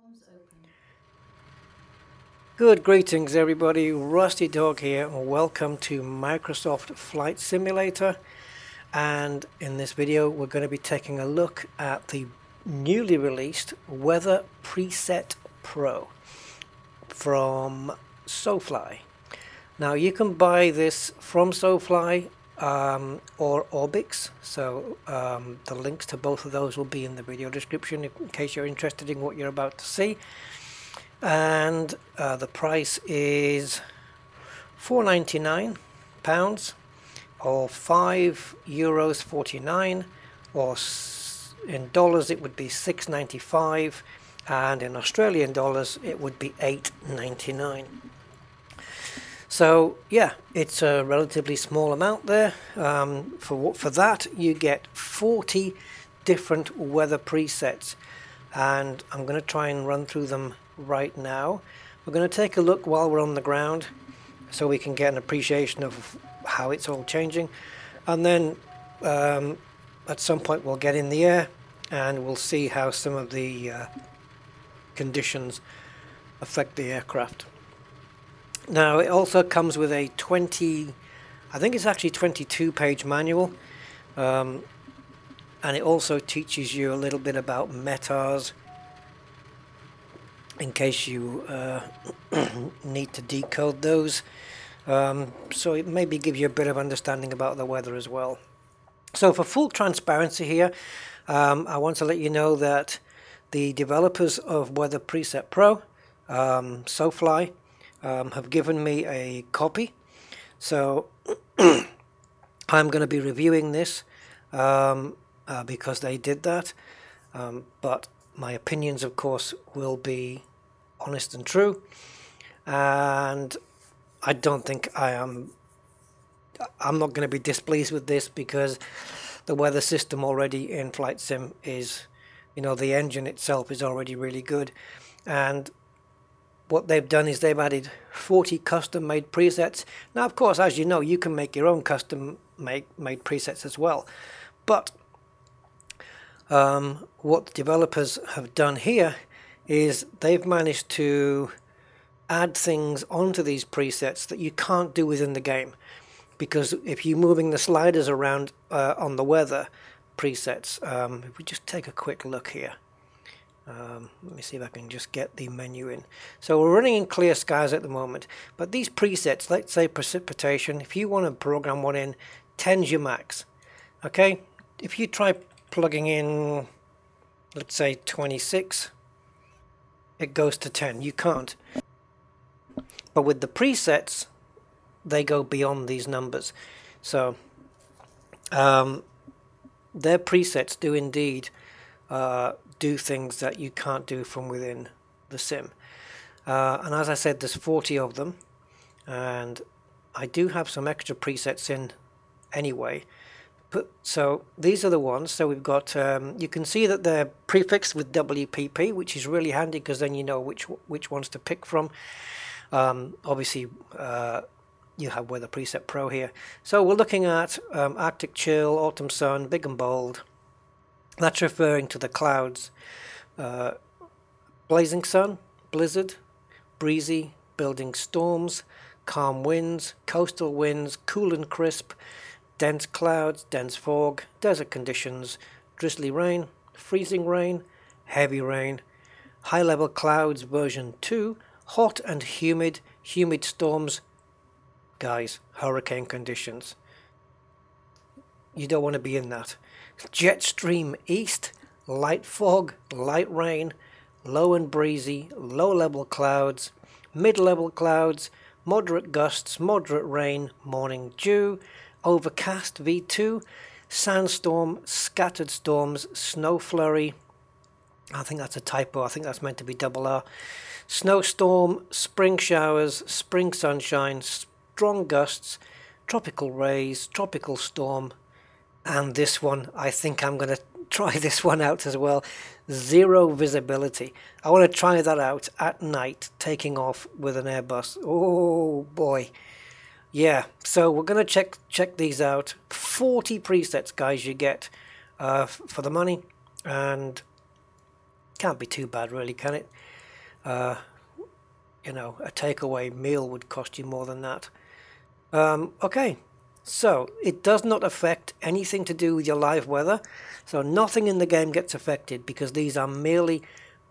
Open. Good greetings everybody, Rusty Dog here and welcome to Microsoft Flight Simulator, and in this video we're going to be taking a look at the newly released Weather Preset Pro from SoFly. Now you can buy this from SoFly or Orbix, so the links to both of those will be in the video description in case you're interested in what you're about to see. And the price is £4.99 or €5.49, or in dollars it would be $6.95, and in Australian dollars it would be $8.99. So yeah, it's a relatively small amount there. For that you get 40 different weather presets, and I'm going to try and run through them right now. We're going to take a look while we're on the ground so we can get an appreciation of how it's all changing, and then at some point we'll get in the air and we'll see how some of the conditions affect the aircraft. Now it also comes with a I think it's actually 22-page manual, and it also teaches you a little bit about METARs in case you need to decode those, so it maybe gives you a bit of understanding about the weather as well. So for full transparency here, I want to let you know that the developers of Weather Preset Pro, SoFly, have given me a copy, so I'm going to be reviewing this because they did that, but my opinions of course will be honest and true, and I don't think I'm not going to be displeased with this, because the weather system already in Flight Sim is, the engine itself is already really good, and what they've done is they've added 40 custom made presets. Now of course, as you know, you can make your own custom made presets as well, but what the developers have done here is they've managed to add things onto these presets that you can't do within the game, because if you're moving the sliders around on the weather presets, if we just take a quick look here, let me see if I can just get the menu in. So we're running in clear skies at the moment, but these presets, let's say precipitation, if you want to program one in, 10's your max. Okay, if you try plugging in, let's say 26, it goes to 10. You can't. But with the presets, they go beyond these numbers. So their presets do indeed do things that you can't do from within the sim. And as I said, there's 40 of them, and I do have some extra presets in anyway. So these are the ones. So we've got, you can see that they're prefixed with WPP, which is really handy because then you know which ones to pick from. Obviously, you have Weather Preset Pro here. So we're looking at Arctic Chill, Autumn Sun, Big and Bold. That's referring to the clouds. Blazing Sun, Blizzard, Breezy, Building Storms, Calm Winds, Coastal Winds, Cool and Crisp, Dense Clouds, Dense Fog, Desert Conditions, Drizzly Rain, Freezing Rain, Heavy Rain, High Level Clouds version 2, Hot and Humid, Humid Storms. Guys, hurricane conditions. You don't want to be in that. Jet Stream East, Light Fog, Light Rain, Low and Breezy, Low Level Clouds, Mid Level Clouds, Moderate Gusts, Moderate Rain, Morning Dew, Overcast V2, Sandstorm, Scattered Storms, Snow Flurry, I think that's a typo, I think that's meant to be double R, Snowstorm, Spring Showers, Spring Sunshine, Strong Gusts, Tropical Rays, Tropical Storm, and this one, I think I'm going to try this one out as well, Zero Visibility. I want to try that out at night, taking off with an Airbus. Oh boy. Yeah, so we're going to check these out. 40 presets, guys, you get for the money, and can't be too bad, really, can it? You know, a takeaway meal would cost you more than that. Okay, so it does not affect anything to do with your live weather. So nothing in the game gets affected because these are merely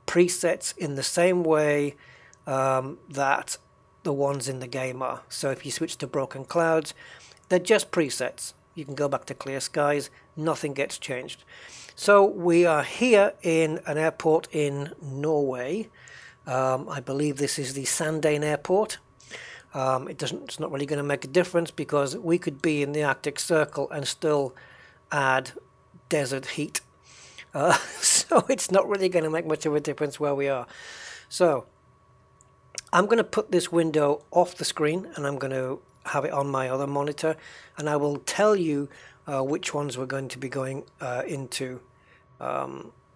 presets in the same way that the ones in the game are. So if you switch to broken clouds, they're just presets. You can go back to clear skies, nothing gets changed. So we are here in an airport in Norway. I believe this is the Sandane airport. It's not really going to make a difference because we could be in the Arctic Circle and still add desert heat. So it's not really going to make much of a difference where we are. So I'm going to put this window off the screen and I'm going to have it on my other monitor, and I will tell you which ones we're going to be going into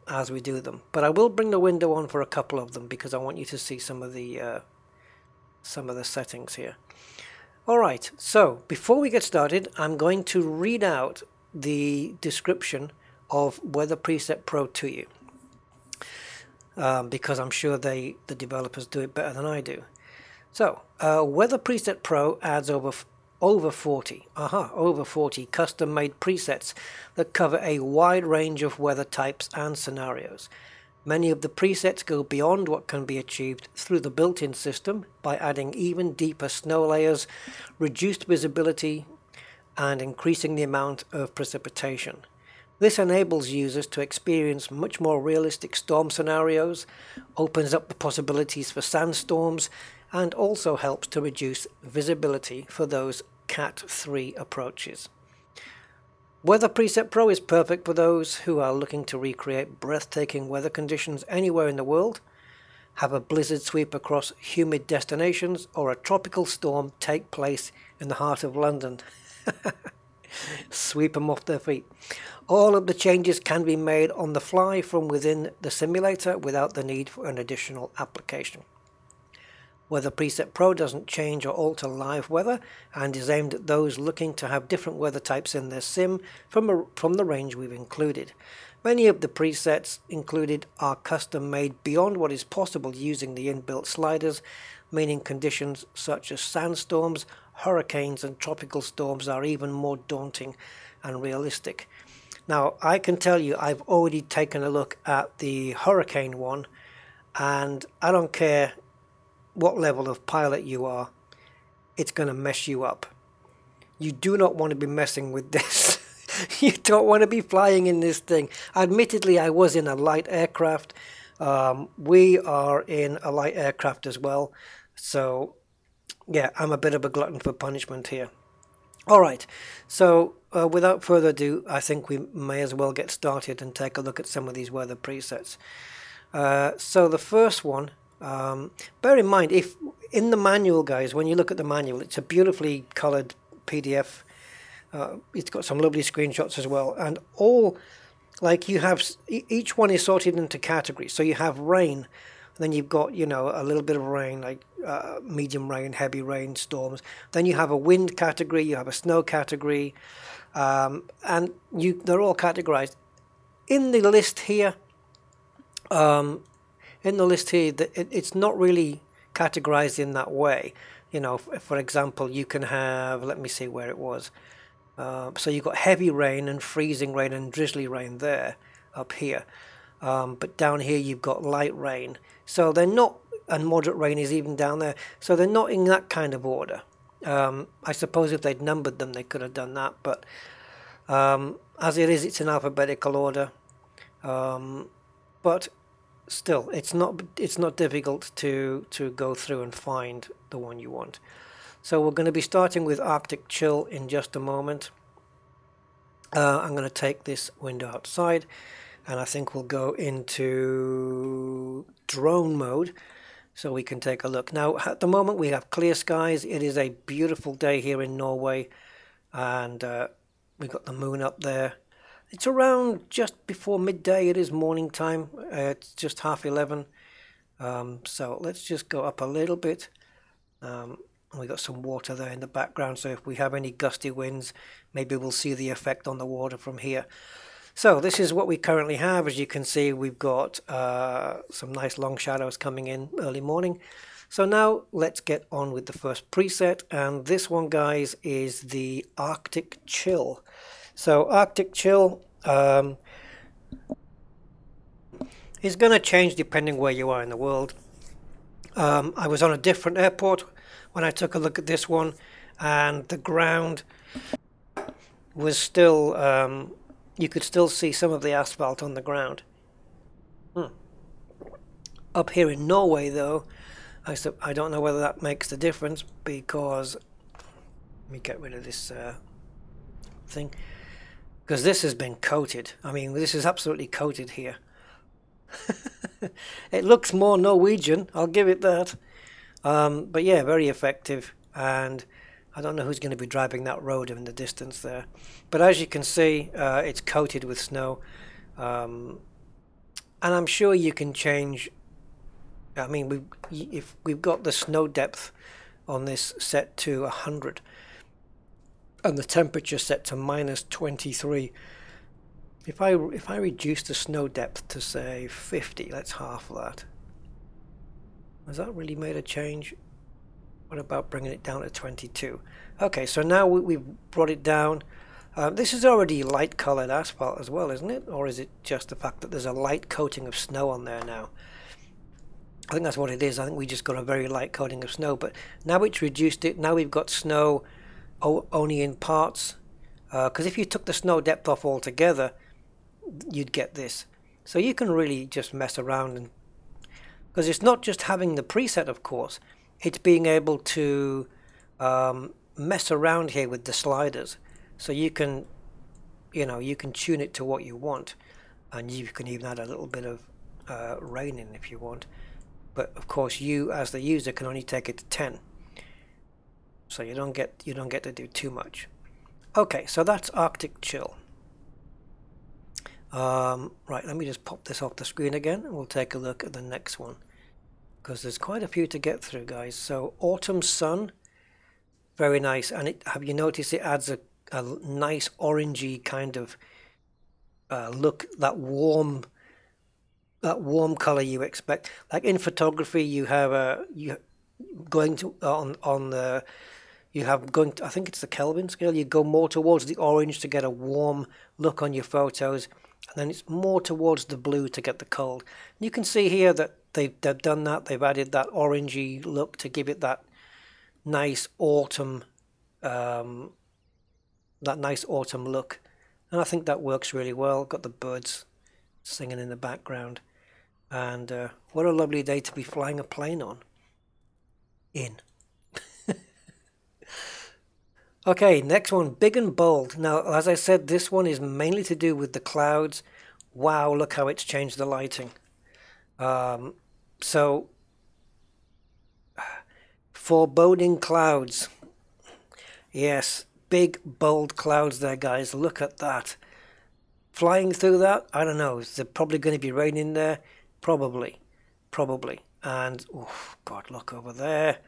as we do them. But I will bring the window on for a couple of them because I want you to see some of the settings here. Alright, so before we get started, I'm going to read out the description of Weather Preset Pro to you because I'm sure the developers do it better than I do. So, Weather Preset Pro adds over 40 custom-made presets that cover a wide range of weather types and scenarios. Many of the presets go beyond what can be achieved through the built-in system by adding even deeper snow layers, reduced visibility, and increasing the amount of precipitation. This enables users to experience much more realistic storm scenarios, opens up the possibilities for sandstorms, and also helps to reduce visibility for those Cat 3 approaches. Weather Preset Pro is perfect for those who are looking to recreate breathtaking weather conditions anywhere in the world, have a blizzard sweep across humid destinations, or a tropical storm take place in the heart of London. Sweep them off their feet. All of the changes can be made on the fly from within the simulator without the need for an additional application. Weather Preset Pro doesn't change or alter live weather and is aimed at those looking to have different weather types in their sim from the range we've included. Many of the presets included are custom made beyond what is possible using the inbuilt sliders, meaning conditions such as sandstorms, hurricanes and tropical storms are even more daunting and realistic. Now I can tell you I've already taken a look at the hurricane one, and I don't care what level of pilot you are, it's going to mess you up. You do not want to be messing with this. You don't want to be flying in this thing. Admittedly, I was in a light aircraft. We are in a light aircraft as well. So, yeah, I'm a bit of a glutton for punishment here. Alright, so without further ado, I think we may as well get started and take a look at some of these weather presets. So the first one, bear in mind, if in the manual, guys, when you look at the manual, it's a beautifully colored PDF. It's got some lovely screenshots as well, and all, like, you have, each one is sorted into categories. So you have rain, then you've got, you know, a little bit of rain, like medium rain, heavy rain, storms. Then you have a wind category, you have a snow category, and they're all categorized in the list here. It's not really categorized in that way. You know, for example, you can have, let me see where it was. So you've got heavy rain and freezing rain and drizzly rain there, up here. But down here you've got light rain. So they're not, and moderate rain is even down there. So they're not in that kind of order. I suppose if they'd numbered them, they could have done that. But as it is, it's in alphabetical order. But still, it's not difficult to go through and find the one you want. So we're going to be starting with Arctic Chill in just a moment. I'm going to take this window outside, and I think we'll go into drone mode so we can take a look. Now at the moment we have clear skies. It is a beautiful day here in Norway, and we've got the moon up there. It's around just before midday. It is morning time. It's just 11:30. So let's just go up a little bit. We got some water there in the background, so if we have any gusty winds, maybe we'll see the effect on the water from here. So this is what we currently have. As you can see, we've got some nice long shadows coming in early morning. So now let's get on with the first preset, and this one, guys, is the Arctic Chill. So Arctic Chill is going to change depending where you are in the world. I was on a different airport when I took a look at this one, and the ground was still, you could still see some of the asphalt on the ground. Up here in Norway, though, I don't know whether that makes the difference, because let me get rid of this thing, because this has been coated. I mean, this is absolutely coated here. It looks more Norwegian, I'll give it that. But yeah, very effective, and I don't know who's going to be driving that road in the distance there. But as you can see, it's coated with snow, and I'm sure you can change. I mean, if we've got the snow depth on this set to 100 and the temperature set to -23, if I reduce the snow depth to say 50, let's half that. Has that really made a change? What about bringing it down to 22? Okay, so now we've brought it down. This is already light colored asphalt as well, isn't it? Or is it just the fact that there's a light coating of snow on there now? I think that's what it is. I think we just got a very light coating of snow, but now it's reduced it. Now we've got snow only in parts, because if you took the snow depth off altogether, you'd get this. So you can really just mess around, and because it's not just having the preset, of course, it's being able to mess around here with the sliders. So you can, you can tune it to what you want, and you can even add a little bit of rain in if you want. But of course, you as the user can only take it to 10, so you don't get to do too much. Okay, so that's Arctic Chill. Right, let me just pop this off the screen again, and we'll take a look at the next one, because there's quite a few to get through, guys. So Autumn Sun, very nice, and have you noticed it adds a nice orangey kind of look, that warm color you expect. Like in photography, you have going to I think it's the Kelvin scale. You go more towards the orange to get a warm look on your photos, and then it's more towards the blue to get the cold. And you can see here that they've done that. They've added that orangey look to give it that nice autumn look, and I think that works really well. Got the birds singing in the background, and what a lovely day to be flying a plane on. Okay, next one, Big and Bold. Now, as I said, this one is mainly to do with the clouds. Wow, look how it's changed the lighting. So, foreboding clouds. Yes, big, bold clouds there, guys. Look at that. Flying through that, I don't know. Is there probably going to be rain in there? Probably. And, oh, God, look over there.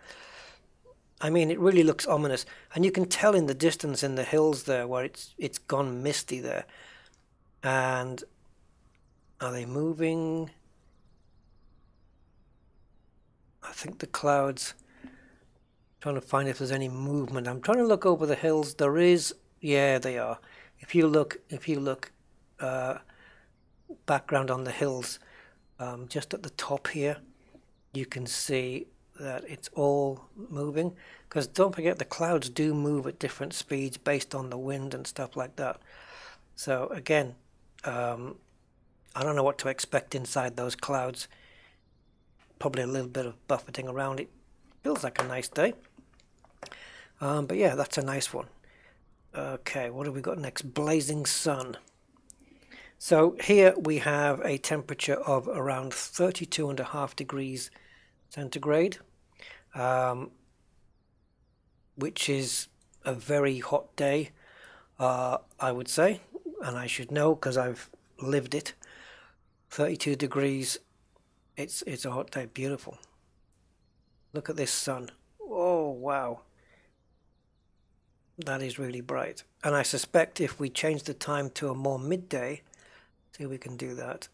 I mean, it really looks ominous, and you can tell in the distance in the hills there where it's gone misty there. And are they moving? I think the clouds. Trying to find if there's any movement. I'm trying to look over the hills. There is, yeah, they are. If you look, background on the hills, just at the top here, you can see that it's all moving, because don't forget the clouds do move at different speeds based on the wind and stuff like that. So again, I don't know what to expect inside those clouds. Probably a little bit of buffeting around. It feels like a nice day, but yeah, that's a nice one. Okay, what have we got next? Blazing Sun. So here we have a temperature of around 32.5 degrees centigrade, which is a very hot day, I would say, and I should know because I've lived it. 32 degrees, it's a hot day. Beautiful. Look at this sun. Oh wow, that is really bright. And I suspect if we change the time to a more midday, See if we can do that.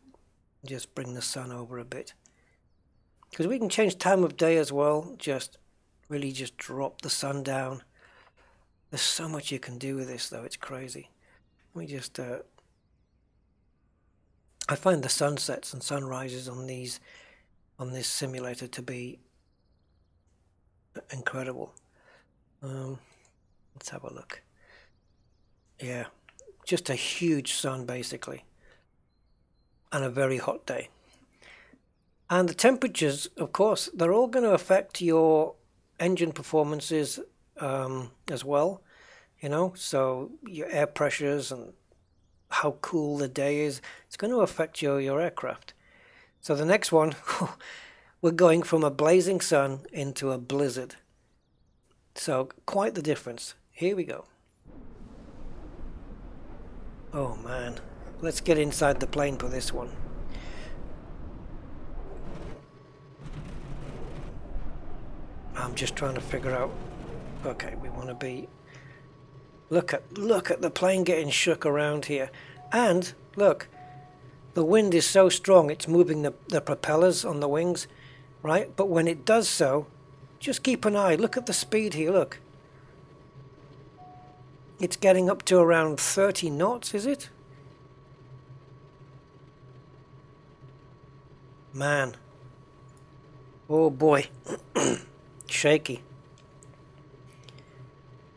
Just bring the sun over a bit. Because we can change time of day as well. Just really just drop the sun down. There's so much you can do with this though, it's crazy. Let me just I find the sunsets and sunrises on this simulator to be incredible. Let's have a look. Yeah, just a huge sun basically, and a very hot day. And the temperatures, of course, they're all going to affect your engine performances as well, you know, so your air pressures and how cool the day is, it's going to affect your aircraft. So the next one, we're going from a blazing sun into a blizzard. So quite the difference. Here we go. Oh man, let's get inside the plane for this one. I'm just trying to figure out. Okay, we want to be. Look at the plane getting shook around here, and look, the wind is so strong it's moving the propellers on the wings, right? But when it does so, just keep an eye. Look at the speed here. Look, it's getting up to around 30 knots. Is it? Man. Oh boy. Shaky.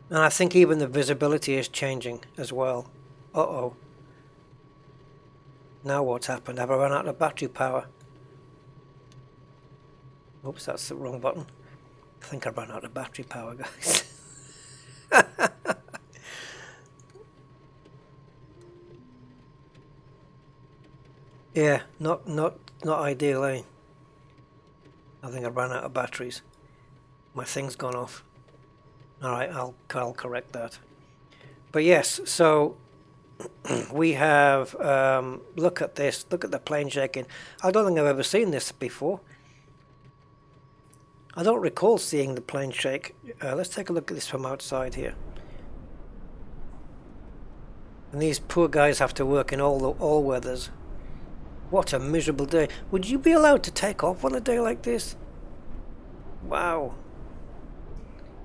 And I think even the visibility is changing as well. Uh-oh. Now what's happened? Have I run out of battery power? Oops, that's the wrong button. I think I ran out of battery power, guys. Yeah, not ideal, eh? I think I ran out of batteries. My thing's gone off. Alright, I'll correct that. But yes, so we have, look at this, look at the plane shaking. I don't think I've ever seen this before. I don't recall seeing the plane shake. Let's take a look at this from outside here. And these poor guys have to work in all weathers. What a miserable day. Would you be allowed to take off on a day like this? Wow.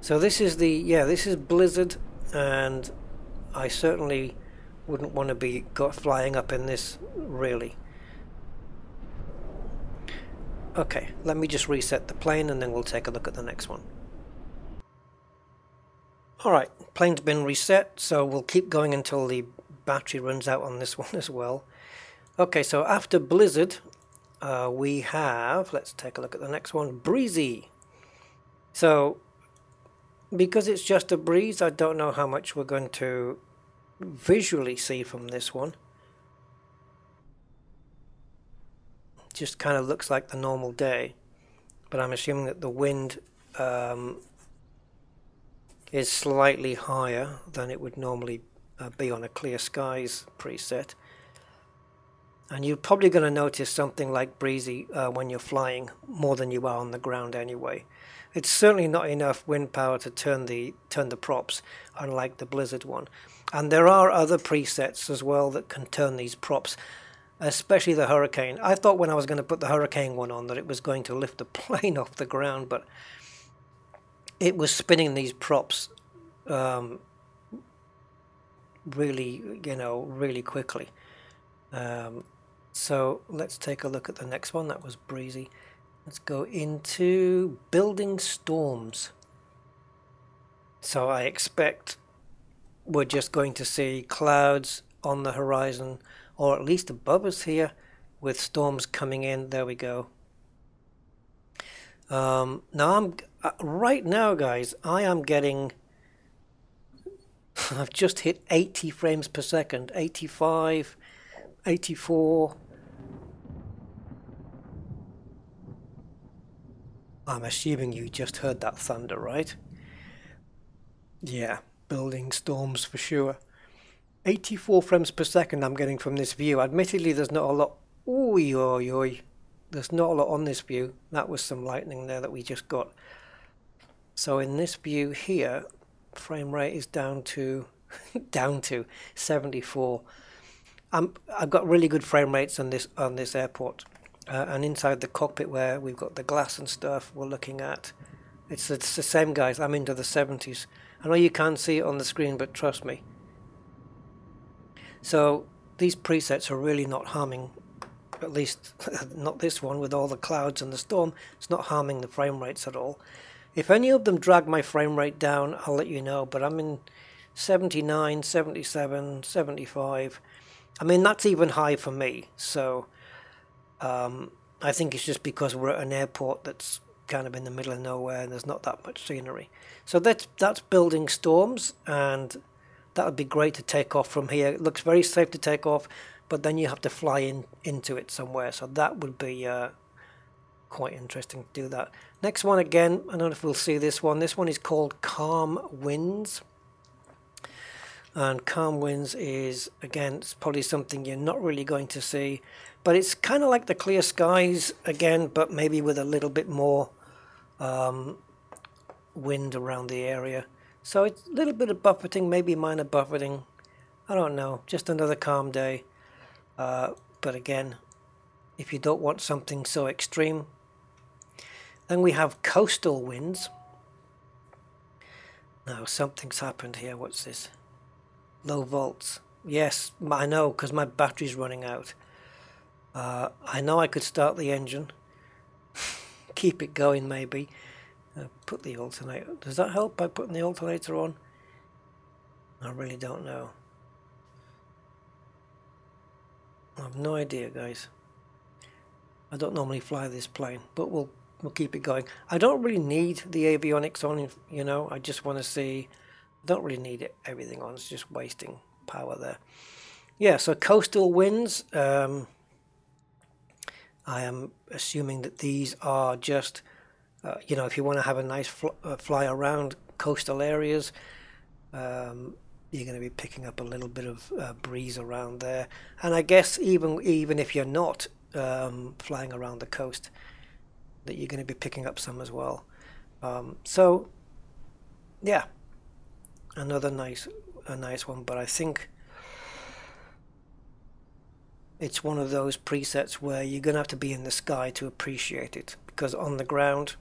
So this is this is blizzard, and I certainly wouldn't want to be flying up in this, really. Okay, let me just reset the plane and then we'll take a look at the next one. Alright, plane's been reset, so we'll keep going until the battery runs out on this one as well. Okay, so after blizzard, we have, let's take a look at the next one, breezy. So, because it's just a breeze, I don't know how much we're going to visually see from this one. Just kind of looks like the normal day, but I'm assuming that the wind is slightly higher than it would normally be on a clear skies preset. And you're probably going to notice something like breezy when you're flying, more than you are on the ground anyway. It's certainly not enough wind power to turn the props, unlike the blizzard one. And there are other presets as well that can turn these props, especially the hurricane. I thought when I was going to put the hurricane one on that it was going to lift the plane off the ground, but it was spinning these props really, really quickly. So let's take a look at the next one. That was breezy. Let's go into building storms. So I expect we're just going to see clouds on the horizon, or at least above us here, with storms coming in. There we go. Now right now, guys, I am getting. I've just hit 80 frames per second, 85, 84. I'm assuming you just heard that thunder, right? Yeah, building storms for sure. 84 frames per second I'm getting from this view. Admittedly, there's not a lot. Ooh, oy, oy. There's not a lot on this view. That was some lightning there that we just got. So in this view here, frame rate is down to 74. I've got really good frame rates on this airport, and inside the cockpit where we've got the glass and stuff, we're looking at it's the same, guys. I'm into the 70s. I know you can't see it on the screen, but trust me. So these presets are really not harming, at least not this one with all the clouds and the storm. It's not harming the frame rates at all. If any of them drag my frame rate down, I'll let you know, but I'm in 79, 77, 75. I mean, that's even high for me. So I think it's just because we're at an airport that's kind of in the middle of nowhere and there's not that much scenery. So that's building storms, and that would be great to take off from here. It looks very safe to take off, but then you have to fly into it somewhere. So that would be quite interesting to do that. Next one, again, I don't know if we'll see this one. This one is called Calm Winds. And Calm Winds is, again, it's probably something you're not really going to see. But it's kind of like the Clear Skies, again, but maybe with a little bit more wind around the area. So it's a little bit of buffeting, maybe minor buffeting. I don't know, just another calm day. But again, if you don't want something so extreme. Then we have coastal winds. Now something's happened here. What's this? Low volts. Yes, I know, because my battery's running out. I know I could start the engine. Keep it going maybe. Put the alternator. Does that help by putting the alternator on? I really don't know. I have no idea, guys. I don't normally fly this plane, but we'll keep it going. I don't really need the avionics on, you know. I just want to see. I don't really need everything on. It's just wasting power there. Yeah, so coastal winds. I am assuming that these are just, you know, if you want to have a nice fly around coastal areas, you're going to be picking up a little bit of breeze around there. And I guess even if you're not flying around the coast, that you're going to be picking up some as well. So, yeah, a nice one. But I think it's one of those presets where you're going to have to be in the sky to appreciate it, because on the ground,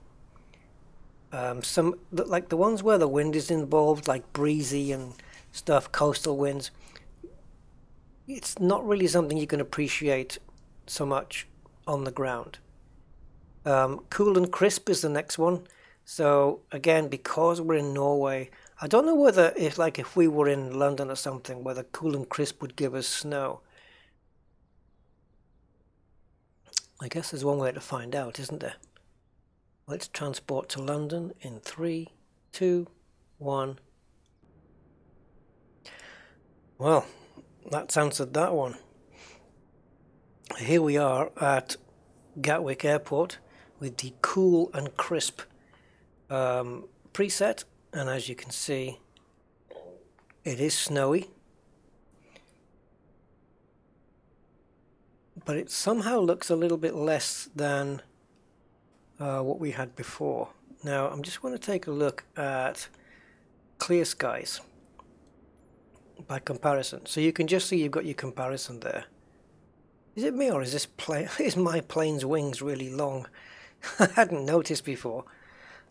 some like the ones where the wind is involved, like breezy and stuff, coastal winds, it's not really something you can appreciate so much on the ground. Cool and crisp is the next one. So again, because we're in Norway, I don't know whether if we were in London or something, whether cool and crisp would give us snow. I guess there's one way to find out, isn't there? Let's transport to London in 3, 2, 1. Well, that's answered that one. Here we are at Gatwick Airport with the cool and crisp preset, and as you can see, it is snowy, but it somehow looks a little bit less than what we had before. Now I'm just going to take a look at Clear Skies by comparison, so you can just see you've got your comparison there. Is it me, or is this plane? Is my plane's wings really long? I hadn't noticed before.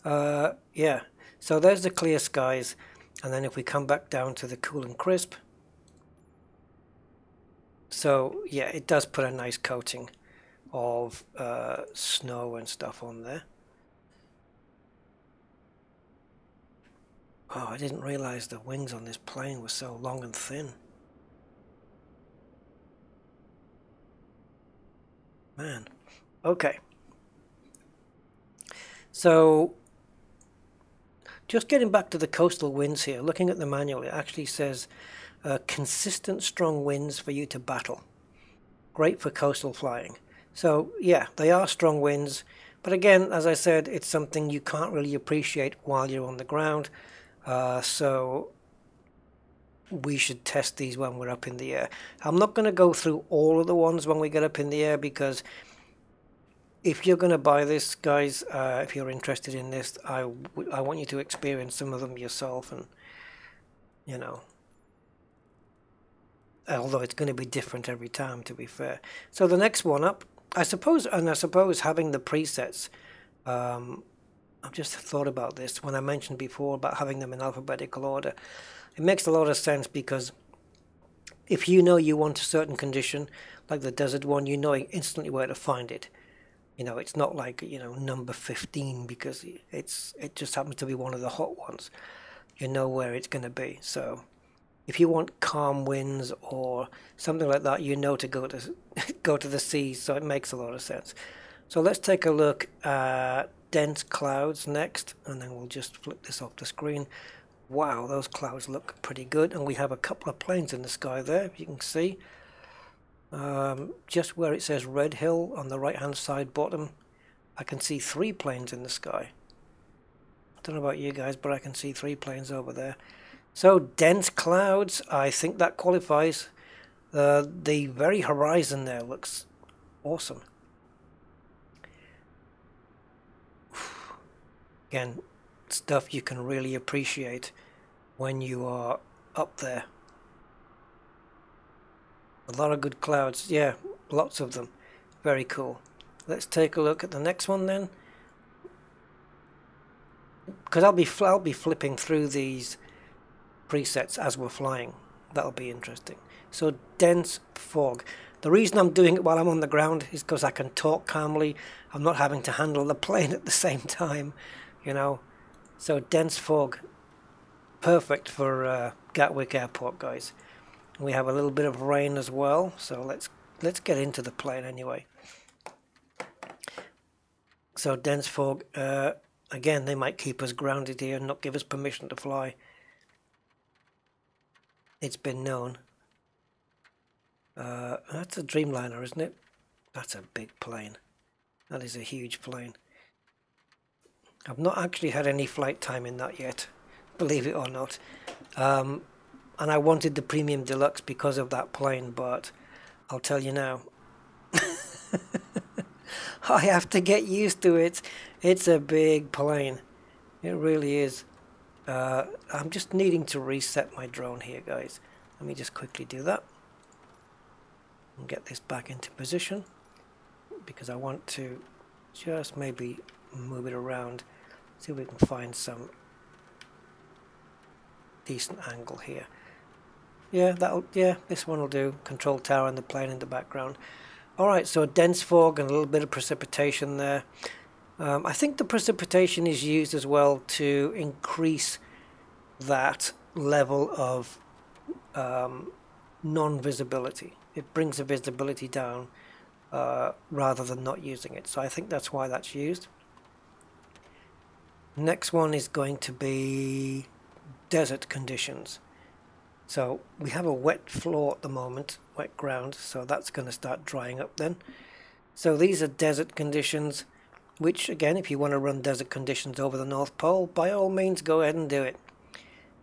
Yeah, so there's the Clear Skies, and then if we come back down to the cool and crisp, so yeah, it does put a nice coating of snow and stuff on there. Oh, I didn't realize the wings on this plane were so long and thin. Man. Okay. So, just getting back to the coastal winds here, looking at the manual, it actually says consistent strong winds for you to battle. Great for coastal flying. So, yeah, they are strong winds. But again, as I said, it's something you can't really appreciate while you're on the ground. So we should test these when we're up in the air. I'm not going to go through all of the ones when we get up in the air, because if you're going to buy this, guys, if you're interested in this, I want you to experience some of them yourself, and you know, although it's going to be different every time, to be fair. So the next one up, I suppose having the presets, I've just thought about this when I mentioned before about having them in alphabetical order. It makes a lot of sense because if you know you want a certain condition, like the desert one, you know instantly where to find it. You know, it's not like, you know, number 15 because it just happens to be one of the hot ones. You know where it's going to be. So if you want calm winds or something like that, you know to go to go to the seas. So it makes a lot of sense. So let's take a look at dense clouds next, and then we'll just flip this off the screen. Wow, those clouds look pretty good, and we have a couple of planes in the sky there, if you can see. Just where it says Red Hill on the right hand side bottom, I can see 3 planes in the sky. I don't know about you guys, but I can see 3 planes over there. So dense clouds, I think that qualifies. The very horizon there looks awesome. Again, stuff you can really appreciate when you are up there. A lot of good clouds, yeah, lots of them. Very cool. Let's take a look at the next one then, because I'll be flipping through these presets as we're flying. That'll be interesting. So dense fog. The reason I'm doing it while I'm on the ground is because I can talk calmly. I'm not having to handle the plane at the same time, you know. So dense fog, perfect for Gatwick Airport, guys. We have a little bit of rain as well, so let's get into the plane anyway. So dense fog, again, they might keep us grounded here and not give us permission to fly. It's been known. That's a Dreamliner, isn't it? That's a big plane. That is a huge plane. I've not actually had any flight time in that yet, believe it or not. And I wanted the Premium Deluxe because of that plane, but I'll tell you now, I have to get used to it. It's a big plane. It really is. I'm just needing to reset my drone here, guys. Let me just quickly do that. And get this back into position, because I want to just maybe move it around. See if we can find some decent angle here. Yeah, this one will do. Control tower and the plane in the background. Alright, so dense fog and a little bit of precipitation there. I think the precipitation is used as well to increase that level of non-visibility. It brings the visibility down rather than not using it. So I think that's why that's used. Next one is going to be desert conditions. So we have a wet floor at the moment, wet ground, so that's going to start drying up then. So these are desert conditions, which again, if you want to run desert conditions over the North Pole, by all means go ahead and do it.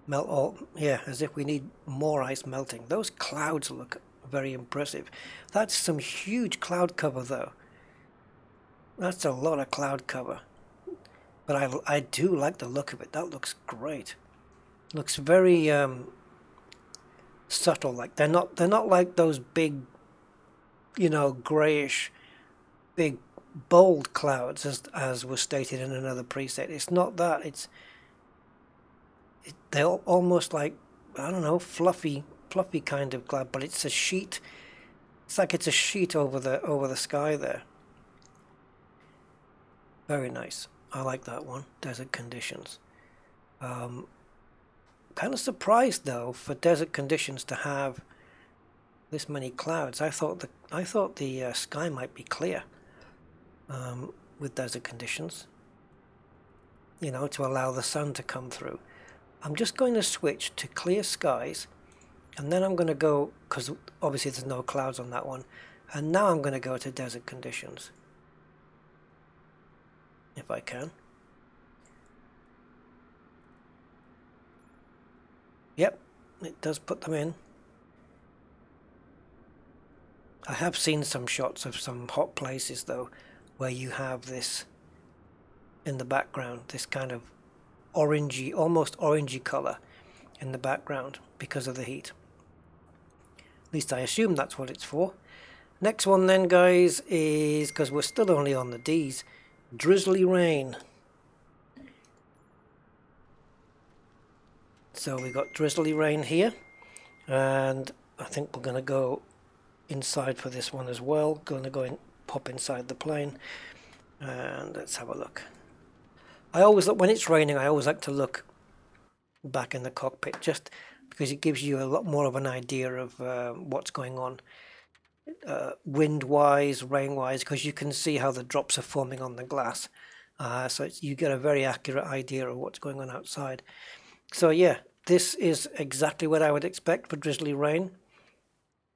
Melt all, yeah, as if we need more ice melting. Those clouds look very impressive. That's some huge cloud cover though. That's a lot of cloud cover. But I do like the look of it. That looks great. Looks very subtle. Like they're not like those big, you know, grayish, big bold clouds as was stated in another preset. It's not that. They're almost like, I don't know, fluffy kind of cloud, but it's a sheet. It's like it's a sheet over the sky there. Very nice. I like that one. Desert conditions. Kind of surprised though for desert conditions to have this many clouds. I thought the sky might be clear with desert conditions, you know, to allow the sun to come through. I'm just going to switch to clear skies, and then I'm going to go, because obviously there's no clouds on that one, and now I'm going to go to desert conditions if I can. Yep, it does put them in. I have seen some shots of some hot places though, where you have this in the background, this kind of orangey, almost orangey color in the background because of the heat. At least I assume that's what it's for. Next one then, guys, is, because we're still only on the D's, drizzly rain. So we got drizzly rain here, and I think we're going to go inside for this one as well. Going to go and pop inside the plane, and let's have a look. I always look, when it's raining, I always like to look back in the cockpit, just because it gives you a lot more of an idea of what's going on, wind-wise, rain-wise, because you can see how the drops are forming on the glass. So you get a very accurate idea of what's going on outside. So yeah, this is exactly what I would expect for drizzly rain.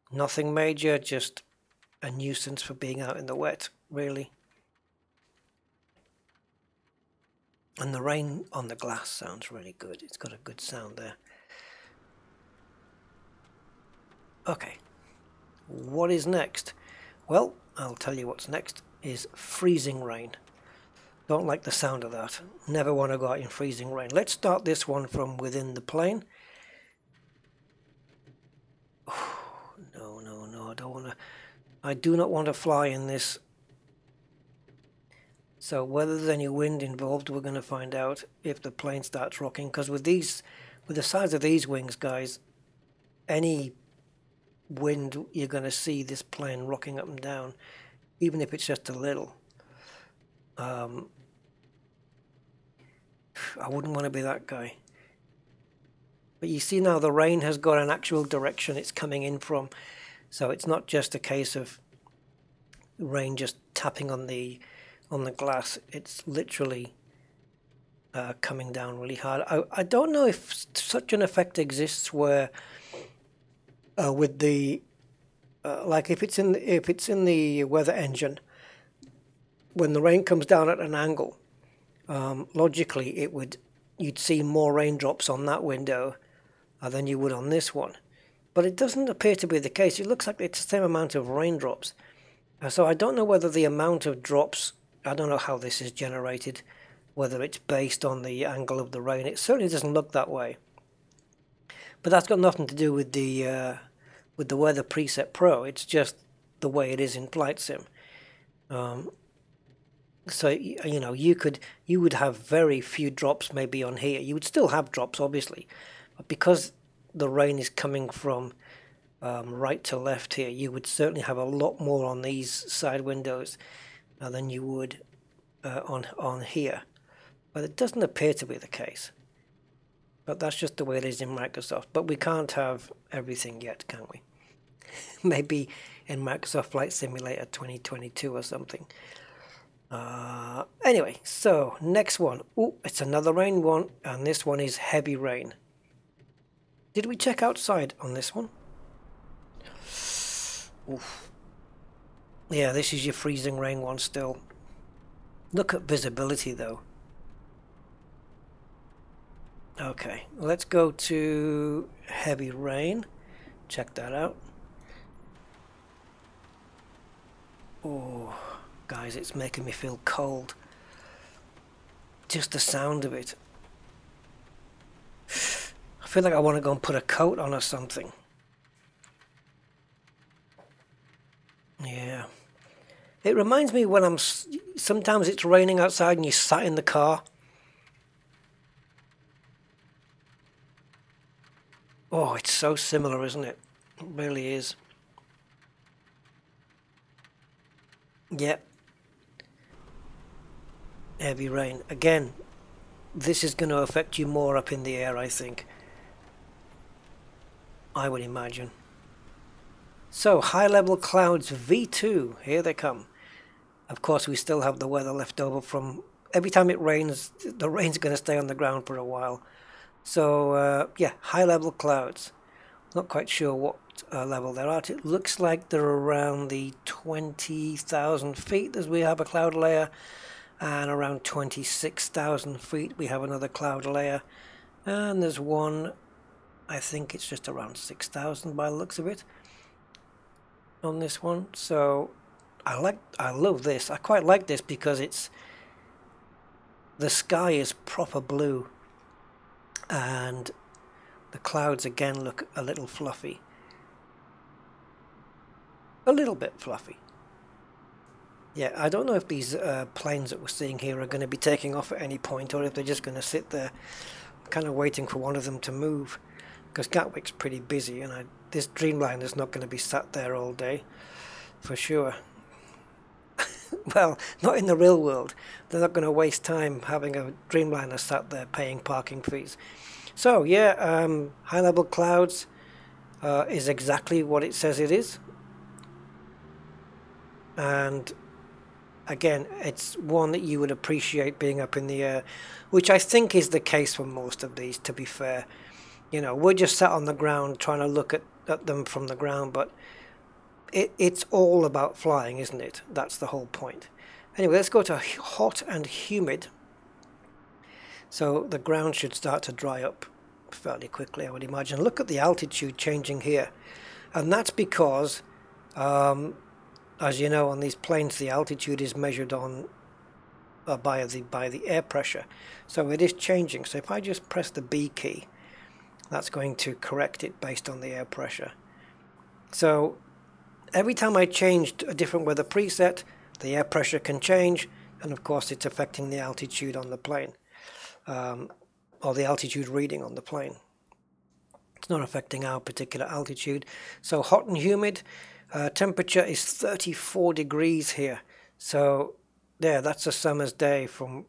Nothing major, just a nuisance for being out in the wet, really. And the rain on the glass sounds really good. It's got a good sound there. Okay, what is next? Well, I'll tell you what's next is freezing rain. Don't like the sound of that. Never want to go out in freezing rain. Let's start this one from within the plane. Oh, no, I don't want to. I do not want to fly in this. So whether there's any wind involved, we're going to find out if the plane starts rocking. Because with the size of these wings, guys, any wind, you're going to see this plane rocking up and down, even if it's just a little. I wouldn't want to be that guy. But you see now the rain has got an actual direction it's coming in from. So it's not just a case of rain just tapping on the glass. It's literally coming down really hard. I don't know if such an effect exists where with the like if it's in the weather engine, when the rain comes down at an angle, logically you'd see more raindrops on that window than you would on this one. But it doesn't appear to be the case. It looks like it's the same amount of raindrops. So I don't know whether the amount of drops, I don't know how this is generated, whether it's based on the angle of the rain. It certainly doesn't look that way. But that's got nothing to do with the Weather Preset Pro. It's just the way it is in Flight Sim. So you know, you would have very few drops maybe on here. You would still have drops, obviously, but because the rain is coming from right to left here, you would certainly have a lot more on these side windows than you would on here. But it doesn't appear to be the case. But that's just the way it is in Microsoft. But we can't have everything yet, can we? Maybe in Microsoft Flight Simulator 2022 or something. Anyway, so next one. Oh, it's another rain one, and this one is heavy rain. Did we check outside on this one? Oof. Yeah, this is your freezing rain one still. Look at visibility though. Okay, let's go to heavy rain. Check that out. Oh, guys, it's making me feel cold. Just the sound of it. I feel like I want to go and put a coat on or something. Yeah. It reminds me when sometimes it's raining outside and you sat in the car. Oh, it's so similar, isn't it? It really is. Yep. Heavy rain. Again, this is going to affect you more up in the air, I think. I would imagine. So, high-level clouds V2. Here they come. Of course, we still have the weather left over from... Every time it rains, the rain's going to stay on the ground for a while. So, yeah, high-level clouds. Not quite sure what level they're at. It looks like they're around the 20,000 feet as we have a cloud layer. And around 26,000 feet we have another cloud layer. And there's one, I think it's just around 6,000 by the looks of it on this one. So I love this. I quite like this because the sky is proper blue. And the clouds again look a little fluffy. a little bit fluffy. Yeah, I don't know if these planes that we're seeing here are going to be taking off at any point, or if they're just going to sit there kind of waiting for one of them to move, because Gatwick's pretty busy, and this Dreamliner's not going to be sat there all day for sure. Well, not in the real world. They're not going to waste time having a Dreamliner sat there paying parking fees. So yeah, high level clouds is exactly what it says it is, and again, it's one that you would appreciate being up in the air, which I think is the case for most of these, to be fair. You know, we're just sat on the ground trying to look at them from the ground, but it's all about flying, isn't it? That's the whole point. Anyway, let's go to hot and humid. So the ground should start to dry up fairly quickly, I would imagine. Look at the altitude changing here. And that's because, as you know, on these planes, the altitude is measured on by the air pressure. So it is changing. So if I just press the B key, that's going to correct it based on the air pressure. So every time I changed a different weather preset, the air pressure can change, and of course it's affecting the altitude on the plane, or the altitude reading on the plane. It's not affecting our particular altitude. So hot and humid, temperature is 34 degrees here. So there, that's a summer's day from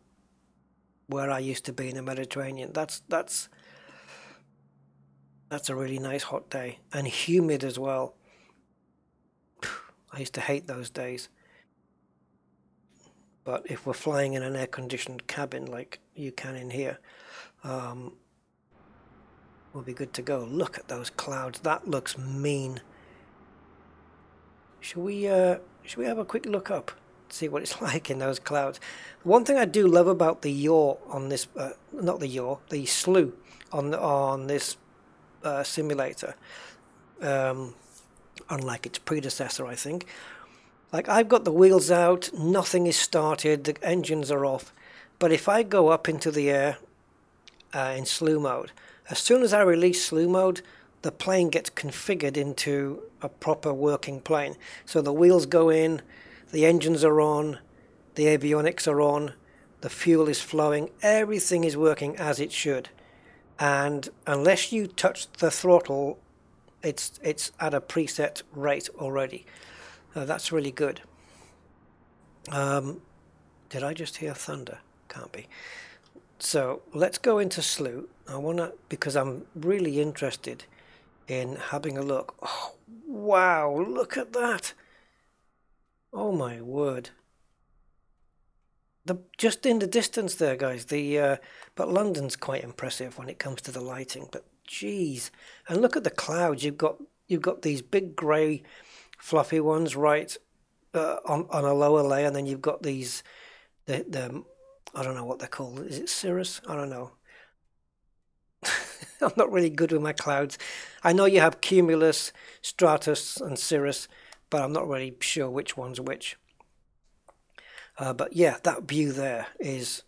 where I used to be in the Mediterranean. That's a really nice hot day, and humid as well. I used to hate those days. But if we're flying in an air-conditioned cabin like you can in here, we'll be good to go. Look at those clouds. That looks mean. Should we have a quick look up, see what it's like in those clouds? One thing I do love about the yaw on this, not the yaw, the slew on this simulator, unlike its predecessor, I think. Like, I've got the wheels out, nothing is started, the engines are off, but if I go up into the air in slew mode, as soon as I release slew mode, the plane gets configured into a proper working plane. So the wheels go in, the engines are on, the avionics are on, the fuel is flowing, everything is working as it should. And unless you touch the throttle, it's at a preset rate already. That's really good. Did I just hear thunder? Can't be. So let's go into slew. I wanna, because I'm really interested in having a look. Oh, wow, look at that. Oh my word. Just in the distance there, guys. But London's quite impressive when it comes to the lighting. But geez, and look at the clouds. You've got these big grey, fluffy ones right on a lower layer, and then you've got these the I don't know what they're called. Is it cirrus? I don't know. I'm not really good with my clouds. I know you have cumulus, stratus, and cirrus, but I'm not really sure which one's which. But yeah, that view there is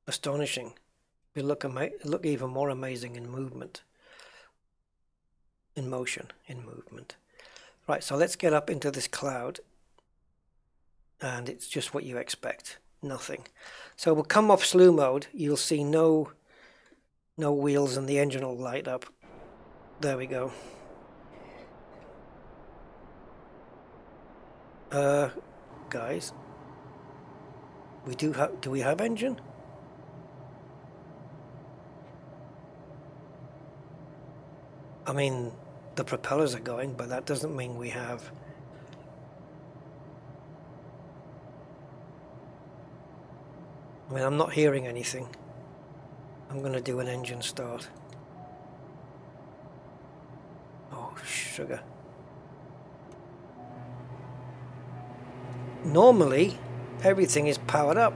astonishing. It look even more amazing in movement, in motion, in movement. Right, so let's get up into this cloud, and it's just what you expect, nothing. So we'll come off slew mode. You'll see no wheels, and the engine will light up. There we go. Guys, do we have engine? I mean, the propellers are going, but that doesn't mean we have. I mean, I'm not hearing anything. I'm going to do an engine start. Oh, sugar. Normally, everything is powered up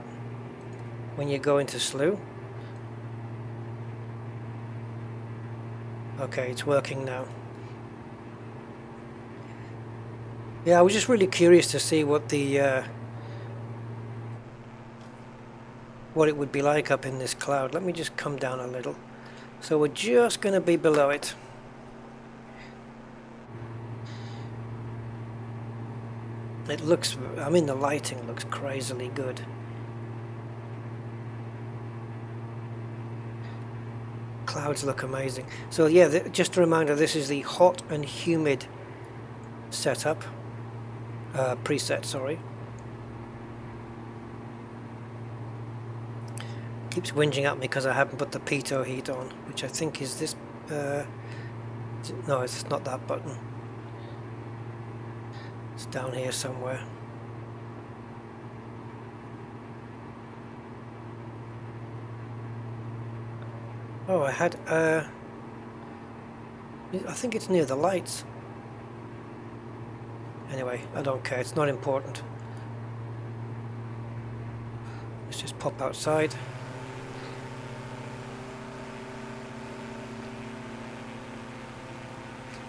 when you go into slew. Okay, it's working now. Yeah, I was just really curious to see what what it would be like up in this cloud. Let me just come down a little. So we're just going to be below it. It looks, I mean, the lighting looks crazily good. Clouds look amazing. So yeah, just a reminder, this is the hot and humid setup, preset, sorry. Keeps whinging at me because I haven't put the pitot heat on, which I think is this, no, it's not that button. It's down here somewhere. Oh, I had, I think it's near the lights. Anyway, I don't care, it's not important. Let's just pop outside.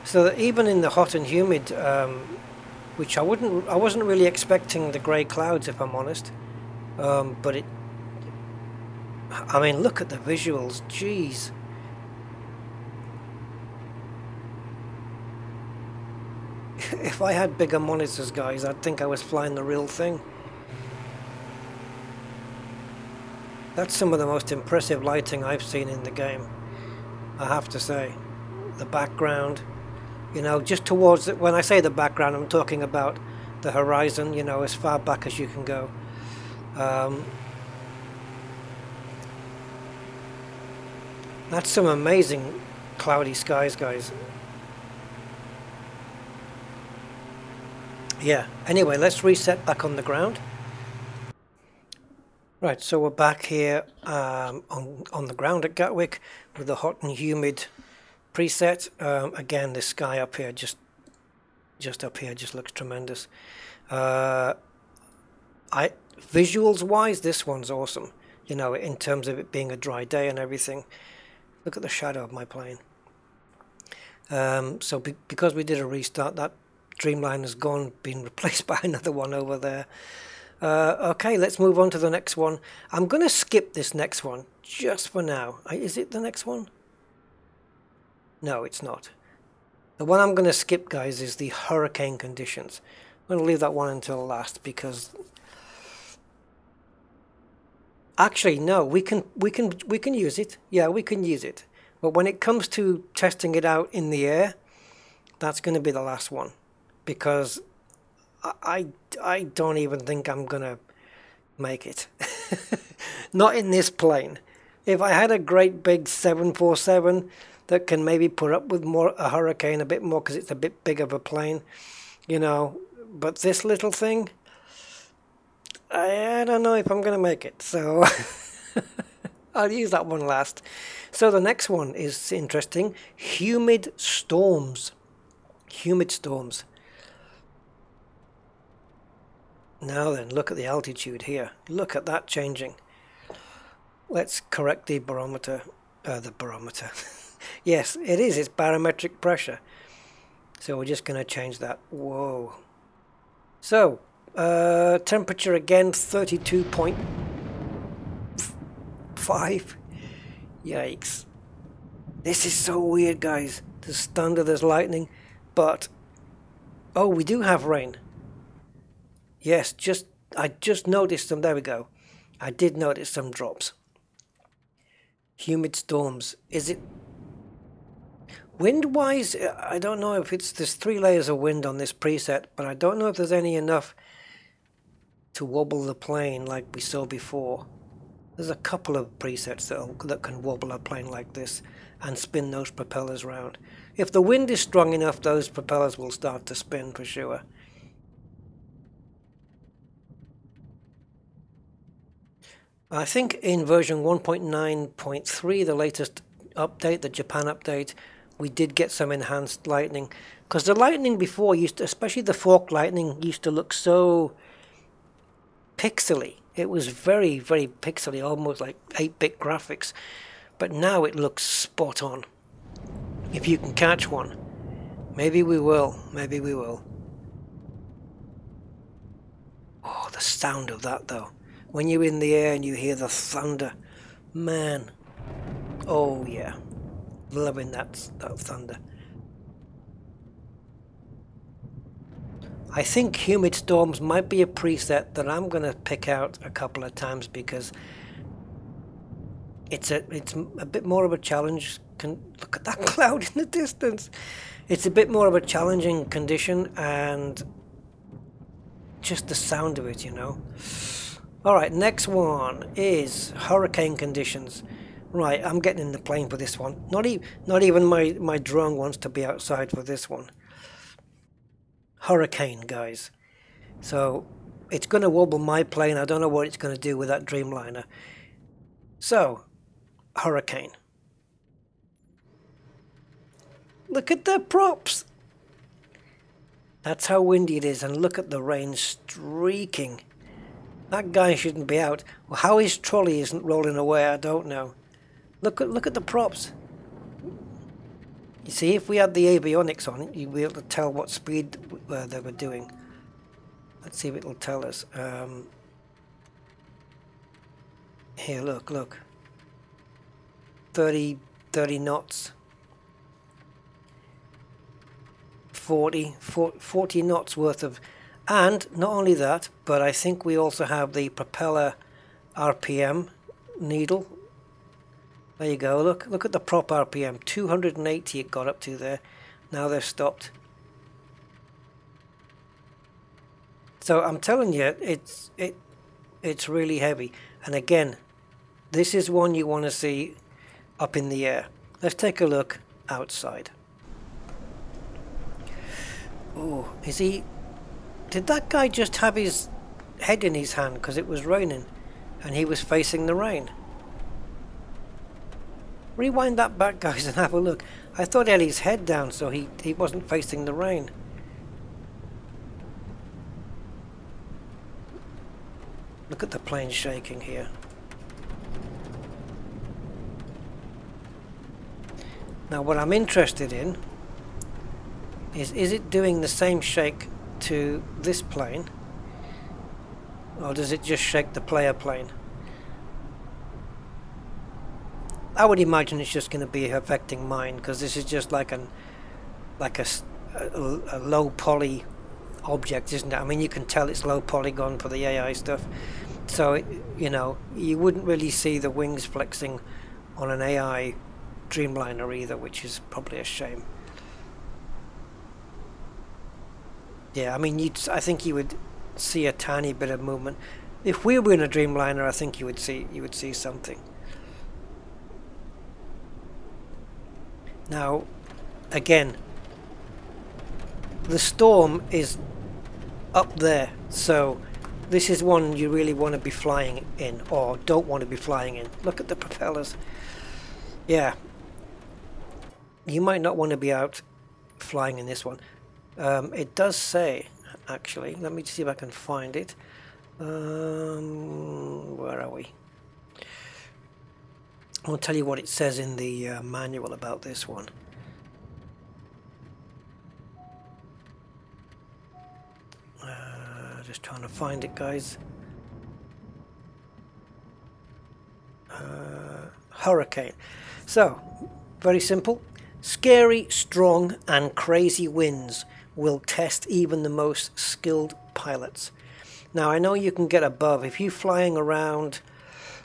So that even in the hot and humid, which I wasn't really expecting the grey clouds, if I'm honest, but it, I mean, look at the visuals, jeez. If I had bigger monitors, guys, I'd think I was flying the real thing. That's some of the most impressive lighting I've seen in the game, I have to say. The background, you know, just towards it, when I say the background, I'm talking about the horizon, you know, as far back as you can go. That's some amazing cloudy skies, guys. Yeah, anyway, let's reset back on the ground. Right, so we're back here on the ground at Gatwick with the hot and humid preset. Again, this sky up here, just up here, just looks tremendous. Visuals wise, this one's awesome, you know, in terms of it being a dry day and everything. Look at the shadow of my plane. Because we did a restart, that Dreamliner has gone, been replaced by another one over there. Okay, let's move on to the next one. I'm going to skip this next one just for now. Is it the next one? No, it's not. The one I'm going to skip, guys, is the hurricane conditions. I'm going to leave that one until last because actually no, we can use it. Yeah, we can use it. But when it comes to testing it out in the air, that's going to be the last one, because I don't even think I'm gonna make it. Not in this plane. If I had a great big 747 that can maybe put up with a hurricane a bit more because it's a bit big of a plane, you know, but this little thing, I don't know if I'm gonna make it, so I'll use that one last. So the next one is interesting. Humid Storms. Humid Storms. Now then, look at the altitude here. Look at that changing. Let's correct the barometer. Yes, it is. It's barometric pressure. So we're just going to change that. Whoa. So, temperature again, 32.5. Yikes. This is so weird, guys. There's thunder, there's lightning, but... oh, we do have rain. Yes, I just noticed them. There we go. I did notice some drops. Humid storms. Is it wind-wise? I don't know if there's 3 layers of wind on this preset, but I don't know if there's any enough to wobble the plane like we saw before. There's a couple of presets that can wobble a plane like this and spin those propellers round. If the wind is strong enough, those propellers will start to spin for sure. I think in version 1.9.3, the latest update, the Japan update, we did get some enhanced lightning. Because the lightning before especially the fork lightning, used to look so pixely. It was very, very pixely, almost like 8-bit graphics. But now it looks spot on. If you can catch one. Maybe we will. Maybe we will. Oh, the sound of that though. When you're in the air and you hear the thunder, man, oh yeah, loving that thunder. I think Humid Storms might be a preset that I'm going to pick out a couple of times because it's a bit more of a challenge. Look at that cloud in the distance. It's a bit more of a challenging condition, and just the sound of it, you know. Alright, next one is hurricane conditions. Right, I'm getting in the plane for this one. Not even my drone wants to be outside for this one. Hurricane, guys. So it's going to wobble my plane. I don't know what it's going to do with that Dreamliner. So, hurricane. Look at the props. That's how windy it is, and look at the rain streaking. That guy shouldn't be out. Well, how his trolley isn't rolling away, I don't know. Look at the props. You see, if we had the avionics on it, you'd be able to tell what speed they were doing. Let's see if it'll tell us. Here, look. 30 knots. 40 knots worth of, and not only that, but I think we also have the propeller RPM needle. There you go. Look at the prop RPM. 280 it got up to there. Now they've stopped. So I'm telling you, it's really heavy. And again, this is one you want to see up in the air. Let's take a look outside. Oh, did that guy just have his head in his hand because it was raining and he was facing the rain? Rewind that back, guys, and have a look. I thought he had his head down so he wasn't facing the rain. Look at the plane shaking here. Now what I'm interested in is it doing the same shake to this plane, or does it just shake the player plane? I would imagine it's just going to be affecting mine, because this is just like a low poly object, isn't it? I mean, you can tell it's low polygon for the AI stuff, so you know, you wouldn't really see the wings flexing on an AI Dreamliner either, which is probably a shame. Yeah, I mean, I think you would see a tiny bit of movement. If we were in a Dreamliner, I think you would see something. Now, again, the storm is up there, so this is one you really want to be flying in, or don't want to be flying in. Look at the propellers. Yeah, you might not want to be out flying in this one. It does say, actually, let me see if I can find it. Where are we? I'll tell you what it says in the manual about this one. Just trying to find it, guys. Hurricane. So, very simple. Scary, strong, and crazy winds will test even the most skilled pilots. Now, I know you can get above. If you're flying around,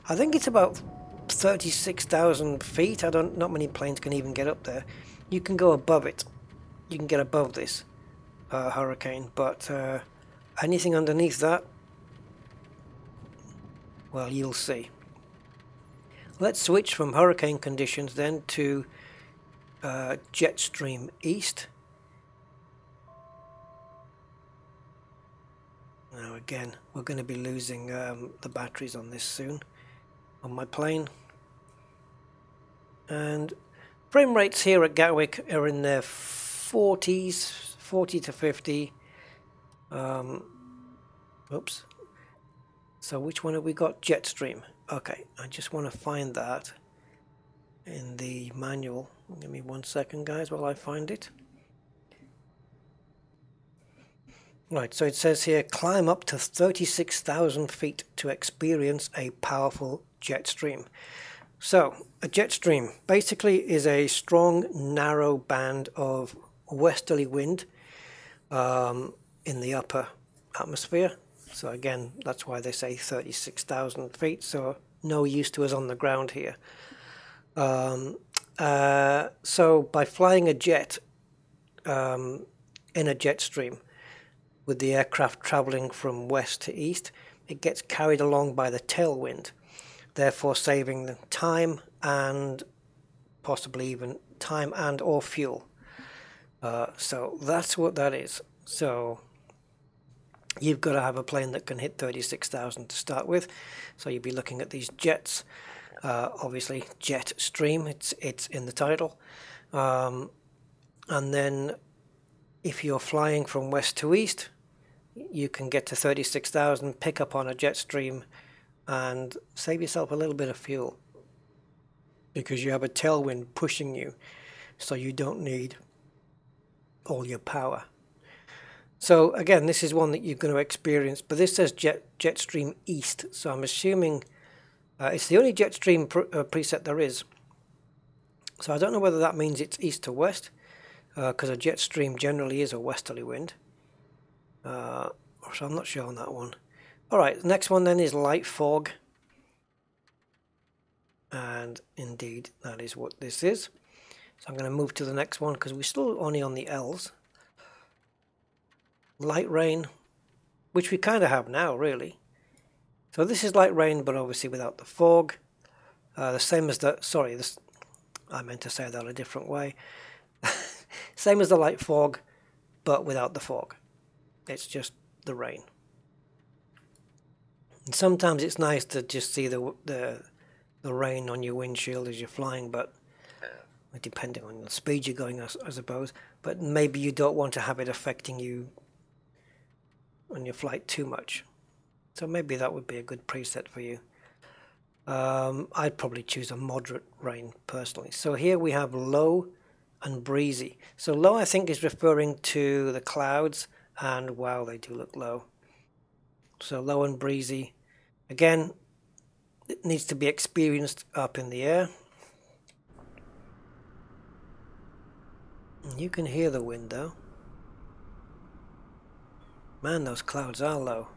I think it's about 36,000 feet. Not many planes can even get up there. You can go above it. You can get above this hurricane, but anything underneath that, well, you'll see. Let's switch from hurricane conditions then to jet stream east. Now again, we're going to be losing the batteries on this soon, on my plane. And frame rates here at Gatwick are in their 40s, 40 to 50. Oops. So which one have we got? Jetstream. Okay, I just want to find that in the manual. Give me 1 second, guys, while I find it. Right, so it says here, climb up to 36,000 feet to experience a powerful jet stream. So, a jet stream basically is a strong, narrow band of westerly wind in the upper atmosphere. So again, that's why they say 36,000 feet, so no use to us on the ground here. So by flying a jet in a jet stream with the aircraft traveling from west to east, it gets carried along by the tailwind, therefore saving the time and possibly even time and or fuel. So that's what that is. So you've got to have a plane that can hit 36,000 to start with. So you'll be looking at these jets. Obviously jet stream, it's in the title. And then if you're flying from west to east, you can get to 36,000, pick up on a jet stream and save yourself a little bit of fuel, because you have a tailwind pushing you, so you don't need all your power. So again, this is one that you're going to experience, but this says jet stream east, so I'm assuming it's the only jet stream preset there is. So I don't know whether that means it's east to west, because a jet stream generally is a westerly wind. So I'm not sure on that one. Alright, the next one then is light fog. And indeed, that is what this is. So I'm going to move to the next one, because we're still only on the L's. Light rain, which we kind of have now, really. So this is light rain, but obviously without the fog. The same as the, sorry, this, I meant to say that a different way. Same as the light fog, but without the fog. It's just the rain. And sometimes it's nice to just see the rain on your windshield as you're flying, but depending on the speed you're going, I suppose. But maybe you don't want to have it affecting you on your flight too much. So maybe that would be a good preset for you. I'd probably choose a moderate rain personally. So here we have low and breezy. So low, I think, is referring to the clouds, and wow, they do look low. So low and breezy. Again, it needs to be experienced up in the air. And you can hear the wind though. Man, those clouds are low.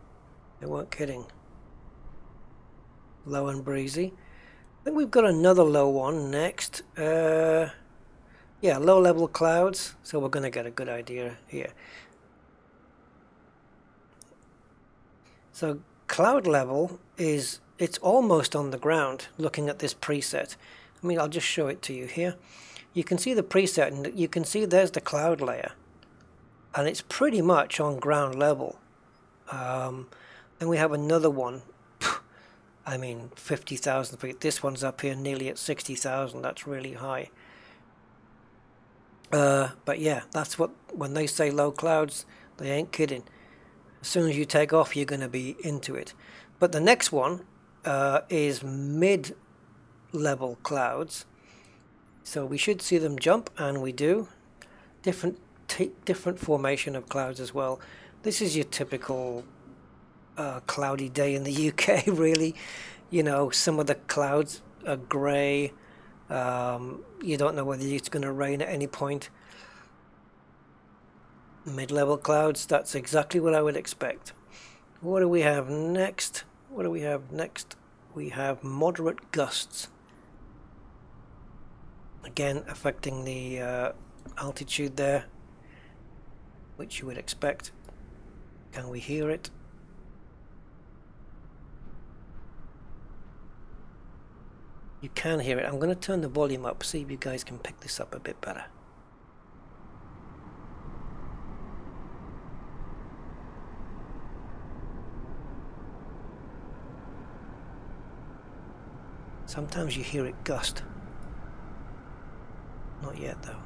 They weren't kidding. Low and breezy. I think we've got another low one next. Yeah, low level clouds. So we're going to get a good idea here. So cloud level is, it's almost on the ground looking at this preset. I mean, I'll just show it to you here. You can see the preset and you can see there's the cloud layer. And it's pretty much on ground level. Then we have another one. I mean, 50,000 feet. This one's up here nearly at 60,000. That's really high. But yeah, that's what, when they say low clouds, they ain't kidding. As soon as you take off, you're going to be into it. But the next one is mid-level clouds. So we should see them jump, and we do. Different formation of clouds as well. This is your typical cloudy day in the UK, really. You know, some of the clouds are grey. You don't know whether it's going to rain at any point. Mid-level clouds, that's exactly what I would expect. What do we have next? What do we have next? We have moderate gusts. Again, affecting the altitude there, which you would expect. Can we hear it? You can hear it. I'm going to turn the volume up, see if you guys can pick this up a bit better. Sometimes you hear it gust. Not yet though.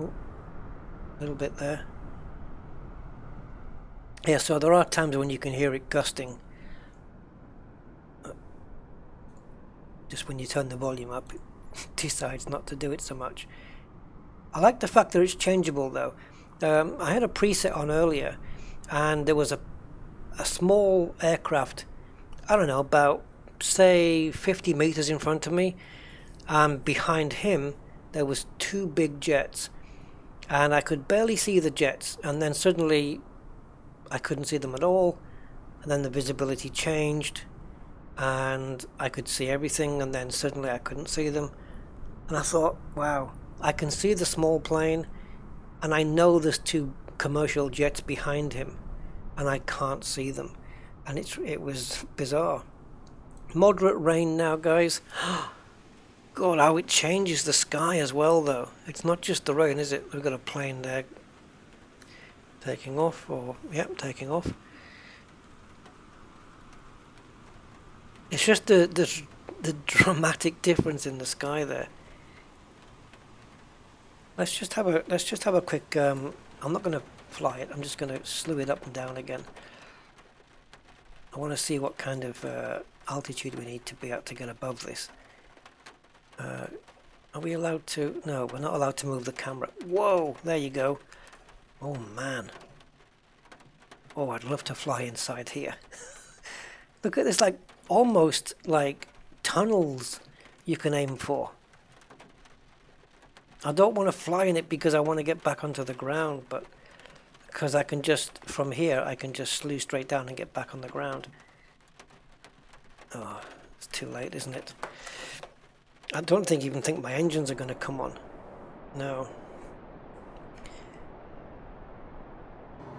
Oh, a little bit there. Yeah, so there are times when you can hear it gusting. Just when you turn the volume up, it decides not to do it so much. I like the fact that it's changeable though. I had a preset on earlier, and there was a small aircraft, I don't know, about say 50 meters in front of me, and behind him there was two big jets, and I could barely see the jets, and then suddenly I couldn't see them at all, and then the visibility changed and I could see everything, and then suddenly I couldn't see them, and I thought, wow, I can see the small plane and I know there's two commercial jets behind him and I can't see them, and it was bizarre. Moderate rain now, guys. God, how it changes the sky as well, though. It's not just the rain, is it? We've got a plane there taking off, or yep, taking off. It's just the dramatic difference in the sky there. Let's just have a quick. I'm not going to fly it. I'm just going to slew it up and down again. I want to see what kind of altitude we need to be at to get above this. Are we allowed to? No, we're not allowed to move the camera. Whoa, there you go. Oh man. Oh, I'd love to fly inside here. Look at this, like almost like tunnels you can aim for. I don't want to fly in it because I want to get back onto the ground, but because I can just, from here, I can just slew straight down and get back on the ground. Oh, it's too late, isn't it? I don't even think my engines are going to come on. No.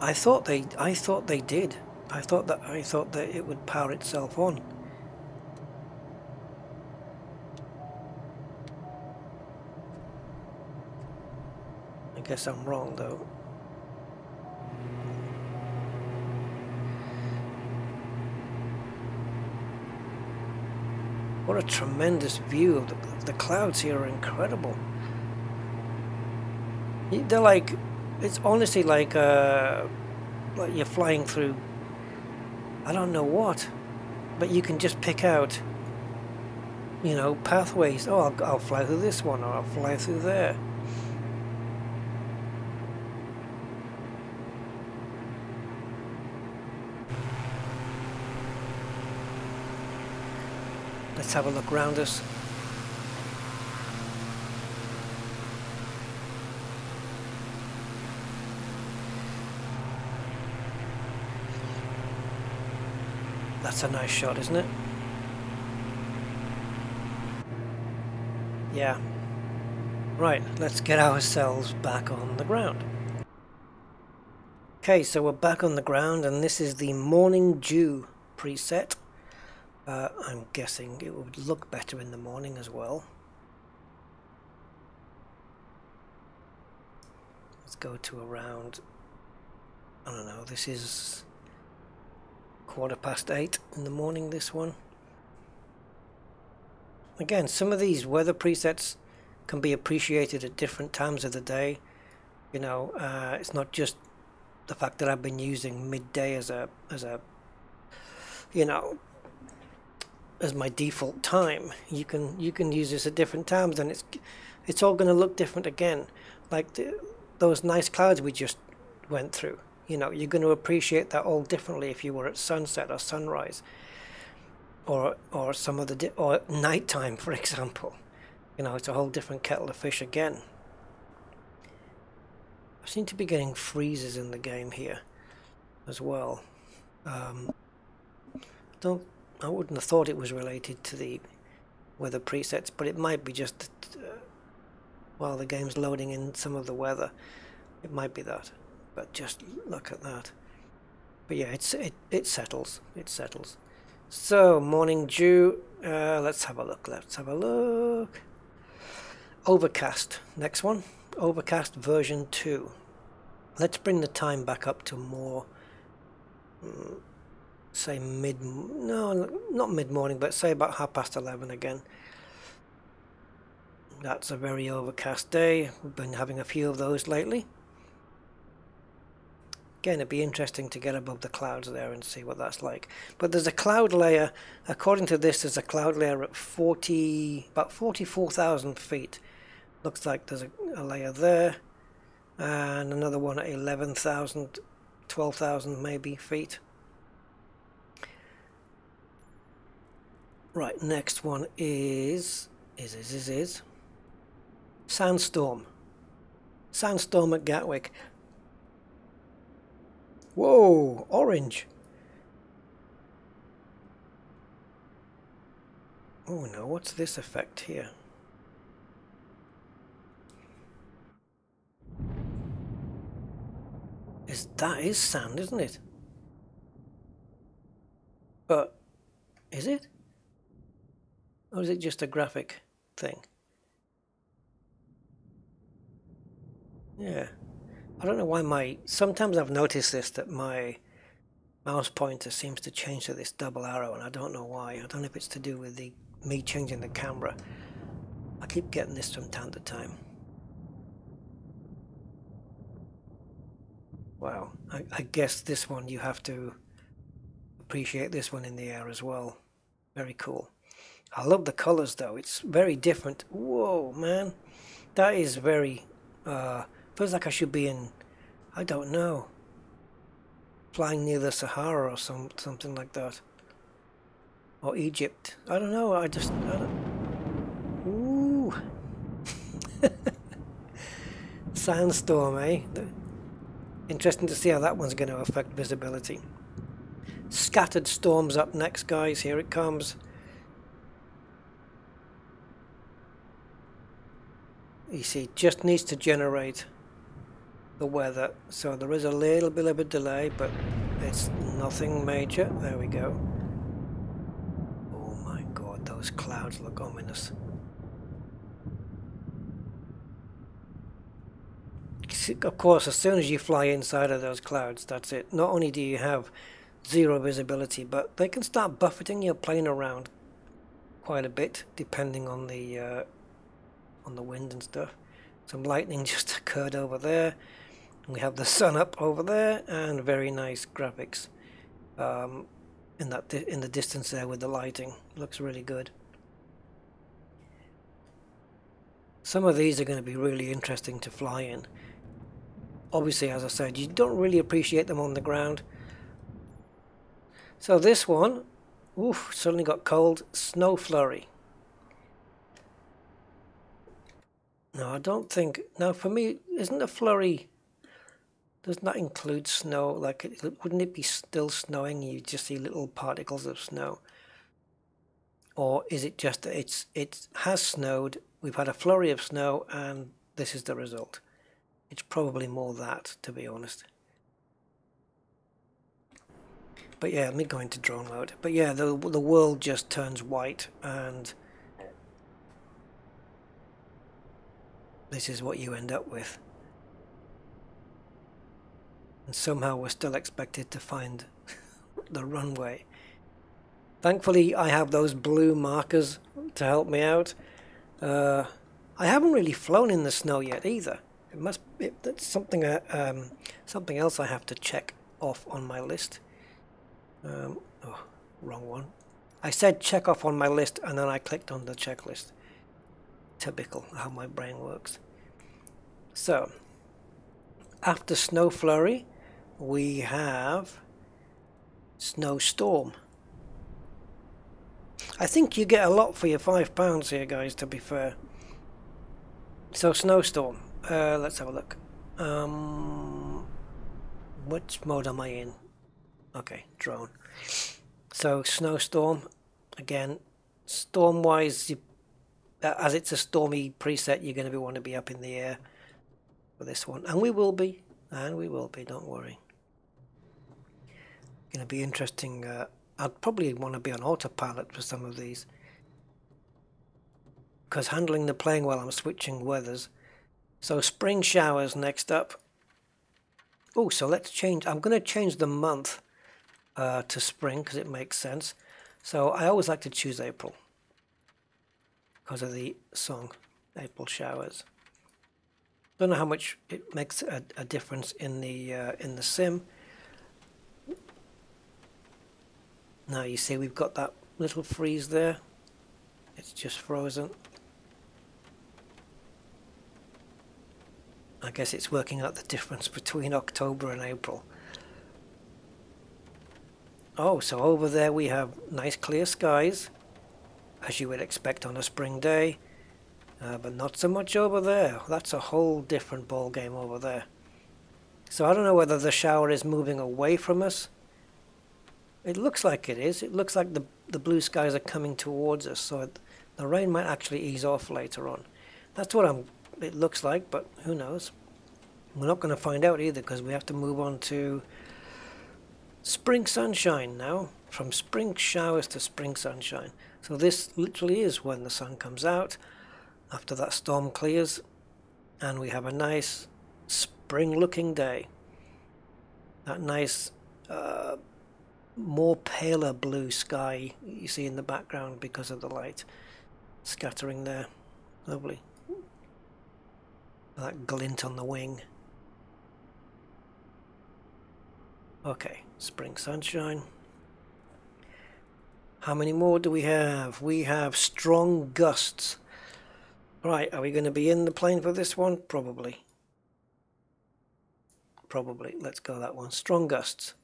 I thought they did. I thought that it would power itself on. I guess I'm wrong though. What a tremendous view of the clouds here are incredible. They're like, it's honestly like you're flying through, I don't know what, but you can just pick out, you know, pathways. Oh, I'll fly through this one, or I'll fly through there. Let's have a look around us. That's a nice shot, isn't it? Yeah. Right, let's get ourselves back on the ground. Okay, so we're back on the ground, and this is the Morning Dew preset. I'm guessing it would look better in the morning as well. Let's go to around, I don't know, this is 8:15 in the morning, this one. Again, some of these weather presets can be appreciated at different times of the day. You know, it's not just the fact that I've been using midday as a you know, as my default time. You can use this at different times, and it's all going to look different again. Like those nice clouds we just went through. You know, you're going to appreciate that all differently if you were at sunset or sunrise, or some of the or nighttime, for example. You know, it's a whole different kettle of fish again. I seem to be getting freezes in the game here as well. I wouldn't have thought it was related to the weather presets, but it might be just while the game's loading in some of the weather. It might be that, but just look at that. But yeah, it settles. It settles. So Morning Dew. Let's have a look. Let's have a look. Overcast. Next one. Overcast version 2. Let's bring the time back up to more. Say no, not mid-morning, but say about 11:30 again. That's a very overcast day. We've been having a few of those lately. Again, it'd be interesting to get above the clouds there and see what that's like. But there's a cloud layer, according to this, there's a cloud layer at about 44,000 feet. Looks like there's a layer there, and another one at 11,000 12,000 maybe feet. Right, next one is Sandstorm. Sandstorm at Gatwick. Whoa, orange. Oh no, what's this effect here? That is sand, isn't it? But is it? Or is it just a graphic thing? Yeah. I don't know why sometimes I've noticed this, that my mouse pointer seems to change to this double arrow, and I don't know why. I don't know if it's to do with me changing the camera. I keep getting this from time to time. Wow. I guess this one you have to appreciate this one in the air as well. Very cool. I love the colors though. It's very different. Whoa, man. That is very feels like I should be in, I don't know, flying near the Sahara or something like that. Or Egypt. I don't know. I don't... Ooh. Sandstorm, eh? Interesting to see how that one's going to affect visibility. Scattered storms up next, guys. Here it comes. You see, just needs to generate the weather, so there is a little bit of a delay, but it's nothing major. There we go. Oh my god, those clouds look ominous. Of course, as soon as you fly inside of those clouds, that's it. Not only do you have zero visibility, but they can start buffeting your plane around quite a bit, depending on the wind and stuff. Some lightning just occurred over there. We have the sun up over there, and very nice graphics in the distance there with the lighting. Looks really good. Some of these are going to be really interesting to fly in. Obviously, as I said, you don't really appreciate them on the ground. So this one, oof, suddenly got cold. Snow flurry. No, I don't think. Now, for me, isn't a flurry? Doesn't that include snow? Like, wouldn't it be still snowing? You just see little particles of snow, or is it just that it has snowed? We've had a flurry of snow, and this is the result. It's probably more that, to be honest. But yeah, let me go into drone mode. But yeah, the world just turns white, and this is what you end up with. And somehow we're still expected to find the runway. Thankfully, I have those blue markers to help me out. I haven't really flown in the snow yet either. That's something something else I have to check off on my list. Oh, wrong one. I said check off on my list, and then I clicked on the checklist. Typical how my brain works. So, after snow flurry, we have snowstorm. I think you get a lot for your £5 here, guys, to be fair. So, snowstorm. Let's have a look. Which mode am I in? Okay, drone. So, snowstorm. Again, storm-wise, as it's a stormy preset, you're going to want to be up in the air for this one. And we will be. Don't worry. Going to be interesting. I'd probably want to be on autopilot for some of these, because handling the plane while I'm switching weathers. So spring showers next up. Oh, so let's change. I'm going to change the month to spring because it makes sense. So I always like to choose April because of the song, April Showers. Don't know how much it makes a difference in the sim. Now you see we've got that little freeze there. It's just frozen. I guess it's working out the difference between October and April. Oh, so over there we have nice clear skies, as you would expect on a spring day, but not so much over there. That's a whole different ball game over there. So I don't know whether the shower is moving away from us. It looks like it is. It looks like the blue skies are coming towards us, so the rain might actually ease off later on. That's what it looks like, but who knows? We're not going to find out either, because we have to move on to spring sunshine now. From spring showers to spring sunshine. So this literally is when the sun comes out after that storm clears, and we have a nice spring looking day. That nice more paler blue sky you see in the background because of the light scattering there. Lovely. That glint on the wing. Okay, spring sunshine. How many more do we have? We have strong gusts. Right, are we going to be in the plane for this one? Probably. Probably. Let's go that one. Strong gusts.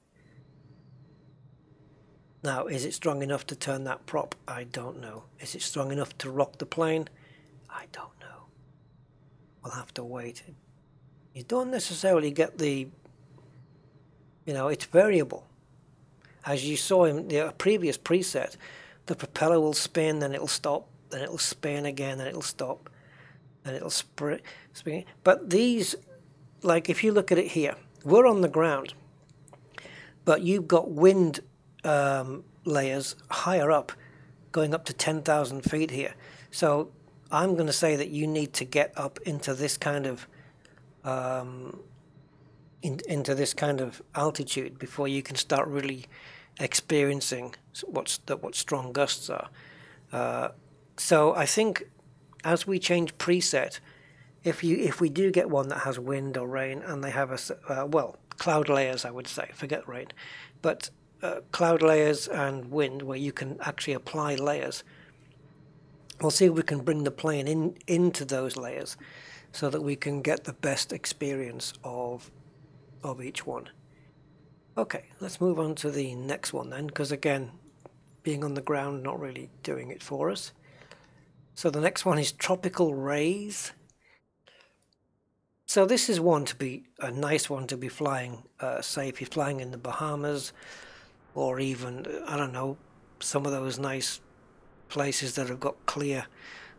Now, is it strong enough to turn that prop? I don't know. Is it strong enough to rock the plane? I don't know. We'll have to wait. You don't necessarily get the... You know, it's variable. As you saw in the previous preset, the propeller will spin, then it'll stop, then it'll spin again, then it'll stop, then it'll spin. But these, like if you look at it here, we're on the ground, but you've got wind layers higher up, going up to 10,000 feet here. So I'm going to say that you need to get up into this kind of into this kind of altitude before you can start really experiencing what strong gusts are. So I think as we change preset, if we do get one that has wind or rain and they have a well, cloud layers, I would say, forget rain, but cloud layers and wind where you can actually apply layers, we'll see if we can bring the plane into those layers so that we can get the best experience of each one. Okay, let's move on to the next one then, because again, being on the ground not really doing it for us. So the next one is tropical rays. So this is one to be a nice one to be flying, say if you're flying in the Bahamas, or even, I don't know, some of those nice places that have got clear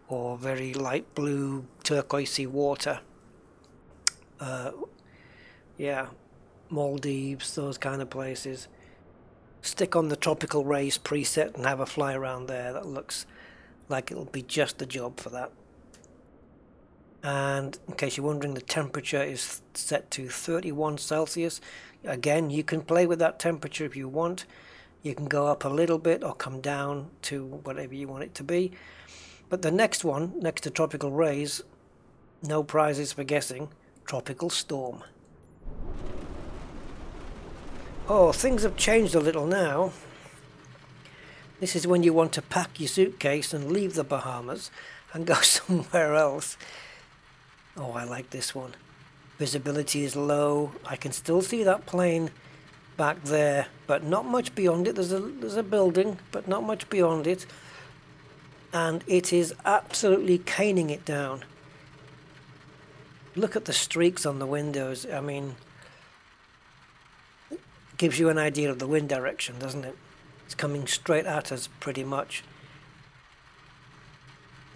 or very light blue turquoisey water. Yeah, Maldives, those kind of places. Stick on the tropical rays preset and have a fly around there. That looks like it'll be just the job for that. And in case you're wondering, the temperature is set to 31 Celsius. Again, you can play with that temperature if you want. You can go up a little bit or come down to whatever you want it to be. But the next one, next to tropical rays, no prizes for guessing, tropical storm. Oh, things have changed a little now. This is when you want to pack your suitcase and leave the Bahamas and go somewhere else. Oh, I like this one. Visibility is low. I can still see that plane back there, but not much beyond it. There's a building, but not much beyond it. And it is absolutely caning it down. Look at the streaks on the windows. I mean, it gives you an idea of the wind direction, doesn't it? It's coming straight at us, pretty much.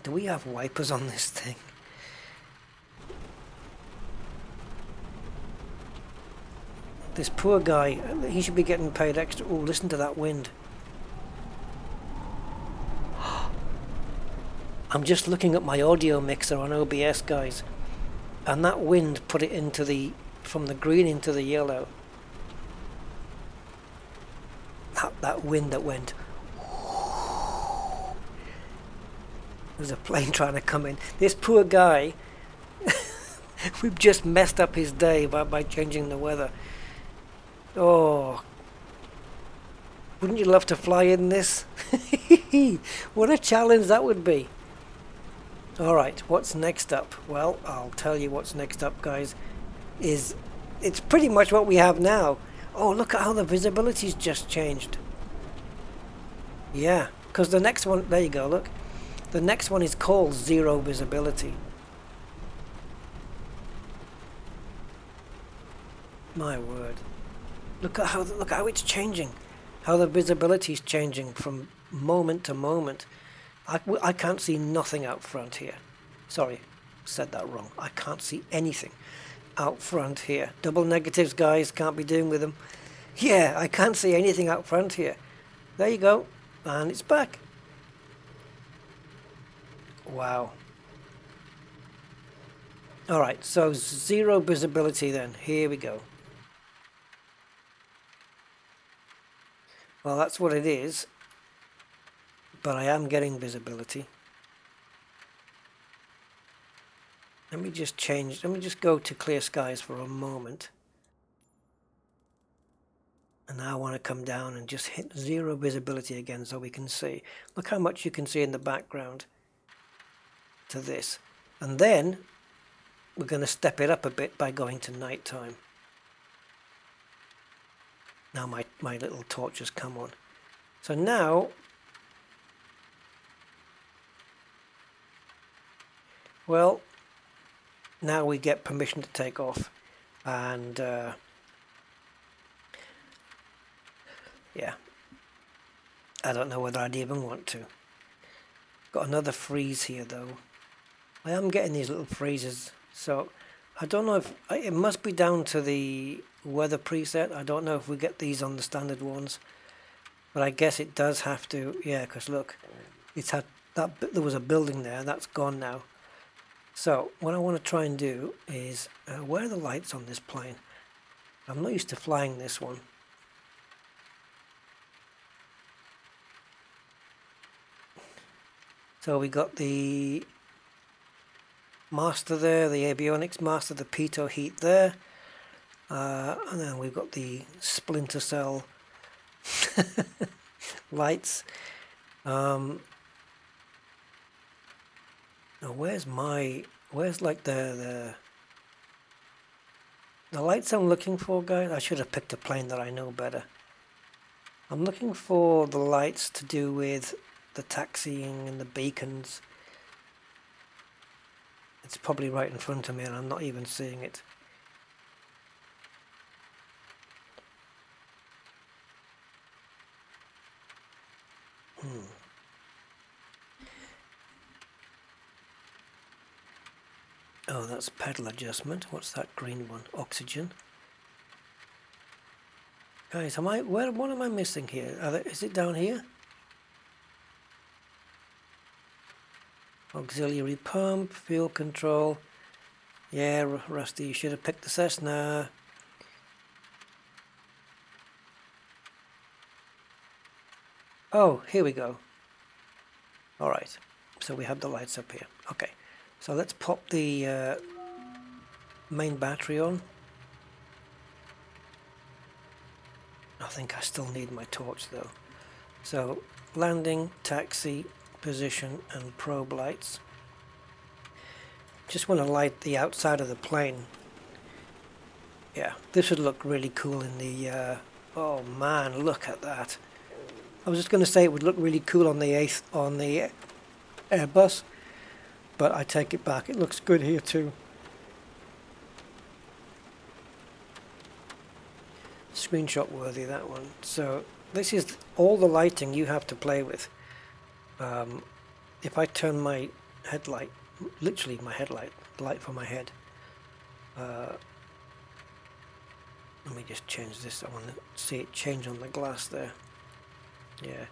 Do we have wipers on this thing? This poor guy, he should be getting paid extra. Oh, listen to that wind. I'm just looking at my audio mixer on OBS, guys. And that wind put it into from the green into the yellow. That wind that went. There's a plane trying to come in. This poor guy, we've just messed up his day by changing the weather. Oh, wouldn't you love to fly in this? What a challenge that would be. Alright, what's next up? Well, I'll tell you what's next up, guys. It's pretty much what we have now. Oh, look at how the visibility's just changed. Yeah, because the next one, there you go, look. The next one is called zero visibility. My word. Look how it's changing. How the visibility is changing from moment to moment. I can't see nothing out front here. Sorry, said that wrong. I can't see anything out front here. Double negatives, guys, can't be doing with them. Yeah, I can't see anything out front here. There you go. And it's back. Wow. Alright, so zero visibility then. Here we go. Well, that's what it is. But I am getting visibility. Let me just go to clear skies for a moment. And now I want to come down and just hit zero visibility again so we can see. Look how much you can see in the background to this. And then we're going to step it up a bit by going to nighttime. Now my little torch has come on. So now, well, now we get permission to take off. And yeah, I don't know whether I'd even want to. Got another freeze here though. I am getting these little freezes, so I don't know if it must be down to the weather preset. I don't know if we get these on the standard ones, but I guess it does have to. Yeah, because look, it's had that there was a building there that's gone now. So what I want to try and do is where are the lights on this plane? I'm not used to flying this one. So we got the master there, the avionics master, the pitot heat there, and then we've got the splinter cell lights. Now where's like the lights I'm looking for, guys? I should have picked a plane that I know better. I'm looking for the lights to do with the taxiing and the beacons. It's probably right in front of me and I'm not even seeing it. Oh, that's pedal adjustment. What's that green one? Oxygen. Guys, what am I missing here? Is it down here? Auxiliary pump, fuel control. Yeah, Rusty, you should have picked the Cessna. Oh, here we go. Alright, so we have the lights up here. Okay, so let's pop the main battery on. I think I still need my torch though. So, landing, taxi, position and probe lights. Just want to light the outside of the plane. Yeah, this would look really cool in the oh man, look at that. I was just going to say it would look really cool on the Airbus, but I take it back. It looks good here too. Screenshot worthy, that one. So this is all the lighting you have to play with. If I turn my headlight, literally my headlight, light for my head. Let me just change this. I want to see it change on the glass there. Yeah.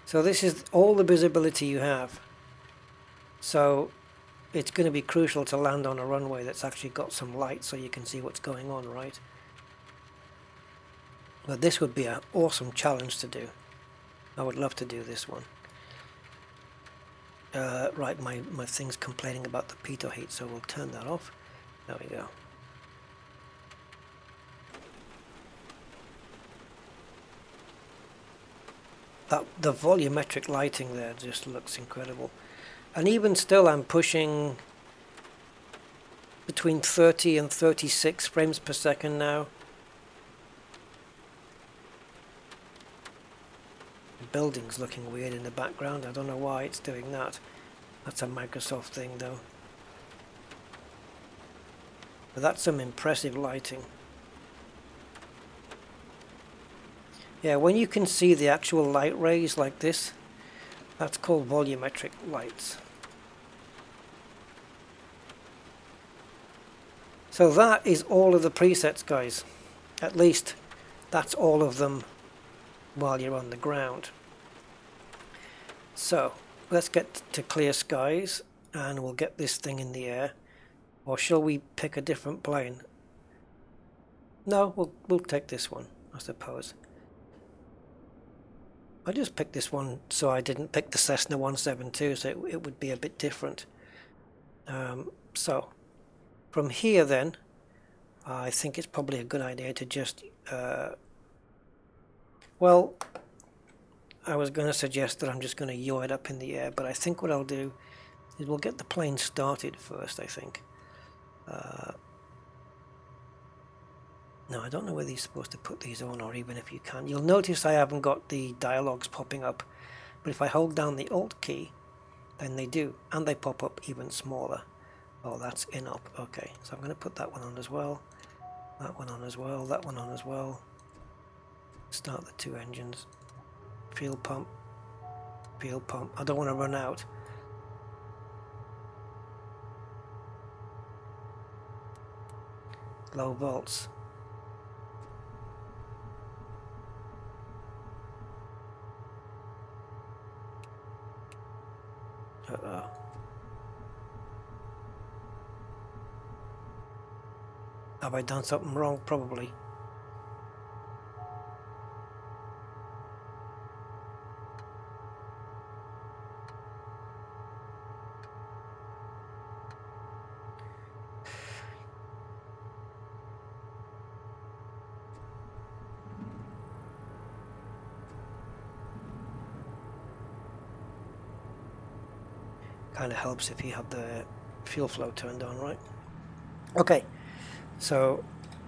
So this is all the visibility you have. So it's going to be crucial to land on a runway that's actually got some light so you can see what's going on, right? But this would be an awesome challenge to do. I would love to do this one. Right, my thing's complaining about the pitot heat, so we'll turn that off. There we go. The volumetric lighting there just looks incredible. And even still, I'm pushing between 30 and 36 frames per second now. building's looking weird in the background. I don't know why it's doing that. That's a Microsoft thing though. But that's some impressive lighting. Yeah, when you can see the actual light rays like this, that's called volumetric lights. So that is all of the presets, guys. At least that's all of them while you're on the ground. So let's get to clear skies and we'll get this thing in the air. Or shall we pick a different plane? No, we'll take this one, I suppose. I just picked this one so I didn't pick the Cessna 172, so it would be a bit different. So from here then, I think it's probably a good idea to just well, I was going to suggest that I'm just going to yaw it up in the air, but I think what I'll do is we'll get the plane started first, I think. No, I don't know whether you're supposed to put these on or even if you can. You'll notice I haven't got the dialogues popping up, but if I hold down the Alt key, then they do, and they pop up even smaller. Oh, that's in up. Okay, so I'm going to put that one on as well, that one on as well, that one on as well. Start the two engines. Fuel pump. Fuel pump. I don't want to run out. Low volts. Uh-oh. Have I done something wrong? Probably. Kind of helps if you have the fuel flow turned on, right? Okay, so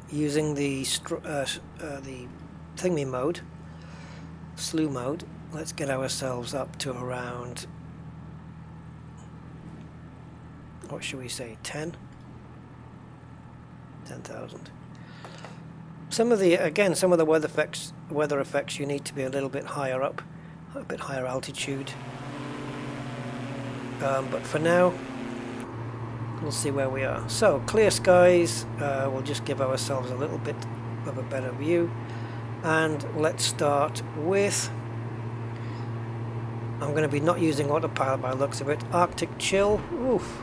using the thingy mode, slew mode, let's get ourselves up to around, what should we say, 10,000. Some of the weather effects you need to be a little bit higher up, a bit higher altitude. But for now, we'll see where we are. So, clear skies, we'll just give ourselves a little bit of a better view. And let's start with, I'm going to be not using autopilot by the looks of it, Arctic chill. Oof.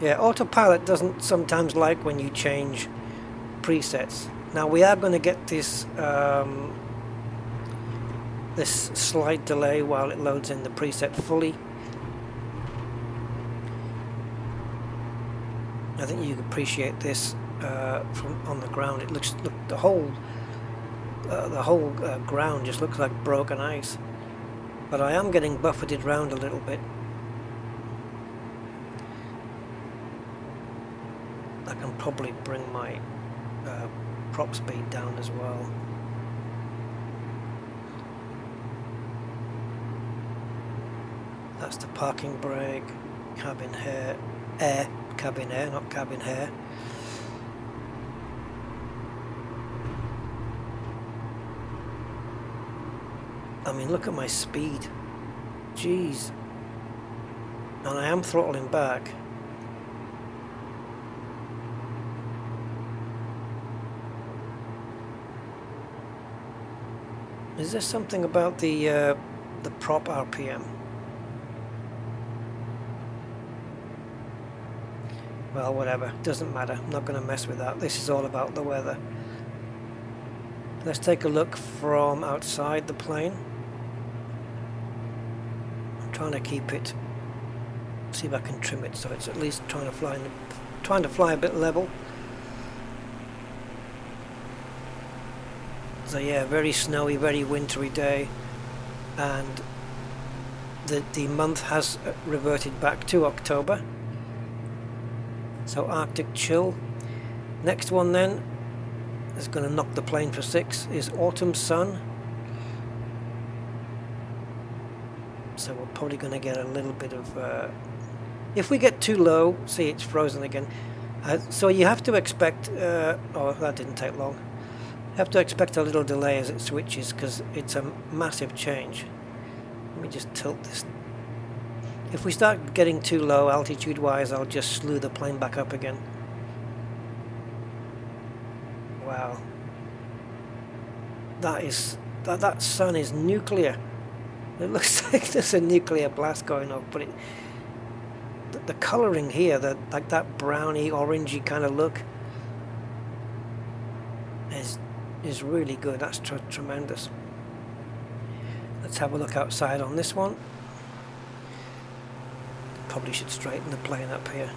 Yeah, autopilot doesn't sometimes like when you change presets. Now we are going to get this this slight delay while it loads in the preset fully. I think you can appreciate this from on the ground. It looks, look, the whole ground just looks like broken ice. But I am getting buffeted round a little bit. I can probably bring my prop speed down as well. That's the parking brake, cabin air, cabin air, not cabin hair. I mean, look at my speed. Jeez. And I am throttling back. Is there something about the prop RPM? Well, whatever, doesn't matter. I'm not going to mess with that. This is all about the weather. Let's take a look from outside the plane. I'm trying to keep it, see if I can trim it so it's at least trying to fly a bit level. So yeah, very snowy, very wintry day, and the month has reverted back to October. So Arctic chill. Next one then is going to knock the plane for 6 is autumn sun. So we're probably going to get a little bit of... if we get too low, see it's frozen again. So you have to expect... oh, that didn't take long. You have to expect a little delay as it switches because it's a massive change. Let me just tilt this. If we start getting too low altitude wise, I'll just slew the plane back up again. Wow. That sun is nuclear. It looks like there's a nuclear blast going off, but the colouring here, like that browny orangey kind of look is really good. That's tremendous. Let's have a look outside on this one. Probably should straighten the plane up here.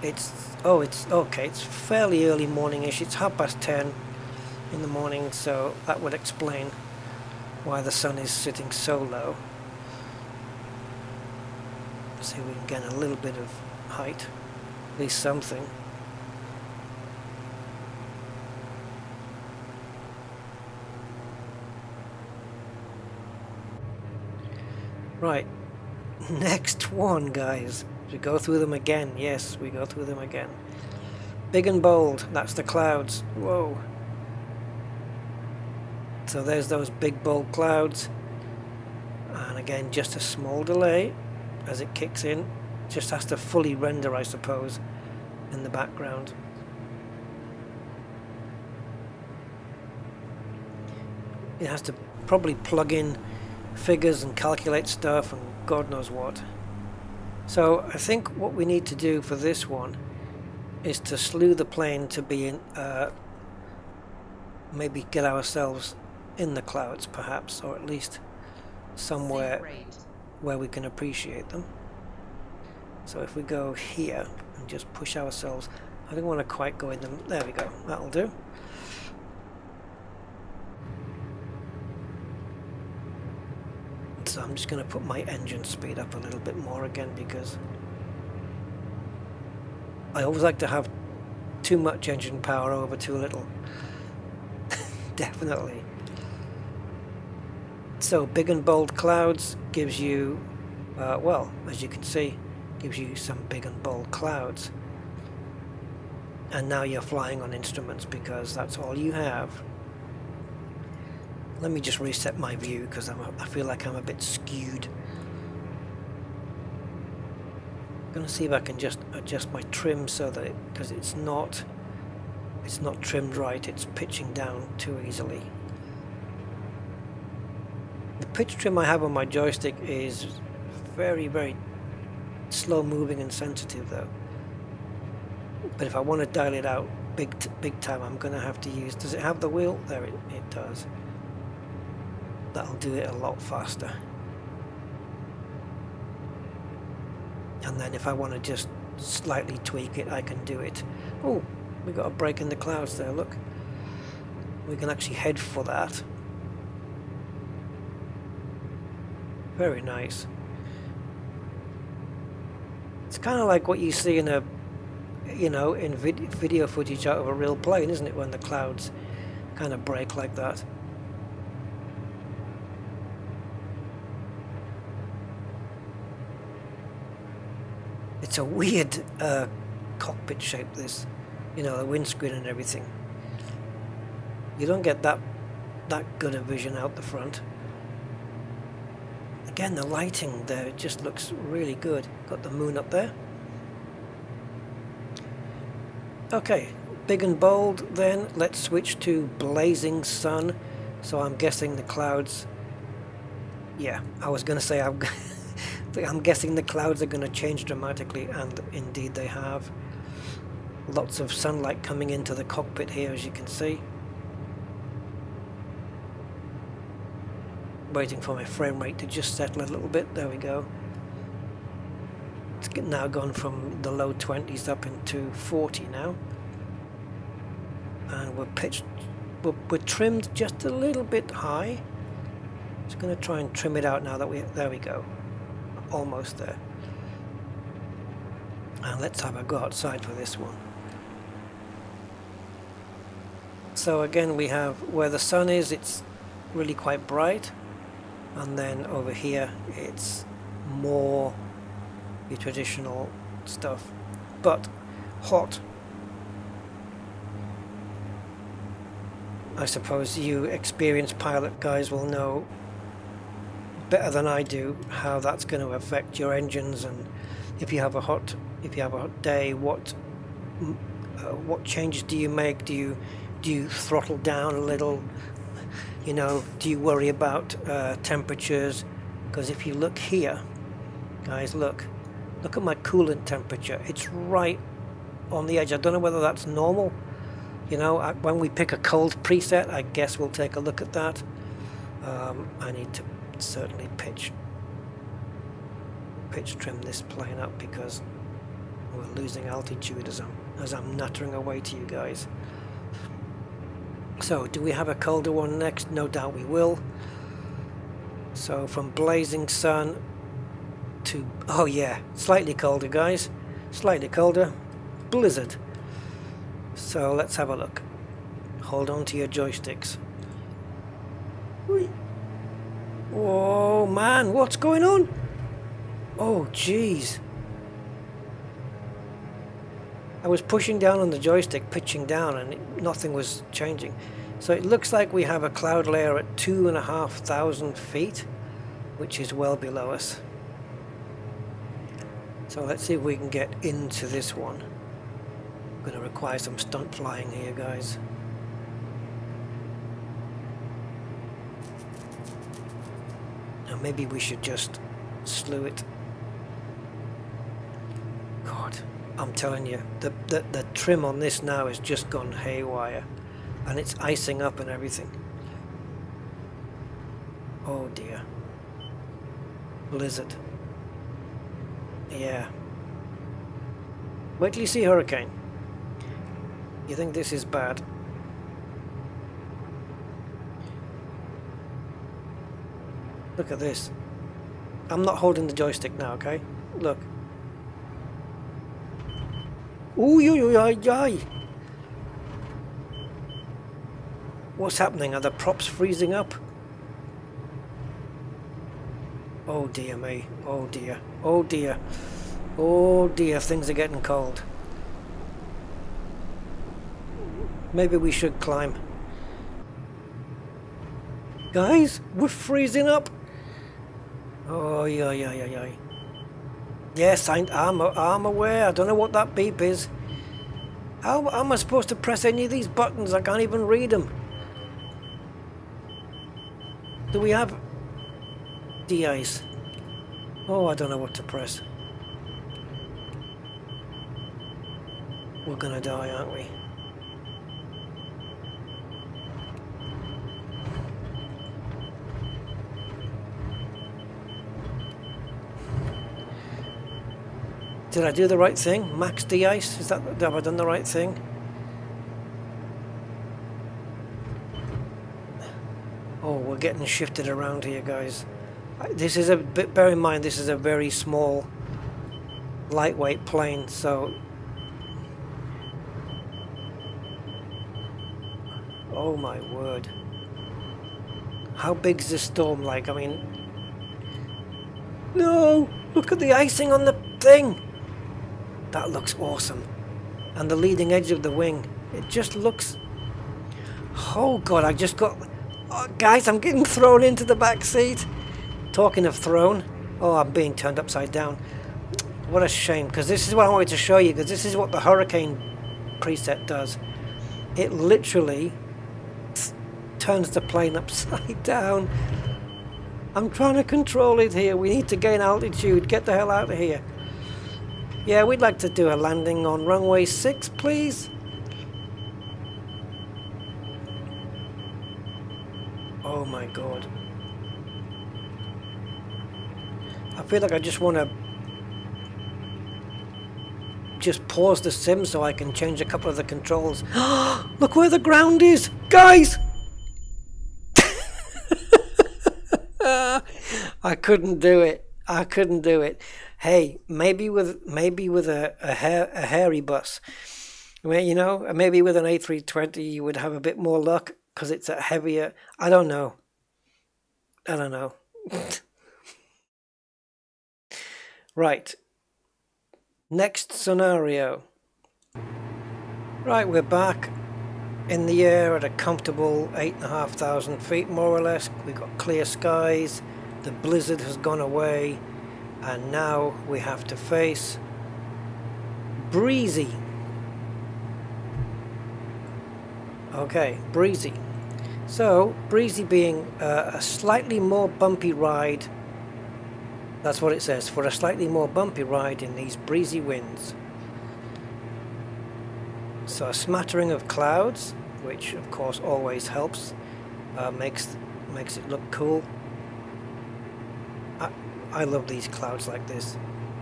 It's okay, it's fairly early morning-ish. It's 10:30 in the morning, so that would explain why the sun is sitting so low. See if we can get a little bit of height, at least something. Right, next one, guys. We go through them again. Yes, we go through them again. Big and bold, that's the clouds. Whoa. So there's those big bold clouds. And again, just a small delay as it kicks in. Just has to fully render, I suppose, in the background. It has to probably plug in figures and calculate stuff and God knows what. So I think what we need to do for this one is to slew the plane to be in, maybe get ourselves in the clouds perhaps, or at least somewhere where we can appreciate them. So if we go here and just push ourselves, I don't want to quite go in them. There we go, that'll do. So I'm just going to put my engine speed up a little bit more again, because I always like to have too much engine power over too little. Definitely. So big and bold clouds gives you, well, as you can see, gives you some big and bold clouds. And now you're flying on instruments because that's all you have. Let me just reset my view because I feel like I'm a bit skewed. I'm going to see if I can just adjust my trim so that because it's not trimmed right, it's pitching down too easily. The pitch trim I have on my joystick is very, very slow moving and sensitive though. But if I want to dial it out big time, I'm going to have to use, does it have the wheel? There it does. That'll do it a lot faster. And then if I want to just slightly tweak it, I can do it. Oh, we got a break in the clouds there, look. We can actually head for that. Very nice. It's kind of like what you see in a, you know, in video footage out of a real plane, isn't it, when the clouds kind of break like that. It's a weird cockpit shape, this, you know, the windscreen and everything. You don't get that good a vision out the front. Again, the lighting there, it just looks really good. Got the moon up there. Okay, big and bold then. Let's switch to blazing sun. So I'm guessing the clouds, yeah, I was going to say I'm guessing the clouds are going to change dramatically, and indeed they have. Lots of sunlight coming into the cockpit here, as you can see. Waiting for my frame rate to just settle a little bit. There we go. It's now gone from the low 20s up into 40 now. And we're trimmed just a little bit high. Just going to try and trim it out now that there we go. Almost there. And let's have a go outside for this one. So again, we have where the sun is, it's really quite bright, and then over here it's more your traditional stuff, but hot. I suppose you experienced pilot guys will know better than I do how that's going to affect your engines, and if you have a hot day, what changes do you make? Do you throttle down a little? You know, do you worry about temperatures? Because if you look here, guys, look at my coolant temperature. It's right on the edge. I don't know whether that's normal. You know, when we pick a cold preset, I guess we'll take a look at that. I need to certainly pitch trim this plane up because we're losing altitude as I'm nattering away to you guys. So, do we have a colder one next? No doubt we will. So, from blazing sun to, oh yeah, slightly colder, guys. Slightly colder. Blizzard. So, let's have a look. Hold on to your joysticks. Oh man, what's going on? Oh jeez. I was pushing down on the joystick, pitching down, and nothing was changing. So it looks like we have a cloud layer at 2,500 feet, which is well below us. So let's see if we can get into this one. I'm going to require some stunt flying here, guys. Now maybe we should just slew it. God, I'm telling you, the trim on this now has just gone haywire, and it's icing up and everything. Oh dear. Blizzard. Yeah. Wait till you see hurricane. You think this is bad? Look at this. I'm not holding the joystick now, okay? Look. Ooh, yi. What's happening? Are the props freezing up? Oh dear me. Oh dear. Oh dear. Oh dear, things are getting cold. Maybe we should climb. Guys, we're freezing up. Oh, yeah. Yes, I'm aware. I don't know what that beep is. How am I supposed to press any of these buttons? I can't even read them. Do we have de-ice? Oh, I don't know what to press. We're gonna die, aren't we? Did I do the right thing? Max de-ice? Have I done the right thing? Oh, we're getting shifted around here, guys. This is a bit, bear in mind, this is a very small, lightweight plane, so... Oh my word. How big is this storm like? I mean... No! Look at the icing on the thing! That looks awesome. And the leading edge of the wing. It just looks... Oh god, I just got... Oh, guys, I'm getting thrown into the back seat. Talking of thrown. Oh, I'm being turned upside down. What a shame, because this is what I wanted to show you, because this is what the hurricane preset does. It literally turns the plane upside down. I'm trying to control it here. We need to gain altitude. Get the hell out of here. Yeah, we'd like to do a landing on runway 6, please. Oh my god. I feel like I just want to just pause the sim so I can change a couple of the controls. Look where the ground is, guys! I couldn't do it. I couldn't do it. Hey, maybe with a hairy bus, well, you know, maybe with an A320 you would have a bit more luck because it's a heavier. I don't know. I don't know. Right. Next scenario. Right, we're back in the air at a comfortable 8,500 feet more or less. We've got clear skies, the blizzard has gone away, and now we have to face breezy. Okay, breezy. So, breezy being a slightly more bumpy ride. That's what it says, for a slightly more bumpy ride in these breezy winds. So a smattering of clouds, which of course always helps, makes it look cool. I love these clouds like this.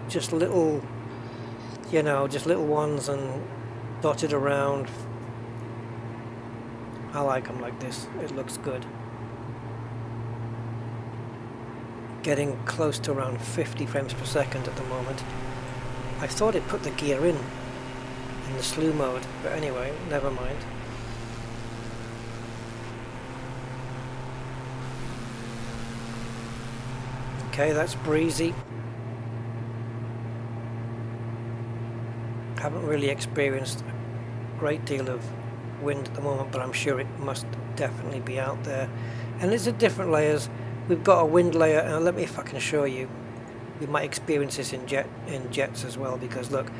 Just little, you know, just little ones and dotted around. I like them like this. It looks good. Getting close to around 50 frames per second at the moment. I thought it put the gear in the slew mode, but anyway, never mind. Okay, that's breezy. Haven't really experienced a great deal of wind at the moment, but I'm sure it must definitely be out there. And it's at different layers. We've got a wind layer, and let me if I can show you. You might experience this in jets as well, because look,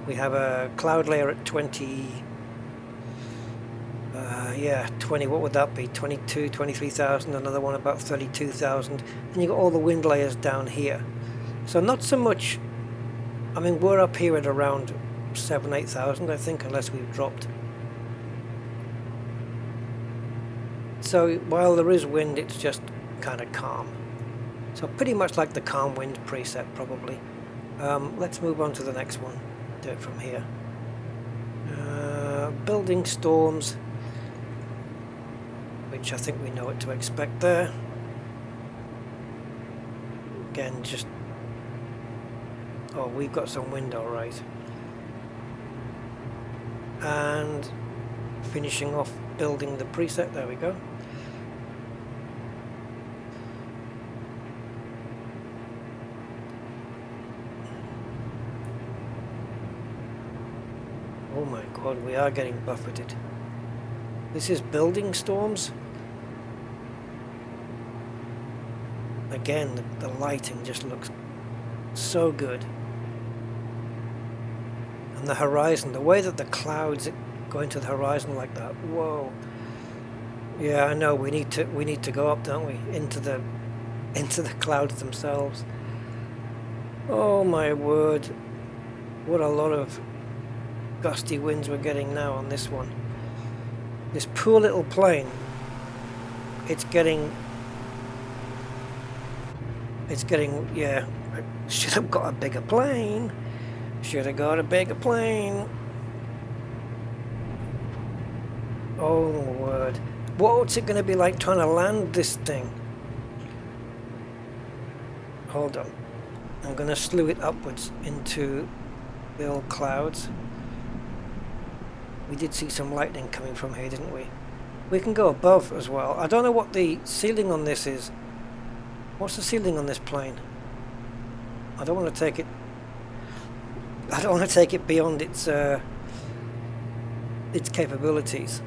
we have a cloud layer at 20, yeah, 20, what would that be? 22, 23,000, another one about 32,000, and you got all the wind layers down here. So not so much, I mean, we're up here at around 7,000, 8,000, I think, unless we've dropped. So while there is wind, it's just kind of calm. So pretty much like the calm wind preset, probably. Let's move on to the next one. Do it from here. Building storms, which I think we know what to expect there. Again, just... oh, we've got some wind, all right. And finishing off building the preset, there we go. Oh my god, we are getting buffeted. This is building storms. Again, the lighting just looks so good. And the horizon, the way that the clouds go into the horizon like that, whoa. Yeah, I know, we need to go up, don't we? Into the clouds themselves. Oh my word. What a lot of gusty winds we're getting now on this one. This poor little plane, it's getting, yeah, I should have got a bigger plane. Should have got a bigger plane. Oh my word. What's it going to be like trying to land this thing? Hold on. I'm going to slew it upwards into the old clouds. We did see some lightning coming from here, didn't we? We can go above as well. I don't know what the ceiling on this is. What's the ceiling on this plane? I don't want to take it... I don't want to take it beyond its capabilities.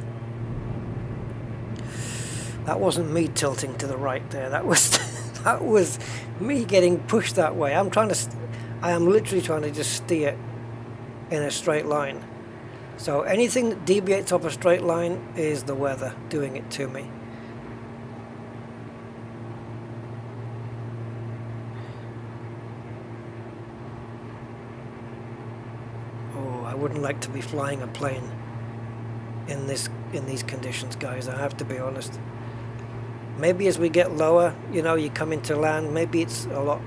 That wasn't me tilting to the right there. That was that was me getting pushed that way. I am literally trying to just steer in a straight line. So anything that deviates off a straight line is the weather doing it to me. Oh, I wouldn't like to be flying a plane in these conditions, guys. I have to be honest. Maybe as we get lower, you know, you come into land, maybe it's a lot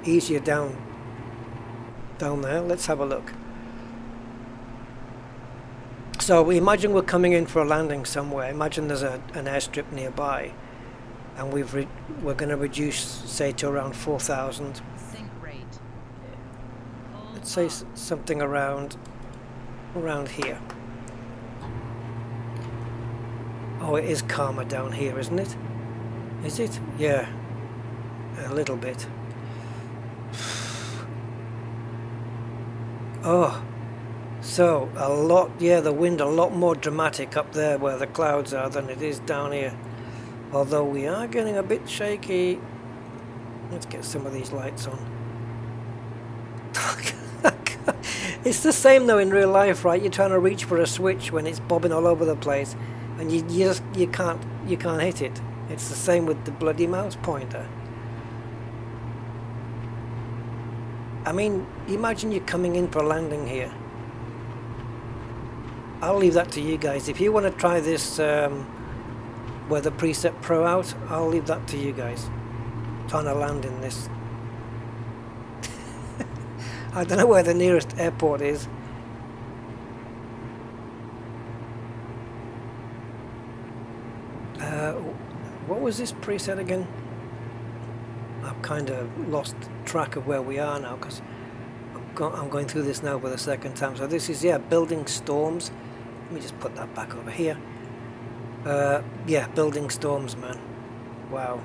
easier down there. Let's have a look. So we imagine we're coming in for a landing somewhere. Imagine there's an airstrip nearby, and we're going to reduce, say, to around 4,000. Sync rate. Let's say something around here. Oh, it is calmer down here, isn't it? Is it? Yeah, a little bit. Oh, so a lot, yeah, the wind a lot more dramatic up there where the clouds are than it is down here. Although we are getting a bit shaky. Let's get some of these lights on. It's the same though in real life, right? You're trying to reach for a switch when it's bobbing all over the place, and you can't hit it. It's the same with the bloody mouse pointer. I mean, imagine you're coming in for a landing here. I'll leave that to you guys. If you want to try this Weather Preset Pro out, I'll leave that to you guys. Trying to land in this. I don't know where the nearest airport is. What was this preset again? I've kind of lost track of where we are now because I'm going through this now for the second time. So this is, yeah, Building Storms. Let me just put that back over here. Yeah, Building Storms, man. Wow.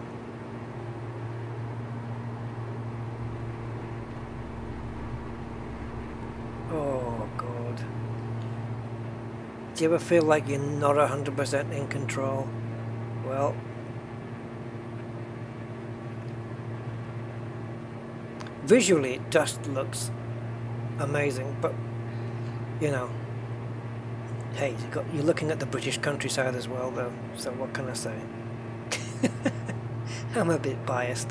Oh, God. Do you ever feel like you're not 100% in control? Well, visually it just looks amazing, but you know, hey, you're looking at the British countryside as well though, so what can I say? I'm a bit biased.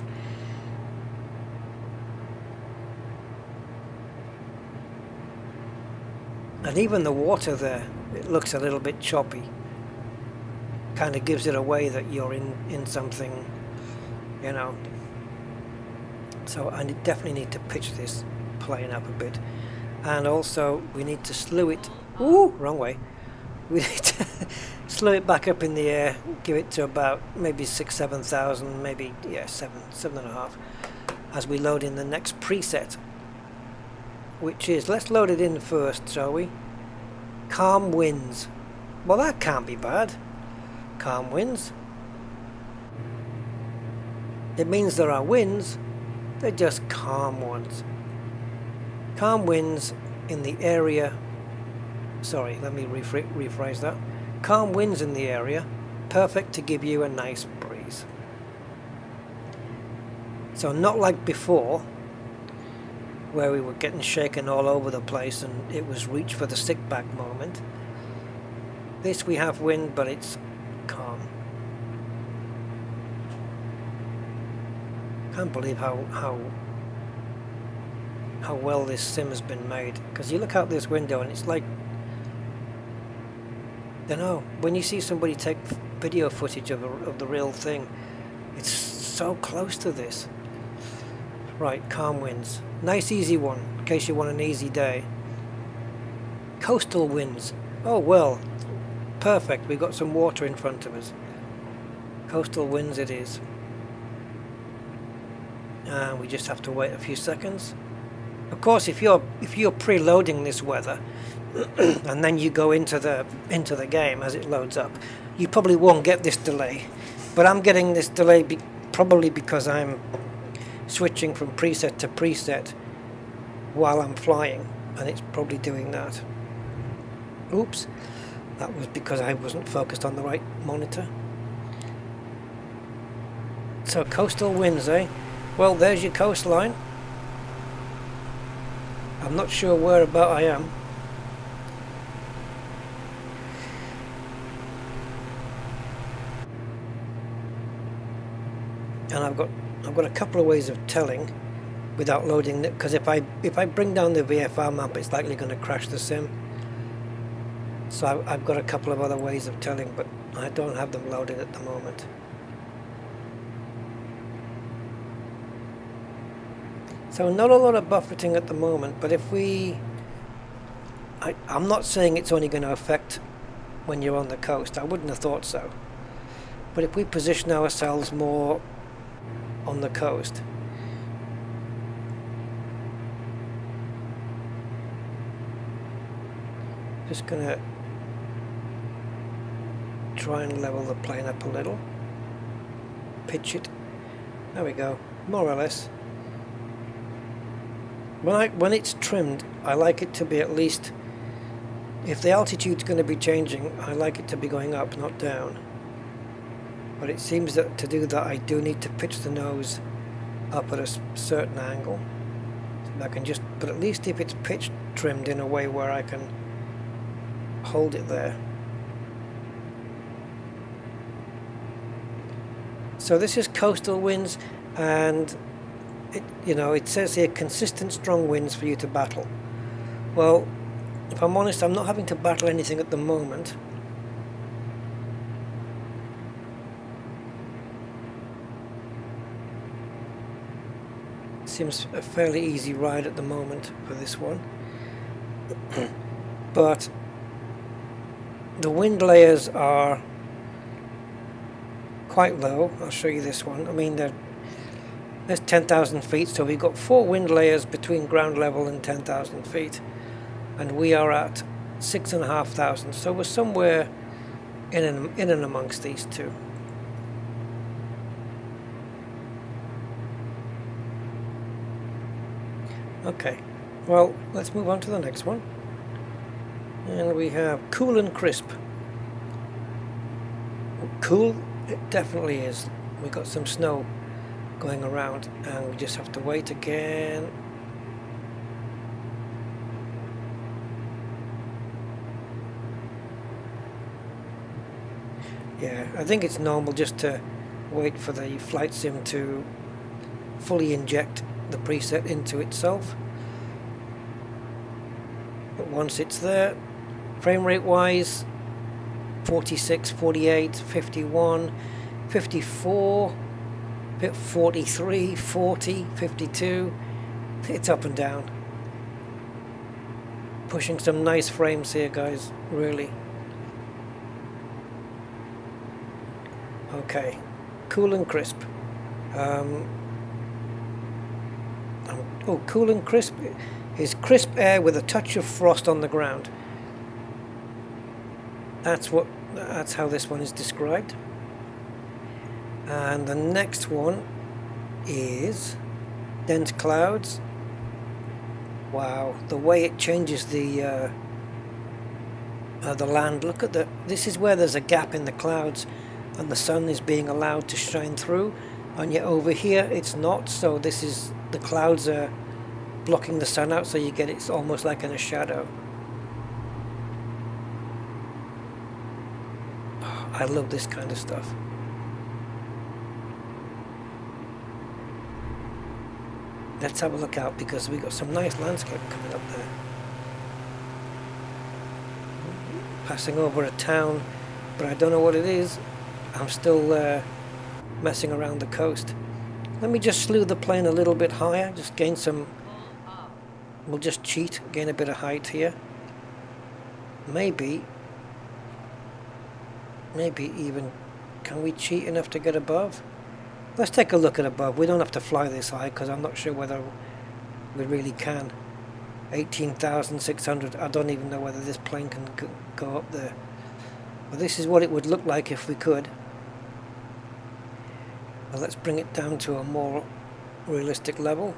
And even the water there, it looks a little bit choppy. Kind of gives it away that you're in something, you know. So I definitely need to pitch this plane up a bit. And also we need to slew it. Ooh, wrong way. We need to slew it back up in the air, give it to about maybe 6,000-7,000, maybe, yeah, 7.5, as we load in the next preset, which is, let's load it in first, shall we? Calm winds. Well, that can't be bad. Calm winds. It means there are winds, they're just calm ones. Calm winds in the area. Sorry, let me rephrase that. Calm winds in the area, perfect to give you a nice breeze. So not like before, where we were getting shaken all over the place and it was reach for the stick back moment. This we have wind, but it's calm. Can't believe how well this sim has been made, because you look out this window and it's like, I don't know, when you see somebody take video footage of the real thing, it's so close to this. Right, calm winds. Nice easy one, in case you want an easy day. Coastal winds. Oh well, perfect, we've got some water in front of us. Coastal winds it is. And we just have to wait a few seconds. Of course, if you're preloading this weather and then you go into the game as it loads up, you probably won't get this delay. But I'm getting this delay probably because I'm switching from preset to preset while I'm flying, and it's probably doing that. Oops, that was because I wasn't focused on the right monitor. So coastal winds, eh? Well, there's your coastline. I'm not sure where about I am. And I've got a couple of ways of telling without loading it, because if I bring down the VFR map, it's likely going to crash the sim. So I've got a couple of other ways of telling, but I don't have them loaded at the moment. So not a lot of buffeting at the moment, but if I'm not saying it's only going to affect when you're on the coast. I wouldn't have thought so. But if we position ourselves more on the coast, just going to try and level the plane up a little. pitch it. There we go, more or less. When it's trimmed, I like it to be at least, if the altitude's going to be changing, I like it to be going up, not down. But it seems that to do that I do need to pitch the nose up at a certain angle. So I can just, but at least if it's pitched, trimmed in a way where I can hold it there. So this is coastal winds, and it says here consistent strong winds for you to battle. Well, if I'm honest, I'm not having to battle anything at the moment. Seems a fairly easy ride at the moment for this one. But the wind layers are quite low. I'll show you this one. I mean, there's 10,000 feet, so we've got 4 wind layers between ground level and 10,000 feet, and we are at 6,500, so we're somewhere in and amongst these two. Okay, well, let's move on to the next one. And we have cool and crisp. Cool, it definitely is. We've got some snow going around, and we just have to wait again. Yeah, I think it's normal just to wait for the flight sim to fully inject the preset into itself. But once it's there, frame rate wise, 46, 48, 51, 54, 43, 40, 52, it's up and down. Pushing some nice frames here, guys, really. Okay, cool and crisp. Cool and crisp is crisp air with a touch of frost on the ground. That's how this one is described. And the next one is dense clouds. Wow, the way it changes the land. Look at this is where there's a gap in the clouds and the sun is being allowed to shine through, and yet over here it's not. So this is, the clouds are blocking the sun out, so you get it's almost like in a shadow. Oh, I love this kind of stuff. Let's have a look out, because we got some nice landscape coming up there. Passing over a town, but I don't know what it is. I'm still messing around the coast. Let me just slew the plane a little bit higher, just gain some, we'll just cheat, gain a bit of height here. Maybe even, can we cheat enough to get above? Let's take a look at above. We don't have to fly this high, because I'm not sure whether we really can. 18,600, I don't even know whether this plane can go up there. But this is what it would look like if we could. Well, let's bring it down to a more realistic level.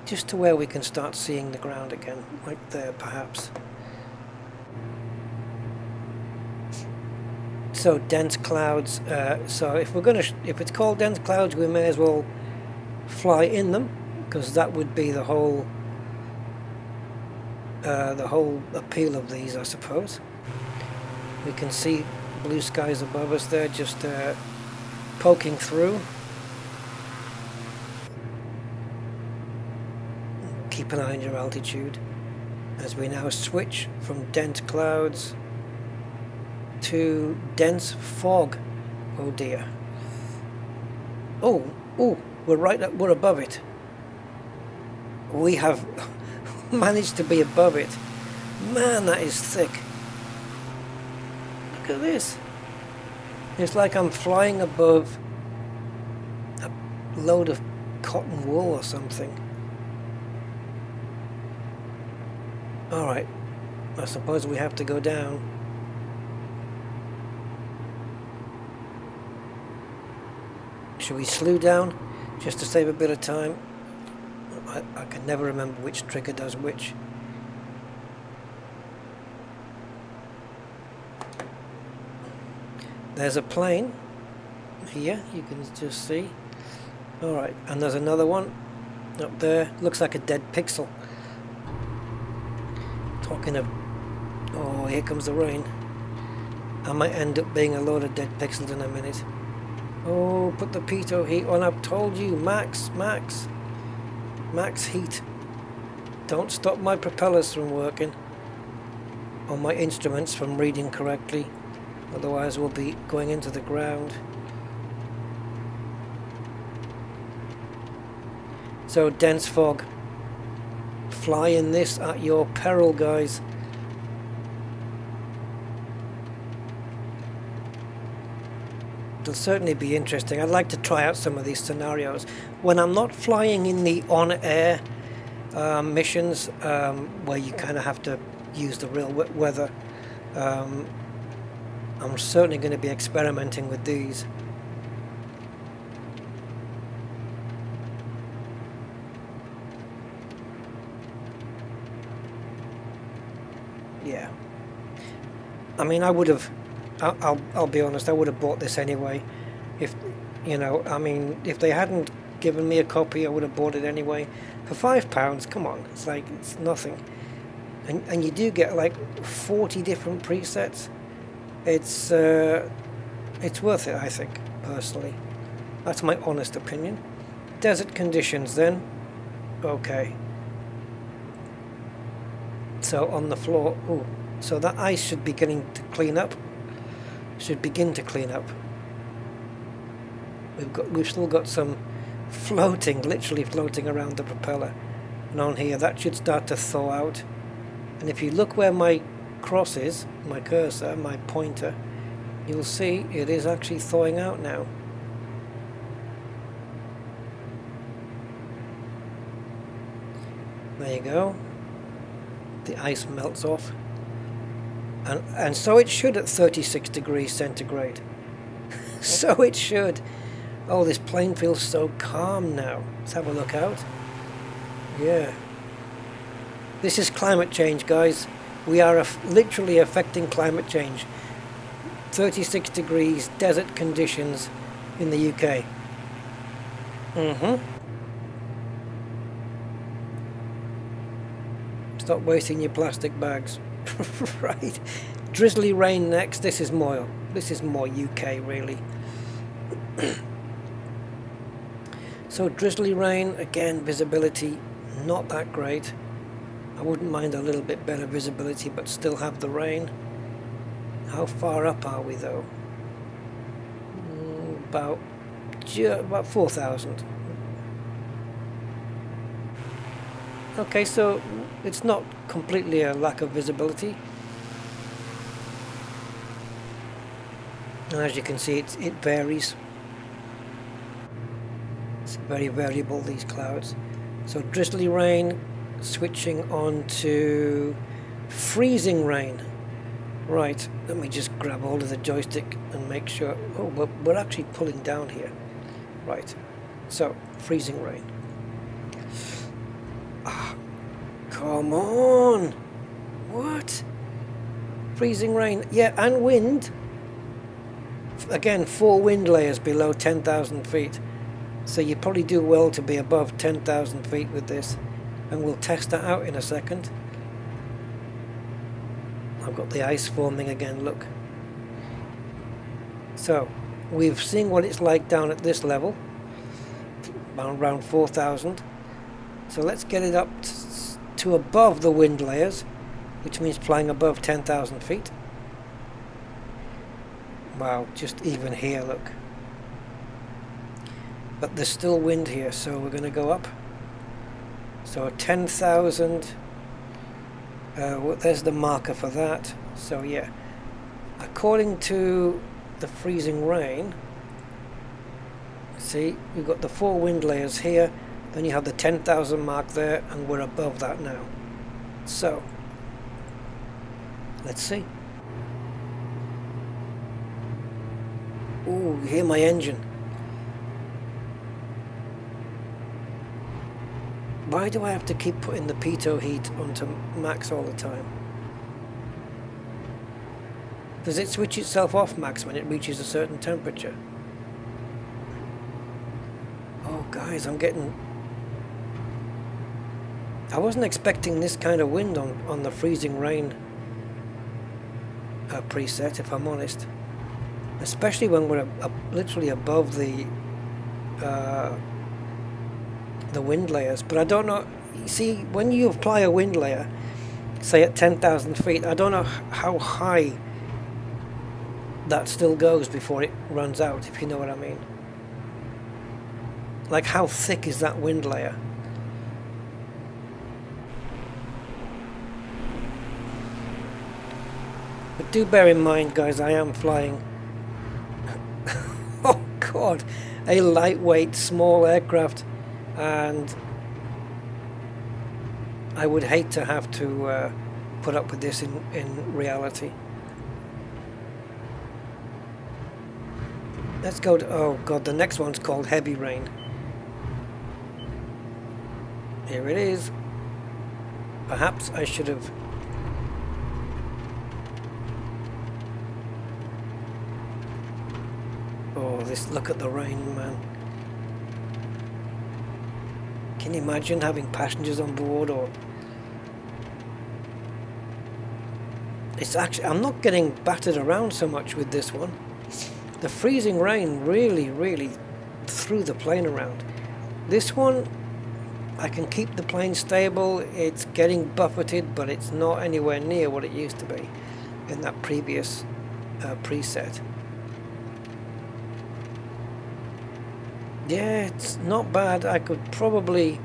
Just to where we can start seeing the ground again, right there perhaps. So dense clouds, so if it's called dense clouds, we may as well fly in them, because that would be the whole appeal of these, I suppose. We can see blue skies above us there, just poking through. Keep an eye on your altitude as we now switch from dense clouds to dense fog. Oh dear. Oh, we're above it. We have managed to be above it. Man, that is thick. Look at this. It's like I'm flying above a load of cotton wool or something. Alright, I suppose we have to go down. Should we slew down just to save a bit of time? I can never remember which trigger does which. There's a plane here, you can just see. Alright, and there's another one up there. Looks like a dead pixel. Talking of... oh, here comes the rain. I might end up being a load of dead pixels in a minute. Oh, put the pitot heat on. I've told you, max heat. Don't stop my propellers from working, or my instruments from reading correctly, otherwise we'll be going into the ground. So dense fog, fly in this at your peril, guys. It'll certainly be interesting. I'd like to try out some of these scenarios when I'm not flying in the on-air missions, where you kind of have to use the real weather. I'm certainly going to be experimenting with these. Yeah, I mean, I would have, I'll be honest, I would have bought this anyway. If, you know, I mean, if they hadn't given me a copy, I would have bought it anyway. For £5, come on, it's like, it's nothing. And you do get like 40 different presets. It's worth it, I think, personally. That's my honest opinion. Desert conditions then. Okay. So on the floor, ooh, so that ice should be beginning to clean up. Should begin to clean up. We've still got some floating, literally floating around the propeller. And on here, that should start to thaw out. And if you look where my cross is, my cursor, my pointer, you'll see it is actually thawing out now. There you go. The ice melts off. And so it should at 36 degrees centigrade. So it should. Oh, this plane feels so calm now. Let's have a look out. Yeah. This is climate change, guys. We are literally affecting climate change. 36 degrees, desert conditions in the UK. Stop wasting your plastic bags. Right. Drizzly rain next. This is more UK, really. So drizzly rain, again, visibility not that great. I wouldn't mind a little bit better visibility, but still have the rain. How far up are we though? About 4,000. Okay, so it's not completely a lack of visibility. And as you can see, it varies. It's very variable, these clouds. So drizzly rain, switching on to freezing rain. Right, let me just grab hold of the joystick and make sure. Oh, we're actually pulling down here. Right, so freezing rain. Ah, come on! What? Freezing rain, yeah, and wind. Again, 4 wind layers below 10,000 feet. So you probably do well to be above 10,000 feet with this. And we'll test that out in a second. I've got the ice forming again, look. So, we've seen what it's like down at this level. Around 4,000. So let's get it up to above the wind layers, which means flying above 10,000 feet. Wow, just even here, look. But there's still wind here, so we're going to go up. So 10,000, there's the marker for that. So yeah, according to the freezing rain, see, we've got the 4 wind layers here, then you have the 10,000 mark there, and we're above that now. So Let's see. Ooh, you hear my engine. Why do I have to keep putting the pitot heat onto max all the time? Does it switch itself off max when it reaches a certain temperature? Oh guys, I wasn't expecting this kind of wind on the freezing rain preset, if I'm honest. Especially when we're literally above the wind layers. But I don't know, you see, when you apply a wind layer, say at 10,000 feet, I don't know how high that still goes before it runs out, if you know what I mean. Like, how thick is that wind layer? But do bear in mind, guys, I am flying oh god, a lightweight small aircraft, and I would hate to have to put up with this in reality. Let's go to, oh god, the next one's called Heavy Rain. Here it is. Perhaps I should have... Oh, look at the rain, man. Can you imagine having passengers on board? Or it's actually, I'm not getting battered around so much with this one. The freezing rain really threw the plane around. This one, I can keep the plane stable. It's getting buffeted, but it's not anywhere near what it used to be in that previous preset. Yeah, it's not bad. I could probably...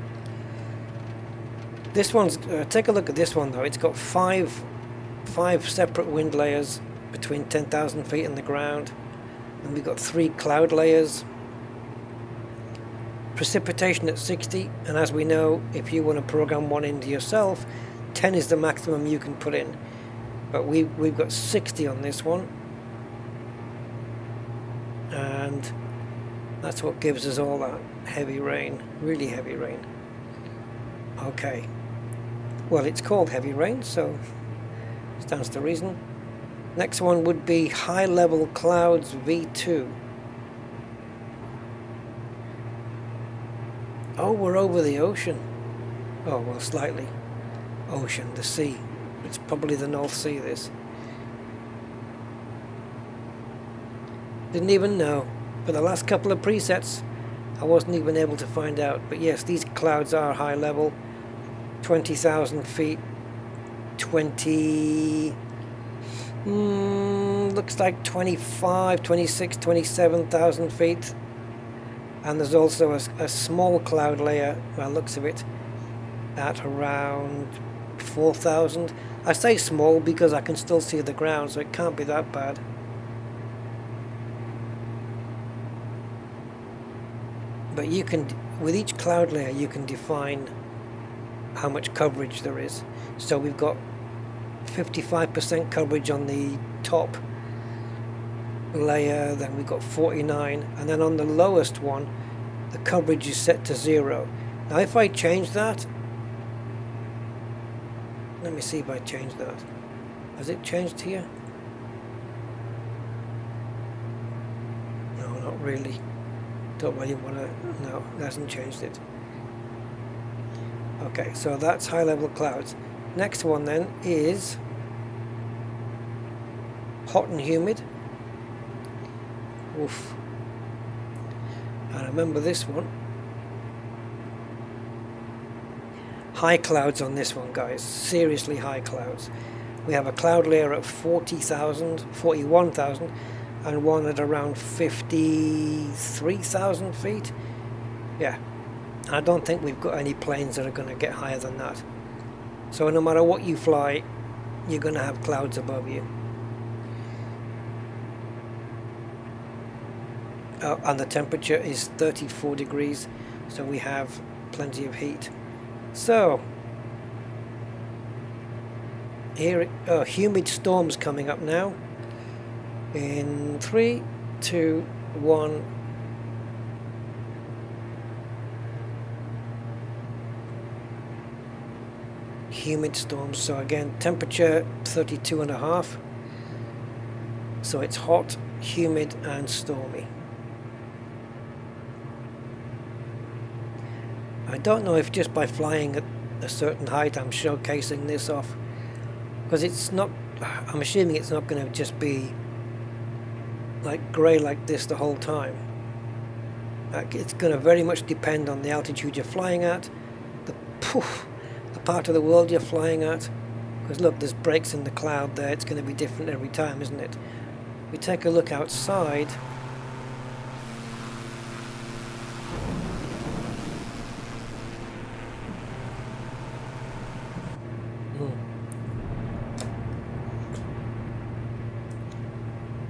This one's... take a look at this one though. It's got five separate wind layers between 10,000 feet and the ground. And we've got 3 cloud layers. Precipitation at 60, and as we know, if you want to program one into yourself, 10 is the maximum you can put in. But we've got 60 on this one. And that's what gives us all that heavy rain, really heavy rain. Okay. Well, it's called heavy rain, so stands to reason. Next one would be High Level Clouds V2. Oh, we're over the ocean. Oh, well, slightly. Ocean, the sea. It's probably the North Sea, this. Didn't even know. For the last couple of presets, I wasn't even able to find out. But yes, these clouds are high level. 20,000 feet. 20... looks like 25, 26, 27,000 feet. And there's also a small cloud layer, by the looks of it, at around 4,000. I say small because I can still see the ground, so it can't be that bad. But you can, with each cloud layer, you can define how much coverage there is. So we've got 55% coverage on the top layer, then we've got 49, and then on the lowest one the coverage is set to 0. Now if I change that, let me see if I change that. Has it changed here? No, not really. Don't really want to... no, it hasn't changed it. Okay, so that's high level clouds. Next one then is hot and humid. Oof. I remember this one. High clouds on this one, guys. Seriously high clouds. We have a cloud layer at 40,000, 41,000, and one at around 53,000 feet. Yeah. I don't think we've got any planes that are going to get higher than that. So no matter what you fly, you're going to have clouds above you. And the temperature is 34 degrees, so we have plenty of heat. So Here, Humid Storms coming up now. In 3, 2, 1. Humid Storms. So again, temperature 32.5. So it's hot, humid and stormy. I don't know if just by flying at a certain height I'm showcasing this off, because it's not, I'm assuming it's not going to just be like grey like this the whole time. It's going to very much depend on the altitude you're flying at, the part of the world you're flying at, because look, there's breaks in the cloud there. It's going to be different every time, isn't it? We take a look outside.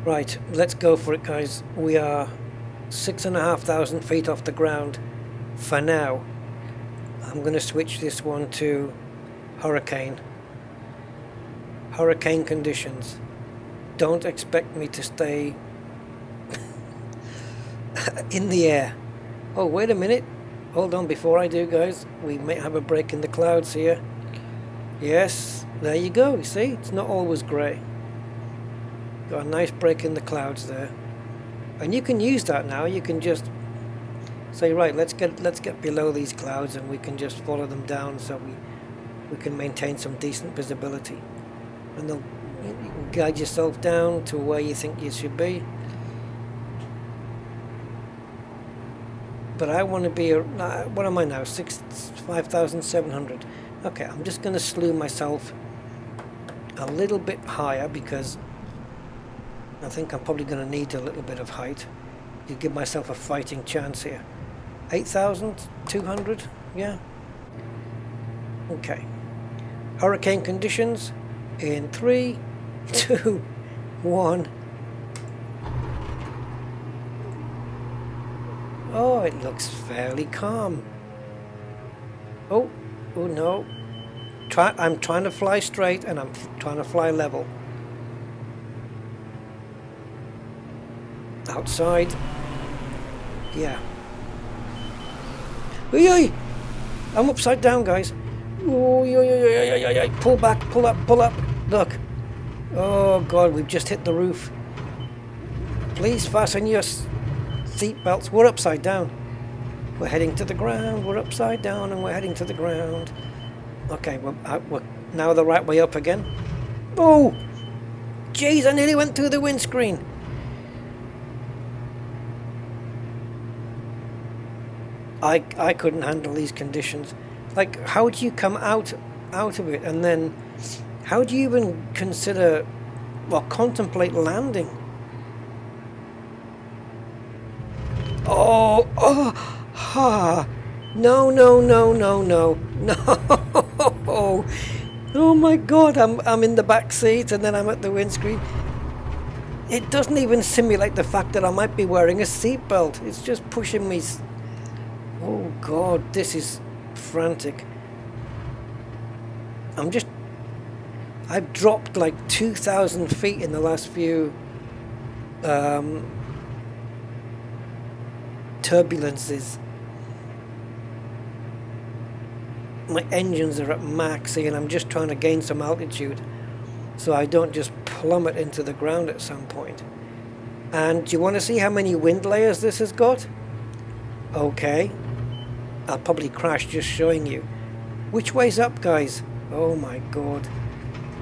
Right, let's go for it, guys. We are 6,500 feet off the ground for now. I'm going to switch this one to hurricane. Hurricane conditions. Don't expect me to stay in the air. Oh, wait a minute. Hold on, before I do, guys. We may have a break in the clouds here. Yes, there you go. You see, it's not always grey. Got a nice break in the clouds there. And you can use that now. You can just say, right, let's get below these clouds, and we can just follow them down so we can maintain some decent visibility. And they'll, you can guide yourself down to where you think you should be. But I want to be, what am I now, 5,700. Okay, I'm just going to slew myself a little bit higher, because I think I'm probably going to need a little bit of height to give myself a fighting chance here. 8,200, yeah. Okay. Hurricane conditions in 3, 2, 1. Oh, it looks fairly calm. Oh no. I'm trying to fly straight, and I'm trying to fly level. Outside. Yeah. Oy, I'm upside down, guys. Oy. Pull back, pull up. Look. Oh God, we've just hit the roof. Please fasten your seat belts. We're upside down. We're heading to the ground. We're upside down, and we're heading to the ground. Okay, we're now the right way up again. Oh! Jeez, I nearly went through the windscreen. I couldn't handle these conditions. Like, how do you come out of it, and then how do you even consider or contemplate landing? No. Oh my God, I'm in the back seat, and then I'm at the windscreen. It doesn't even simulate the fact that I might be wearing a seatbelt. It's just pushing me. Oh God, this is frantic. I've dropped like 2,000 feet in the last few turbulences. My engines are at maxing, and I'm just trying to gain some altitude so I don't just plummet into the ground at some point. And do you want to see how many wind layers this has got? Okay. I'll probably crash just showing you. Which way's up, guys? Oh my God.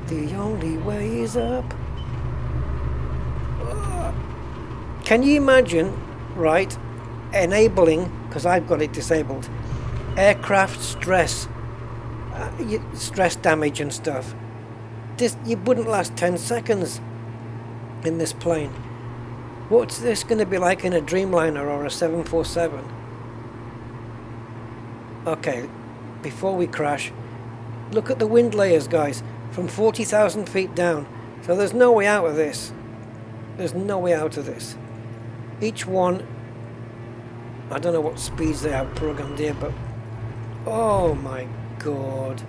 The only way is up. Can you imagine, right, enabling, because I've got it disabled, aircraft stress damage and stuff. You wouldn't last 10 seconds in this plane. What's this going to be like in a Dreamliner or a 747? Okay, before we crash, look at the wind layers, guys, from 40,000 feet down. So there's no way out of this. There's no way out of this. Each one, I don't know what speeds they have programmed here, but oh my God.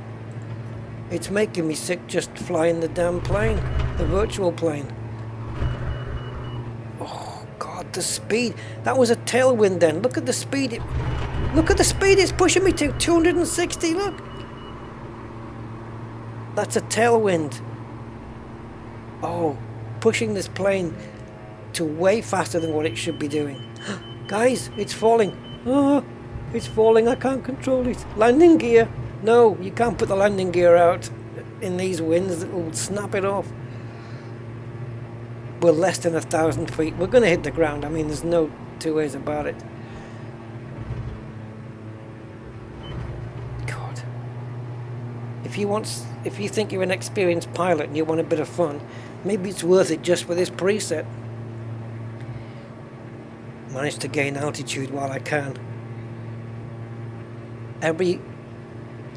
It's making me sick just flying the damn plane, the virtual plane. Oh God, the speed. That was a tailwind then. Look at the speed. Look at the speed it's pushing me to. 260, look. That's a tailwind. Oh, pushing this plane to way faster than what it should be doing. Guys, it's falling. Oh, it's falling. I can't control it. Landing gear. No, you can't put the landing gear out in these winds. It will snap it off. We're less than 1,000 feet. We're going to hit the ground. I mean, there's no two ways about it. God. If you think you're an experienced pilot and you want a bit of fun, maybe it's worth it just for this preset. Managed to gain altitude while I can. Every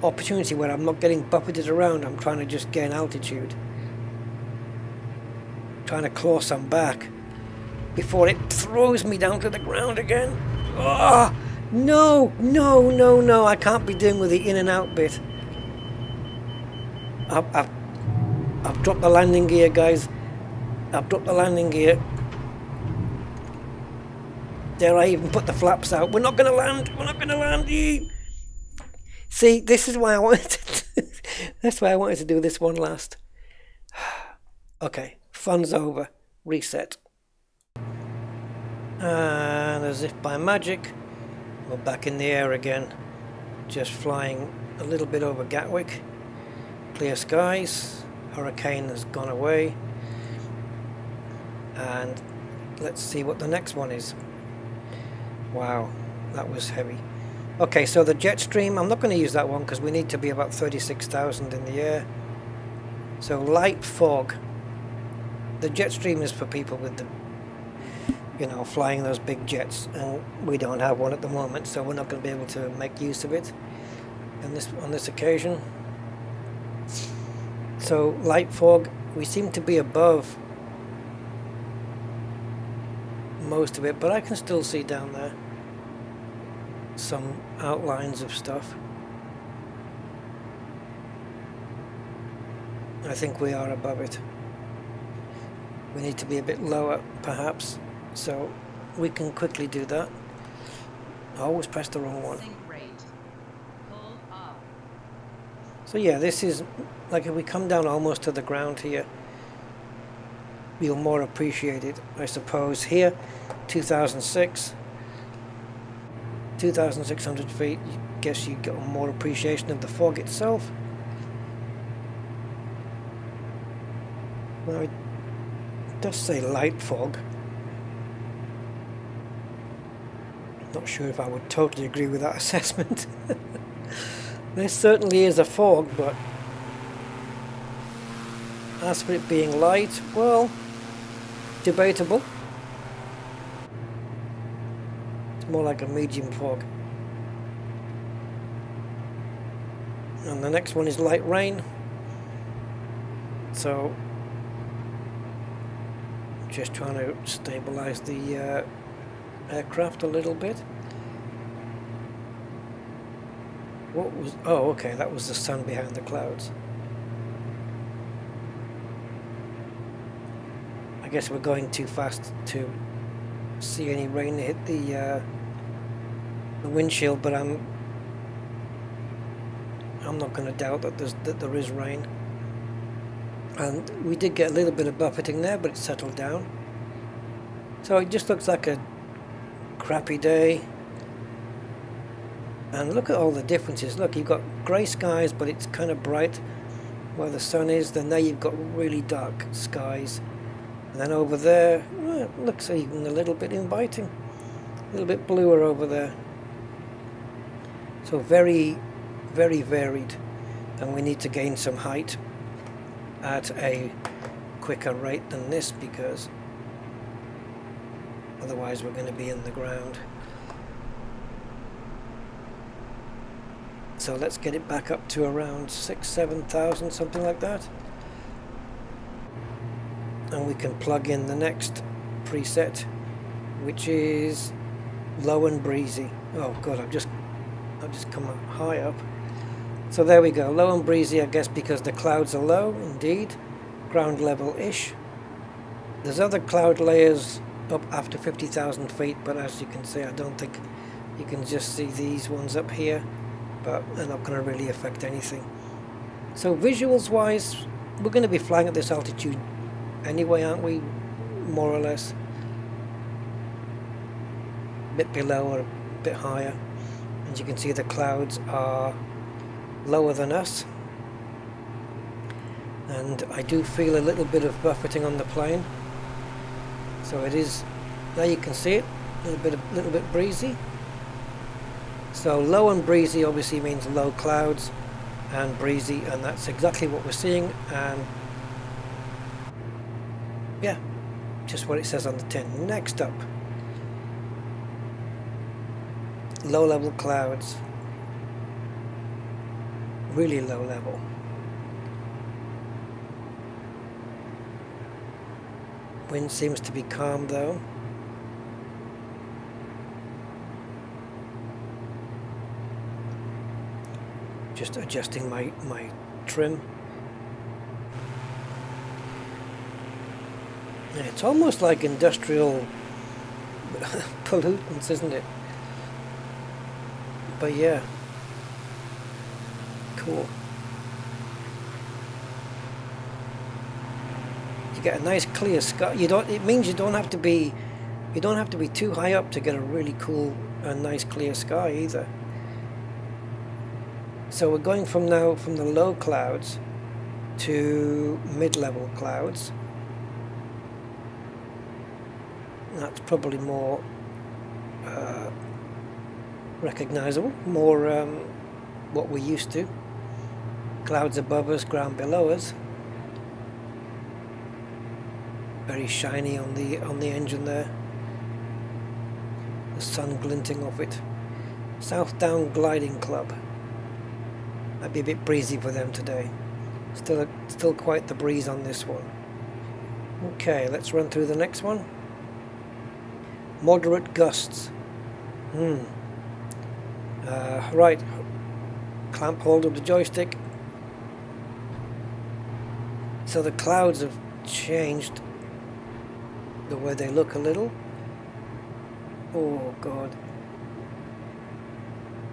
opportunity where I'm not getting buffeted around, I'm trying to just gain altitude. Trying to claw some back before it throws me down to the ground again. Oh, no, no, no, no. I can't be doing with the in and out bit. I've dropped the landing gear, guys. I've dropped the landing gear. Dare I even put the flaps out? We're not going to land. We're not going to land. See, this is why I wanted to that's why I wanted to do this one last. Okay, fun's over. Reset. And as if by magic, we're back in the air again. Just flying a little bit over Gatwick. Clear skies. Hurricane has gone away. And let's see what the next one is. Wow, that was heavy. Okay, so the jet stream, I'm not going to use that one because we need to be about 36,000 in the air. So light fog. The jet stream is for people with the, you know, flying those big jets, and we don't have one at the moment, so we're not going to be able to make use of it on this occasion. So light fog, we seem to be above most of it, but I can still see down there some outlines of stuff. I think we are above it. We need to be a bit lower perhaps, so we can quickly do that. I always press the wrong one. So yeah, this is like if we come down almost to the ground here, you'll more appreciate it, I suppose. Here, 2006, 2,600 feet, I guess you get more appreciation of the fog itself. Now it does say light fog. Not sure if I would totally agree with that assessment. There certainly is a fog, but as for it being light, well, debatable. It's more like a medium fog. And the next one is light rain. So just trying to stabilize the aircraft a little bit. What was, oh okay, that was the sun behind the clouds. I guess we're going too fast to see any rain hit the windshield, but I'm not going to doubt that there is rain. And we did get a little bit of buffeting there, but it settled down. So it just looks like a crappy day. And look at all the differences. Look, you've got grey skies, but it's kind of bright where the sun is. Then there you've got really dark skies. And then over there, well, it looks even a little bit inviting. A little bit bluer over there. So very, very varied. And we need to gain some height at a quicker rate than this, because otherwise we're going to be in the ground. So let's get it back up to around 6,000–7,000, something like that. And we can plug in the next preset, which is low and breezy. Oh god, I've just come high up. So there we go, low and breezy, I guess because the clouds are low, indeed, ground level-ish. There's other cloud layers up after 50,000 feet, but as you can see, I don't think you can just see these ones up here, but they're not going to really affect anything. So visuals wise, we're going to be flying at this altitude anyway, aren't we? More or less. A bit below or a bit higher. As you can see, the clouds are lower than us. And I do feel a little bit of buffeting on the plane. So it is, now you can see it, a little bit breezy. So low and breezy obviously means low clouds and breezy, and that's exactly what we're seeing. And yeah, just what it says on the tin. Next up, low level clouds, really low level. Wind seems to be calm though. Just adjusting my trim. Yeah, it's almost like industrial pollutants, isn't it? But yeah, cool. You get a nice clear sky. It means you don't have to be too high up to get a really cool and nice clear sky either. So we're going from the low clouds to mid-level clouds. That's probably more recognizable, more what we're used to. Clouds above us, ground below us. Very shiny on the engine there. The sun glinting off it. South Down Gliding Club. Might be a bit breezy for them today. Still quite the breeze on this one. Okay, let's run through the next one. Moderate gusts. Right. Clamp hold of the joystick. So the clouds have changed the way they look a little. Oh god.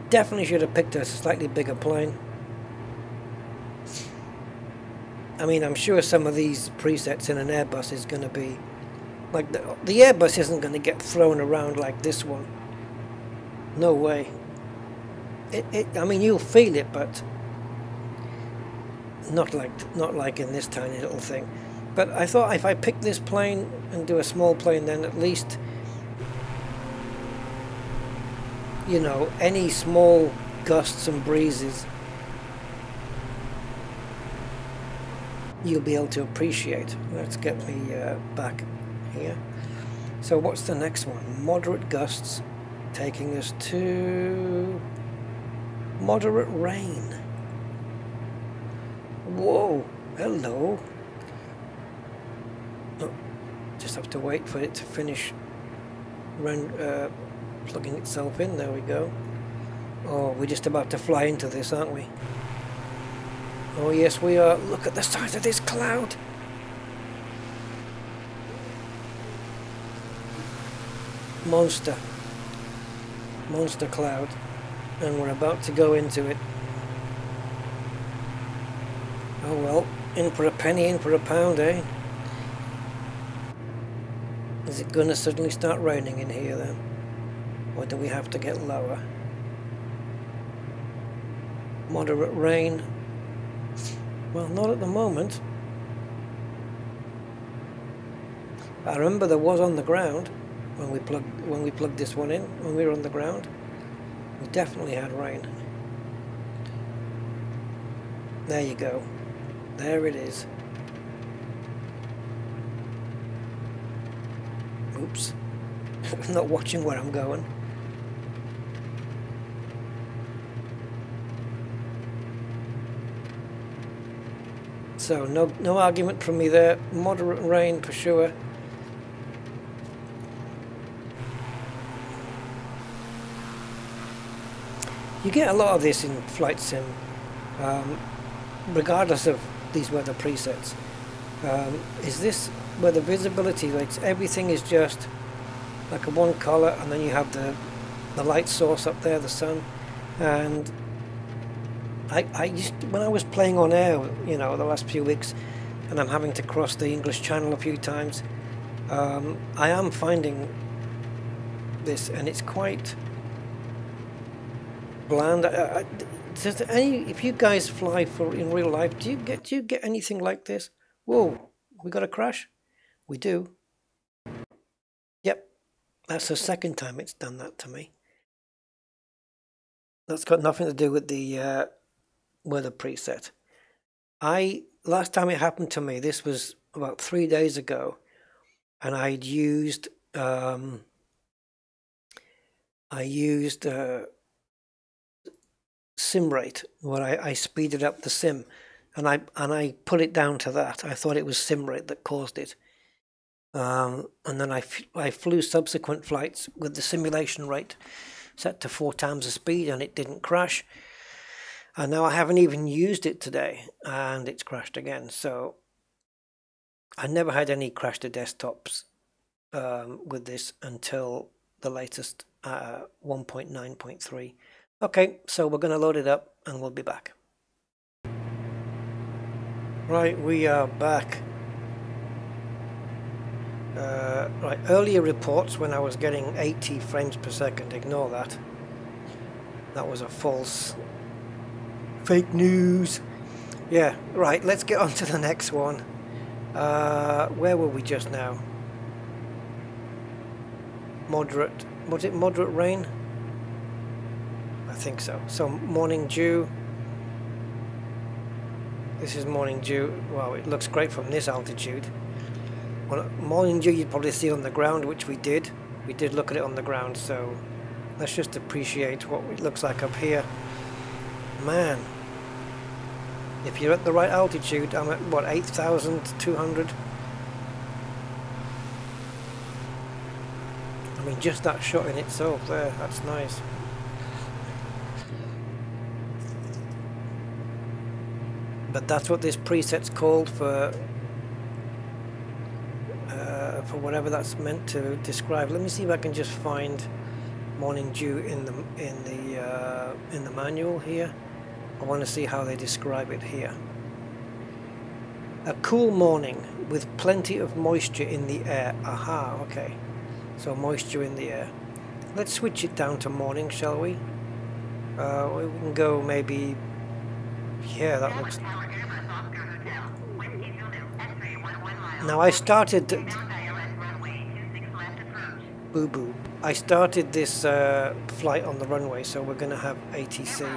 Definitely should have picked a slightly bigger plane. I mean, I'm sure some of these presets in an Airbus is going to be like the Airbus isn't going to get thrown around like this one. No way. I mean, you'll feel it, but not like in this tiny little thing. But I thought if I pick this plane and do a small plane, then at least, you know, any small gusts and breezes you'll be able to appreciate. Let's get me back here. So what's the next one? Moderate gusts taking us to moderate rain. Whoa, hello. Oh, just have to wait for it to finish plugging itself in. There we go. Oh, we're just about to fly into this, aren't we? Oh yes, we are. Look at the size of this cloud. Monster cloud. And we're about to go into it. Oh well, in for a penny, in for a pound, eh? Is it gonna suddenly start raining in here then? Or do we have to get lower? Moderate rain. Well, not at the moment. I remember there was on the ground when we plugged this one in, when we were on the ground. We definitely had rain. There you go. There it is. Oops. I'm not watching where I'm going. So no argument from me there. Moderate rain for sure. You get a lot of this in flight sim regardless of these weather presets. Is this where the visibility, like everything is just like a one color, and then you have the light source up there, the sun. And I used to, when I was playing on air, you know, the last few weeks, and I'm having to cross the English Channel a few times, I am finding this, and it's quite bland. If you guys fly for in real life, do you get anything like this? Whoa, we got a crash? We do. Yep, that's the second time it's done that to me. That's got nothing to do with the weather preset. Last time it happened to me, this was about 3 days ago, and I'd used sim rate, where I speeded up the sim, and I put it down to that. I thought it was sim rate that caused it, and then I flew subsequent flights with the simulation rate set to 4 times the speed, and it didn't crash. And now I haven't even used it today, and it's crashed again. So I never had any crash to desktops with this until the latest 1.9.3. Okay, so we're going to load it up and we'll be back. Right, we are back. Right, earlier reports when I was getting 80 frames per second, ignore that. That was a false fake news. Yeah, right, let's get on to the next one. Where were we just now? Moderate, was it moderate rain? I think so. So morning dew. This is morning dew. Wow, it looks great from this altitude. Well, morning dew you'd probably see on the ground, which we did. We did look at it on the ground, so let's just appreciate what it looks like up here. Man, if you're at the right altitude, I'm at what, 8,200? I mean, just that shot in itself there, that's nice. But that's what this preset's called for whatever that's meant to describe. Let me see if I can just find morning dew in the manual here. I want to see how they describe it here. A cool morning with plenty of moisture in the air. Aha, okay. So moisture in the air. Let's switch it down to morning, shall we? We can go maybe. Yeah, that looks. Now I started. Boo boo. I started this flight on the runway, so we're going to have ATC.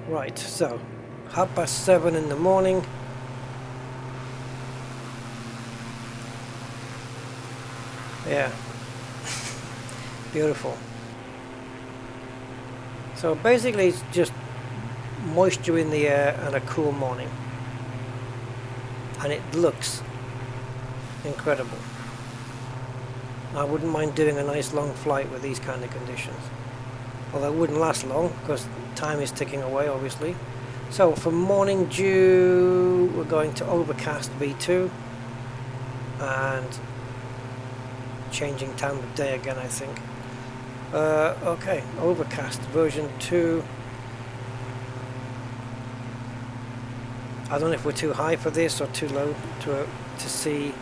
Right, so 7:30 in the morning. Yeah, beautiful. So basically it's just moisture in the air and a cool morning, and it looks incredible. I wouldn't mind doing a nice long flight with these kind of conditions, although it wouldn't last long because time is ticking away, obviously. So for morning dew, we're going to Overcast V2 and changing time of day again, I think. Okay, Overcast version 2. I don't know if we're too high for this or too low to see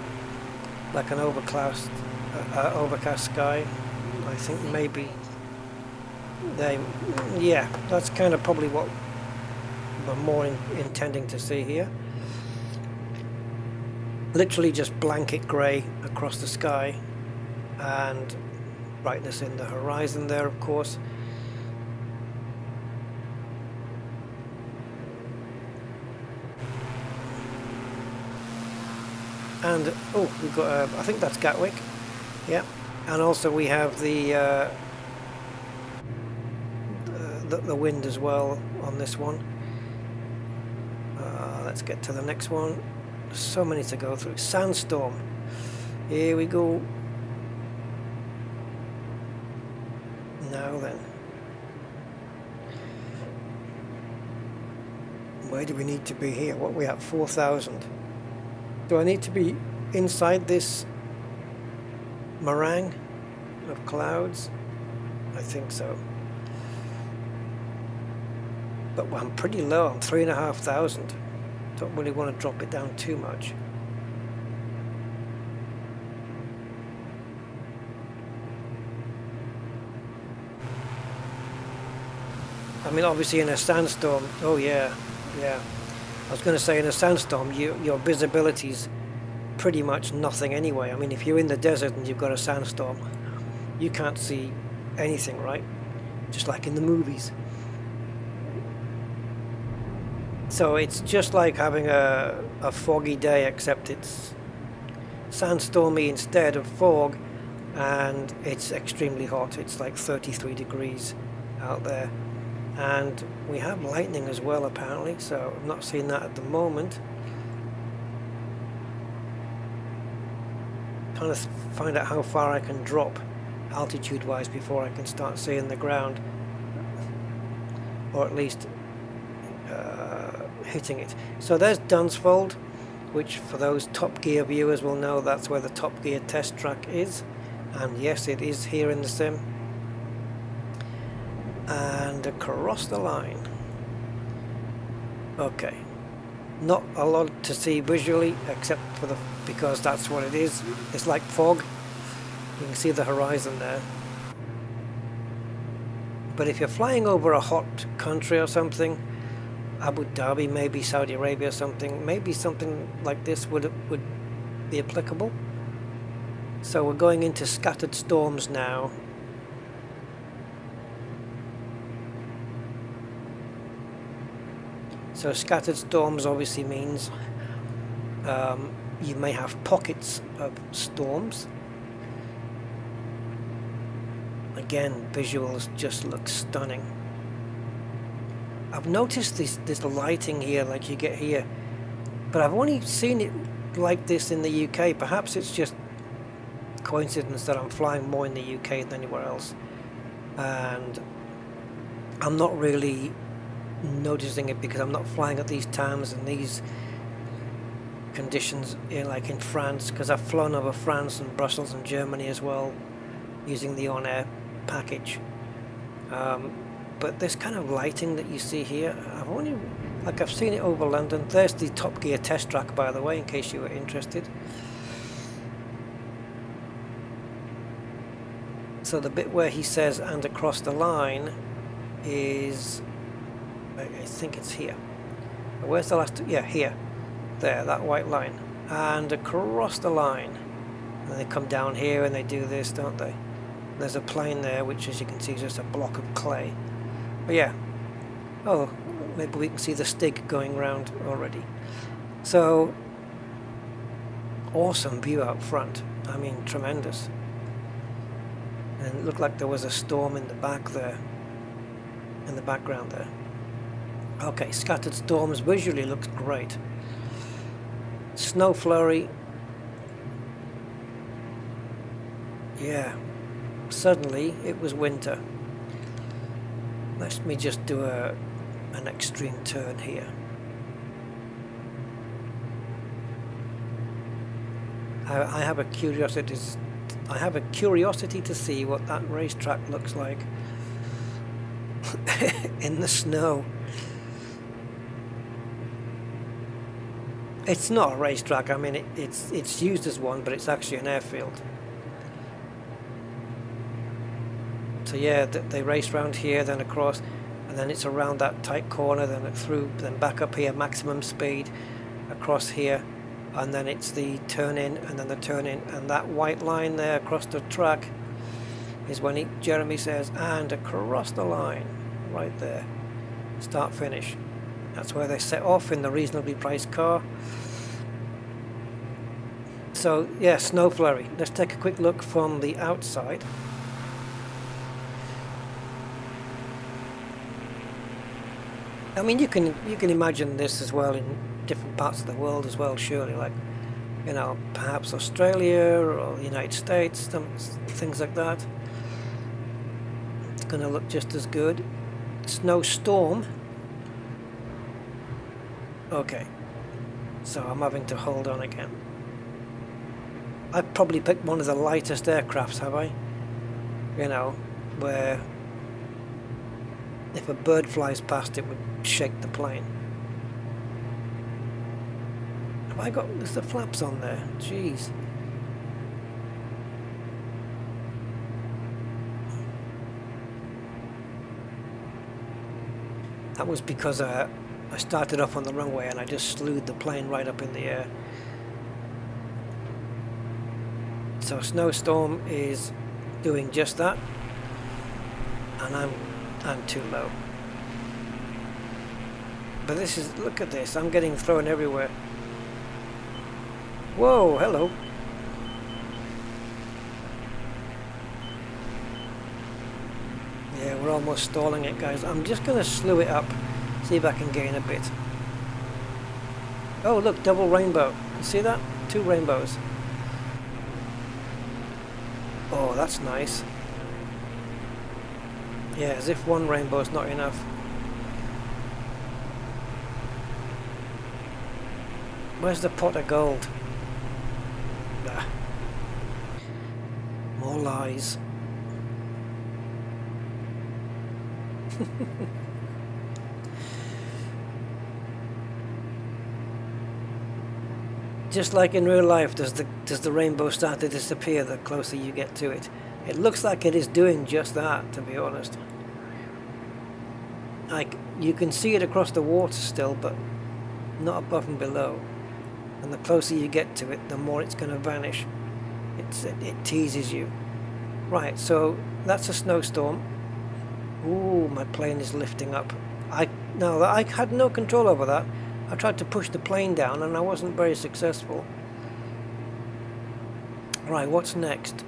like an overcast sky. I think maybe yeah, that's kind of probably what we're more intending to see here. Literally just blanket grey across the sky and brightness in the horizon there, of course. And oh, we've got I think that's Gatwick. Yeah, and also we have the wind as well on this one. Let's get to the next one. There's so many to go through. Sandstorm. Here we go. Where do we need to be here? What are we at? 4,000. Do I need to be inside this meringue of clouds? I think so. But I'm pretty low. I'm 3,500. Don't really want to drop it down too much. I mean, obviously in a sandstorm, oh yeah. I was going to say in a sandstorm, your visibility's pretty much nothing anyway. I mean, if you're in the desert and you've got a sandstorm, you can't see anything, right? Just like in the movies. So it's just like having a foggy day, except it's sandstormy instead of fog, and it's extremely hot. It's like 33 degrees out there. And we have lightning as well, apparently, so I'm not seeing that at the moment. Trying to find out how far I can drop altitude-wise before I can start seeing the ground, or at least hitting it. So there's Dunsfold, which for those Top Gear viewers will know that's where the Top Gear test track is, and yes, it is here in the sim. And across the line. Okay, not a lot to see visually, except for because that's what it is. It's like fog. You can see the horizon there. But if you're flying over a hot country or something, Abu Dhabi, maybe Saudi Arabia or something, maybe something like this would be applicable. So we're going into scattered storms now. So scattered storms obviously means you may have pockets of storms. Again, visuals just look stunning. I've noticed this lighting here like you get here, but I've only seen it like this in the UK. Perhaps it's just coincidence that I'm flying more in the UK than anywhere else, and I'm not really noticing it because I'm not flying at these times and these conditions like in France, because I've flown over France and Brussels and Germany as well using the on-air package. But this kind of lighting that you see here, I've seen it over London. There's the Top Gear test track, by the way, in case you were interested. So the bit where he says "and across the line" is, I think it's here. Where's the last? Yeah, here. There, that white line. And across the line. And then they come down here and they do this, don't they? There's a plane there, which as you can see is just a block of clay. But yeah. Oh, maybe we can see the Stig going round already. So, awesome view out front. I mean, tremendous. And it looked like there was a storm in the back there. In the background there. Okay, scattered storms visually looks great. Snow flurry. Yeah, suddenly it was winter. Let me just do an extreme turn here. I have a curiosity. I have a curiosity to see what that racetrack looks like in the snow. It's not a racetrack. I mean, it's used as one, but it's actually an airfield. So yeah, they race around here, then across, and then it's around that tight corner, then through, then back up here, maximum speed, across here, and then it's the turn in, and then the turn in, and that white line there across the track is when Jeremy says, "and across the line," right there, start finish. That's where they set off in the reasonably priced car. So yeah, snow flurry. Let's take a quick look from the outside. I mean, you can imagine this as well in different parts of the world as well, surely, like, you know, perhaps Australia or the United States, things like that. It's going to look just as good. Snowstorm. Okay, so I'm having to hold on again. I've probably picked one of the lightest aircrafts, have I? You know, where if a bird flies past it would shake the plane. Have I got, there's the flaps on there, jeez. That was because I started off on the runway and I just slewed the plane right up in the air. So Snowstorm is doing just that, and I'm too low. But this is, look at this, I'm getting thrown everywhere. Whoa, hello. Yeah, we're almost stalling it, guys. I'm just going to slew it up, see if I can gain a bit. Oh, look, double rainbow. You see that? 2 rainbows. Oh, that's nice. Yeah, as if 1 rainbow is not enough. Where's the pot of gold? Ah. More lies. Just like in real life, does the rainbow start to disappear the closer you get to it? It looks like it is doing just that, to be honest. Like, you can see it across the water still, but not above and below. And the closer you get to it, the more it's going to vanish. It teases you. Right, so that's a snowstorm. Ooh, my plane is lifting up. Now, I had no control over that. I tried to push the plane down and I wasn't very successful. Right, what's next?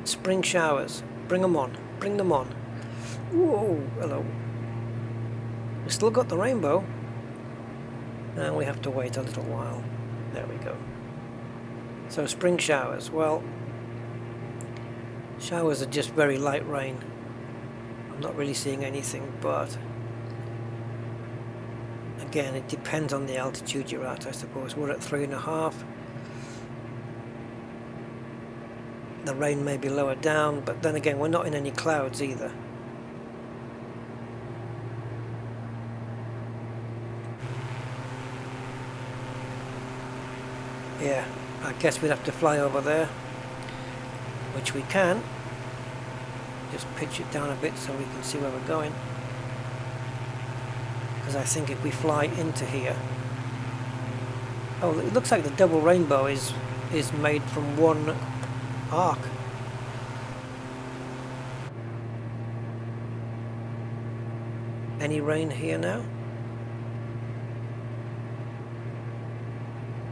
Spring showers. Bring them on. Bring them on. Whoa, hello. We still got the rainbow. And we have to wait a little while. There we go. So spring showers. Well, showers are just very light rain. I'm not really seeing anything, but again, it depends on the altitude you're at, I suppose. We're at 3.5. The rain may be lower down, but then again, we're not in any clouds either. Yeah, I guess we'd have to fly over there, which we can. Just pitch it down a bit so we can see where we're going. Because I think if we fly into here... Oh, it looks like the double rainbow is made from one arc. Any rain here now?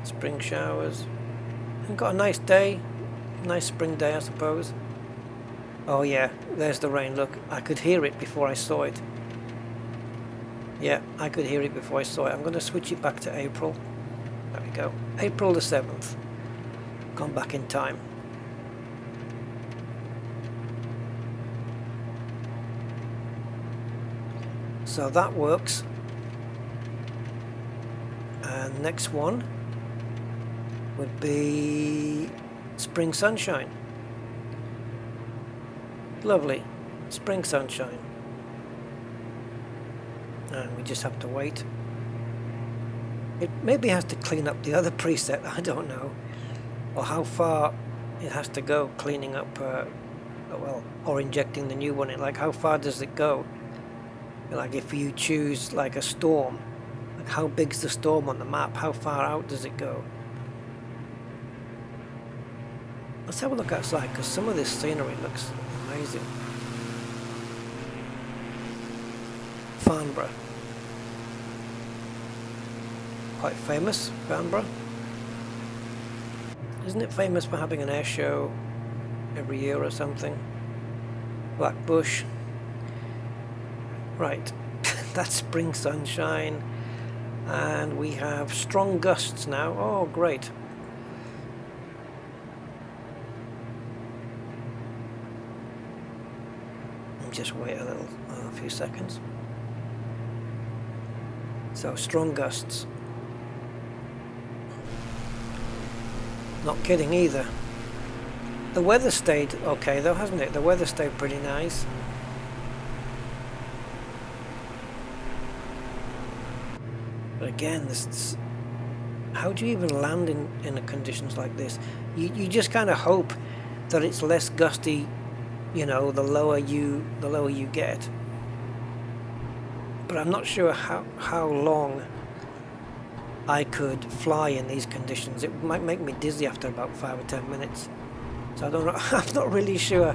Spring showers. We've got a nice day. Nice spring day, I suppose. Oh yeah, there's the rain, look. I could hear it before I saw it. Yeah, I could hear it before I saw it. I'm going to switch it back to April. There we go. April the 7th. Gone back in time. So that works. And next one would be spring sunshine. Lovely. Spring sunshine. And we just have to wait. It maybe has to clean up the other preset, I don't know. Or how far it has to go cleaning up, well, or injecting the new one in. Like, how far does it go? Like, if you choose, like, a storm, like, how big's the storm on the map? How far out does it go? Let's have a look outside, because some of this scenery looks amazing. Farnborough. Quite famous, Farnborough. Isn't it famous for having an air show every year or something? Blackbush. Right, that's spring sunshine. And we have strong gusts now. Oh, great. Just wait a few seconds. So strong gusts. Not kidding either. The weather stayed okay though, hasn't it? The weather stayed pretty nice. But again, this how do you even land in conditions like this? You just kind of hope that it's less gusty, you know, the lower you get. But I'm not sure how long I could fly in these conditions. It might make me dizzy after about 5 or 10 minutes. So I don't know. I'm not really sure.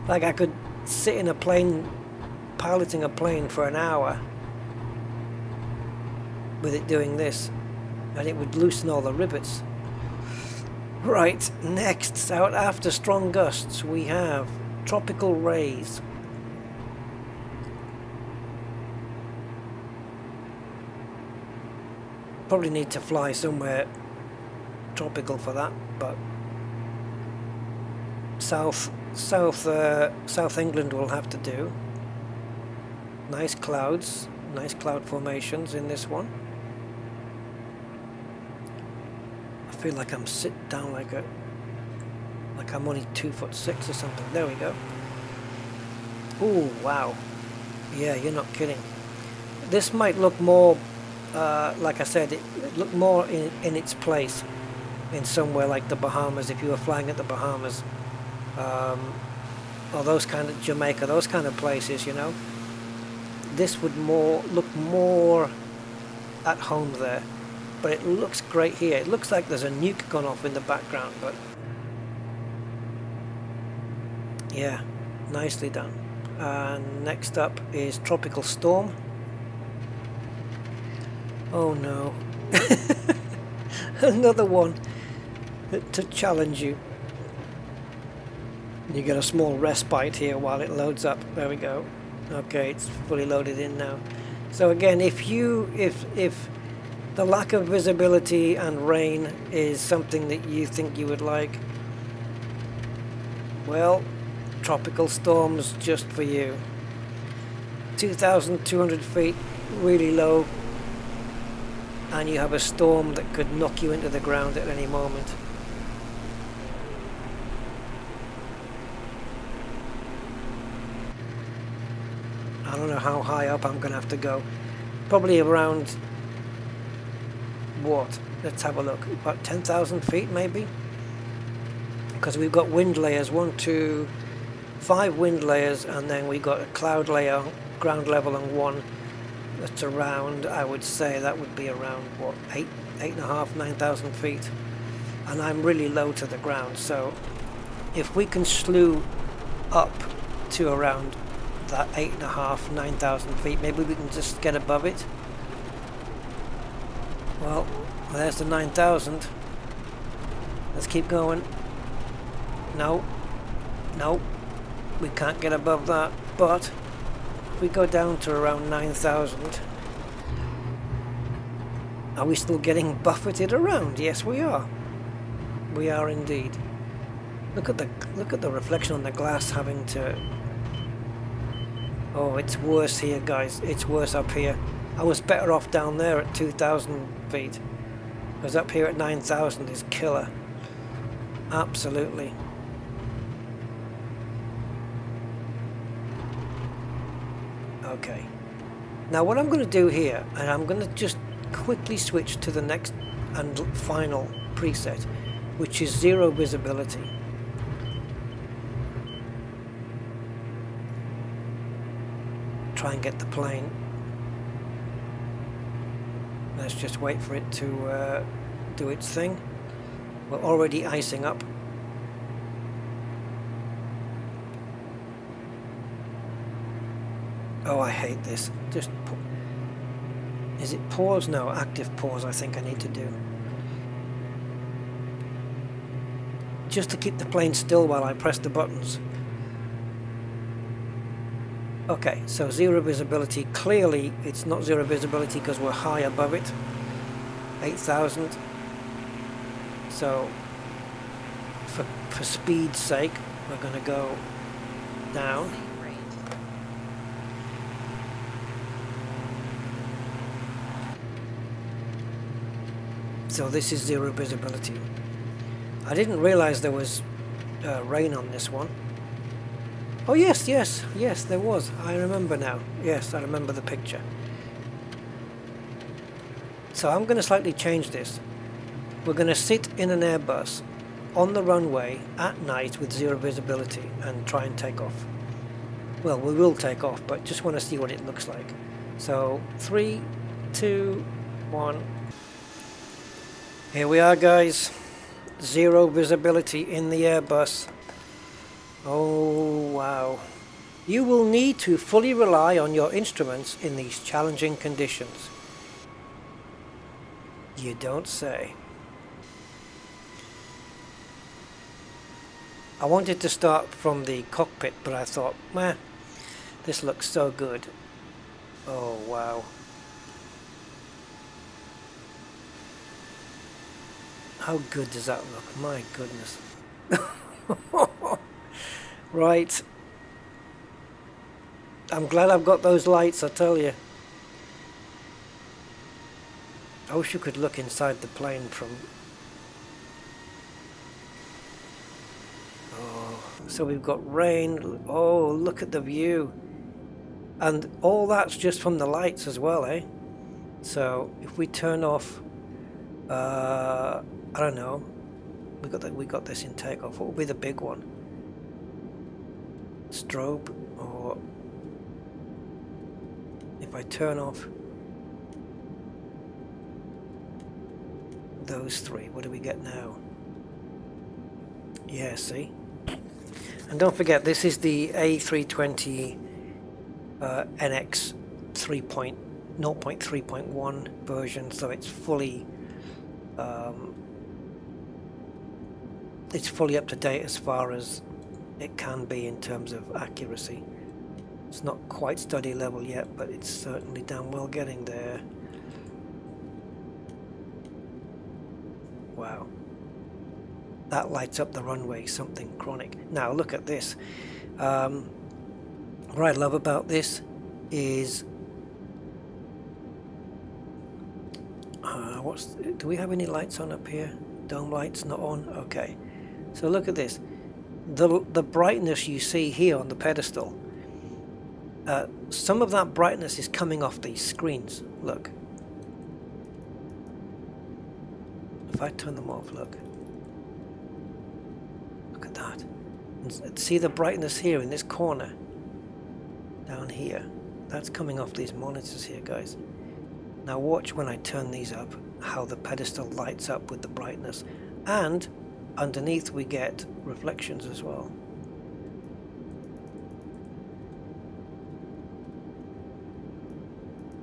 Like I could sit in a plane, piloting a plane for an hour with it doing this, and it would loosen all the rivets. Right, next, out after strong gusts, we have tropical rays. Probably need to fly somewhere tropical for that, but South England will have to do. Nice clouds, nice cloud formations in this one. I feel like I'm sit down like I'm only 2'6" or something. There we go. Ooh, wow. Yeah, you're not kidding. This might look more, like I said, it looked more in its place in somewhere like the Bahamas, if you were flying at the Bahamas. Or those kind of Jamaica, those kind of places, you know. This would look more at home there, but it looks great here. It looks like there's a nuke gone off in the background, but yeah, nicely done. And next up is tropical storm. Oh no. Another one to challenge you. You get a small respite here while it loads up. There we go. Okay, it's fully loaded in now. So again, if the lack of visibility and rain is something that you think you would like, well, tropical storms just for you. 2,200 feet, really low, and you have a storm that could knock you into the ground at any moment. I don't know how high up I'm going to have to go. Probably around, what? Let's have a look. About 10,000 feet maybe? Because we've got wind layers, 5 wind layers, and then we got a cloud layer, ground level, and one that's around, I would say that would be around, what, 8.5, 9,000 feet. And I'm really low to the ground, so if we can slew up to around that 8.5, 9,000 feet, maybe we can just get above it. Well, there's the 9,000. Let's keep going. No, we can't get above that, but if we go down to around 9,000, are we still getting buffeted around? Yes, we are. We are indeed. Look at the reflection on the glass having to. Oh, it's worse here, guys. It's worse up here. I was better off down there at 2,000 feet. Because up here at 9,000 is killer. Absolutely. Okay. Now what I'm going to do here, and I'm going to just quickly switch to the next and final preset, which is zero visibility. Try and get the plane. Let's just wait for it to do its thing. We're already icing up. Oh, I hate this. Just is it pause? No, active pause I think I need to do. Just to keep the plane still while I press the buttons. Okay, so zero visibility. Clearly it's not zero visibility because we're high above it. 8,000. So for speed's sake, we're going to go down. So this is zero visibility. I didn't realize there was rain on this one. Oh yes, yes, yes, there was. I remember now. Yes, I remember the picture. So I'm going to slightly change this. We're going to sit in an Airbus on the runway at night with zero visibility and try and take off. Well, we will take off, but just want to see what it looks like. So 3, 2, 1. Here we are, guys. Zero visibility in the Airbus. Oh wow. You will need to fully rely on your instruments in these challenging conditions. You don't say. I wanted to start from the cockpit, but I thought, meh, this looks so good. Oh wow. How good does that look? My goodness. Right. I'm glad I've got those lights, I tell you. I wish you could look inside the plane from... Oh, so we've got rain. Oh, look at the view. And all that's just from the lights as well, eh? So if we turn off... I don't know. We got this in takeoff. What will be the big one? Strobe, or if I turn off those three, what do we get now? Yeah, see? And don't forget, this is the A320 NX 0.3.1 version, so it's fully up to date as far as it can be in terms of accuracy. It's not quite study level yet, but it's certainly damn well getting there. Wow. That lights up the runway, something chronic. Now look at this. What I love about this is do we have any lights on up here? Dome lights not on? Okay. So look at this. The brightness you see here on the pedestal, some of that brightness is coming off these screens. Look. If I turn them off, look. Look at that. And see the brightness here in this corner? Down here. That's coming off these monitors here, guys. Now watch when I turn these up, how the pedestal lights up with the brightness. And underneath we get reflections as well.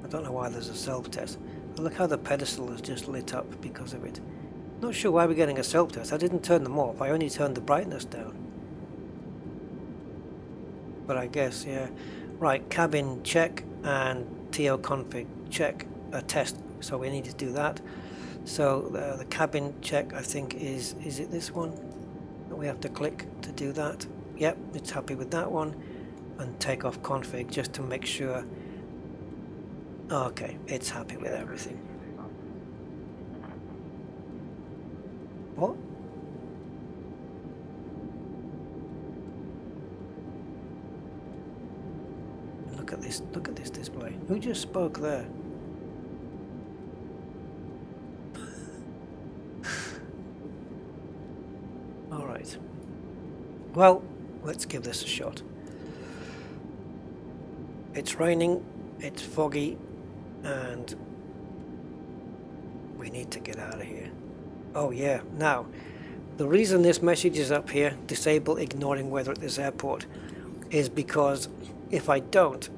I don't know why there's a self-test. But look how the pedestal is just lit up because of it. Not sure why we're getting a self-test. I didn't turn them off. I only turned the brightness down. But I guess, yeah. Right, cabin check and TO config check. A test. So we need to do that. So the cabin check, I think, is it this one that we have to click to do that? Yep, it's happy with that one. And takeoff config just to make sure. Okay, it's happy with everything. What? Look at this display. Who just spoke there? Alright. Well, let's give this a shot. It's raining, it's foggy, and we need to get out of here. Oh yeah, now, the reason this message is up here, disable ignoring weather at this airport, is because if I don't,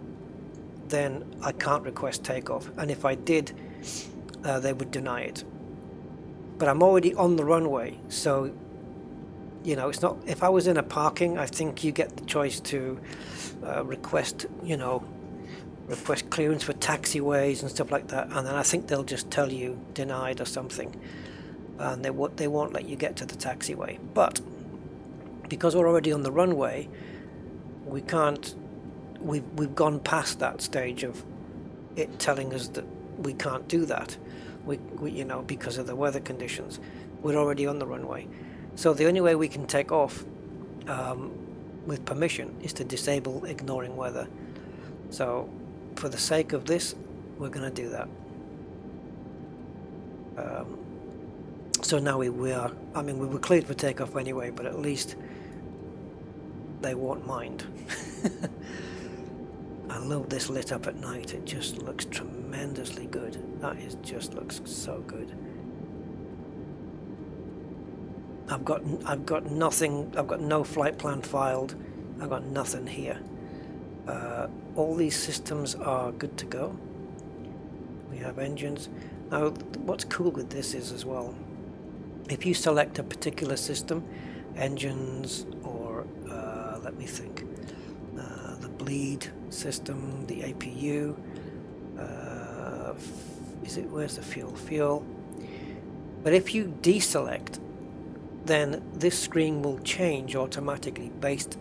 then I can't request takeoff, and if I did, they would deny it. But I'm already on the runway, so you know, it's not. If I was in a parking, I think you get the choice to request, you know, request clearance for taxiways and stuff like that, and then I think they'll just tell you denied or something, and they won't let you get to the taxiway. But because we're already on the runway, we can't. We've gone past that stage of it telling us that we can't do that. we you know, because of the weather conditions. We're already on the runway. So the only way we can take off with permission is to disable ignoring weather. So for the sake of this, we're going to do that. So now we are, I mean, we were cleared for takeoff anyway, but at least they won't mind. I love this lit up at night. It just looks tremendously good. That is just looks so good. I've got nothing. I've got no flight plan filed. I've got nothing here. All these systems are good to go. We have engines. Now, what's cool with this is as well, if you select a particular system, engines, or let me think, the bleed system, the APU, where's the fuel? But if you deselect, then this screen will change automatically based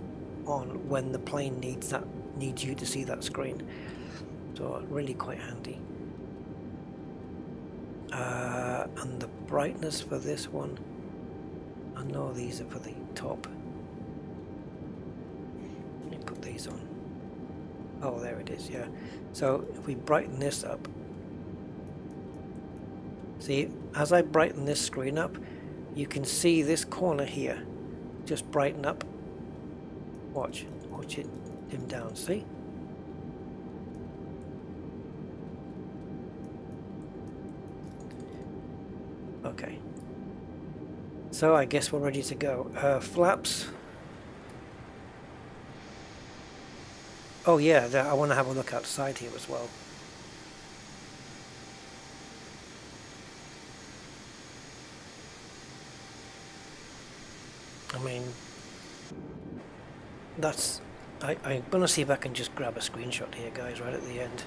on when the plane needs you to see that screen. So really quite handy. And the brightness for this one, I know these are for the top. Let me put these on. Oh, there it is, yeah. So if we brighten this up, see, as I brighten this screen up, you can see this corner here just brighten up. Watch it dim down, see? Okay, so I guess we're ready to go. Flaps. Oh yeah, I want to have a look outside here as well. I mean, that's... I'm going to see if I can just grab a screenshot here, guys, right at the end.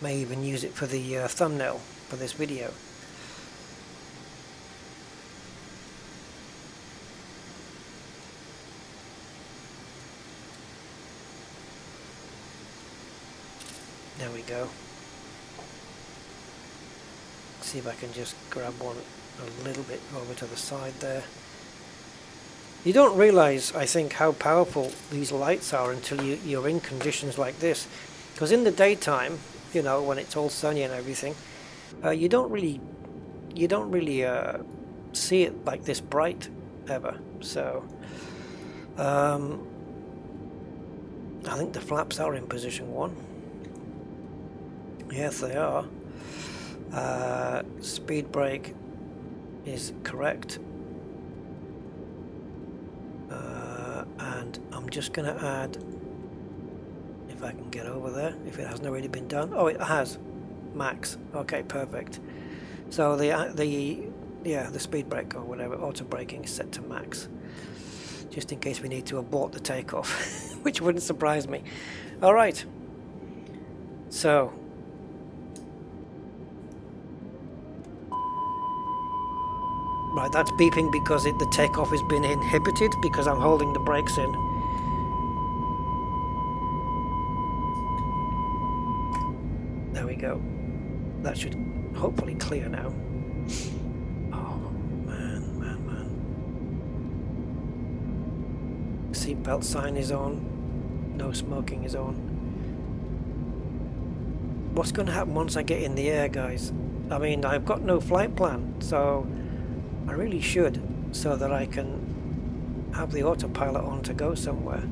May even use it for the thumbnail for this video. There we go. See if I can just grab one a little bit over to the side there. You don't realize, I think, how powerful these lights are until you're in conditions like this. Because in the daytime, you know, when it's all sunny and everything, you don't really see it like this bright ever. So I think the flaps are in position 1. Yes, they are. Speed brake is correct. And I'm just going to add, if I can get over there, if it hasn't already been done. Oh, it has. Max. Okay, perfect. So the speed brake or whatever, auto braking is set to max, just in case we need to abort the takeoff, which wouldn't surprise me. All right. So right, that's beeping because the takeoff has been inhibited because I'm holding the brakes in. There we go. That should hopefully clear now. Oh, man. Seatbelt sign is on. No smoking is on. What's going to happen once I get in the air, guys? I mean, I've got no flight plan, so I really should, so that I can have the autopilot on to go somewhere.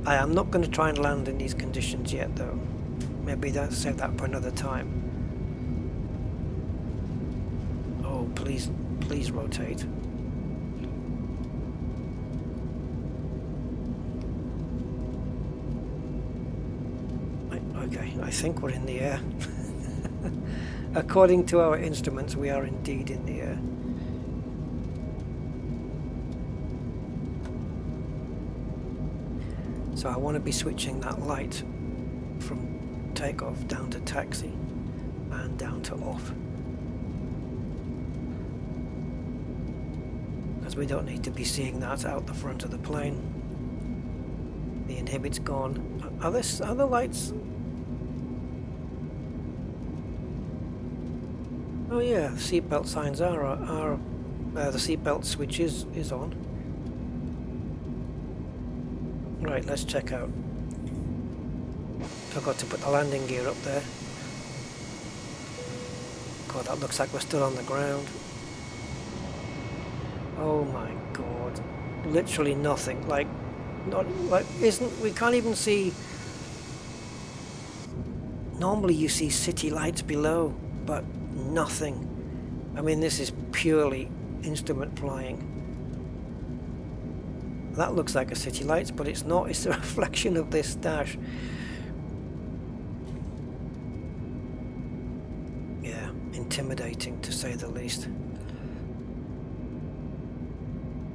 I am not going to try and land in these conditions yet, though. Maybe save that for another time. Oh, please rotate. Okay, I think we're in the air. According to our instruments, we are indeed in the air. So I want to be switching that light from takeoff down to taxi and down to off. Because we don't need to be seeing that out the front of the plane. The inhibit's gone. Are the lights Oh yeah, seatbelt signs are the seatbelt switch is on. Right, let's check out. Forgot to put the landing gear up there. God, that looks like we're still on the ground. Oh my god. Literally nothing. Like, not like, we can't even see. Normally you see city lights below, but nothing. I mean, this is purely instrument flying. That looks like a city lights, but it's not. It's a reflection of this dash. Yeah, intimidating to say the least.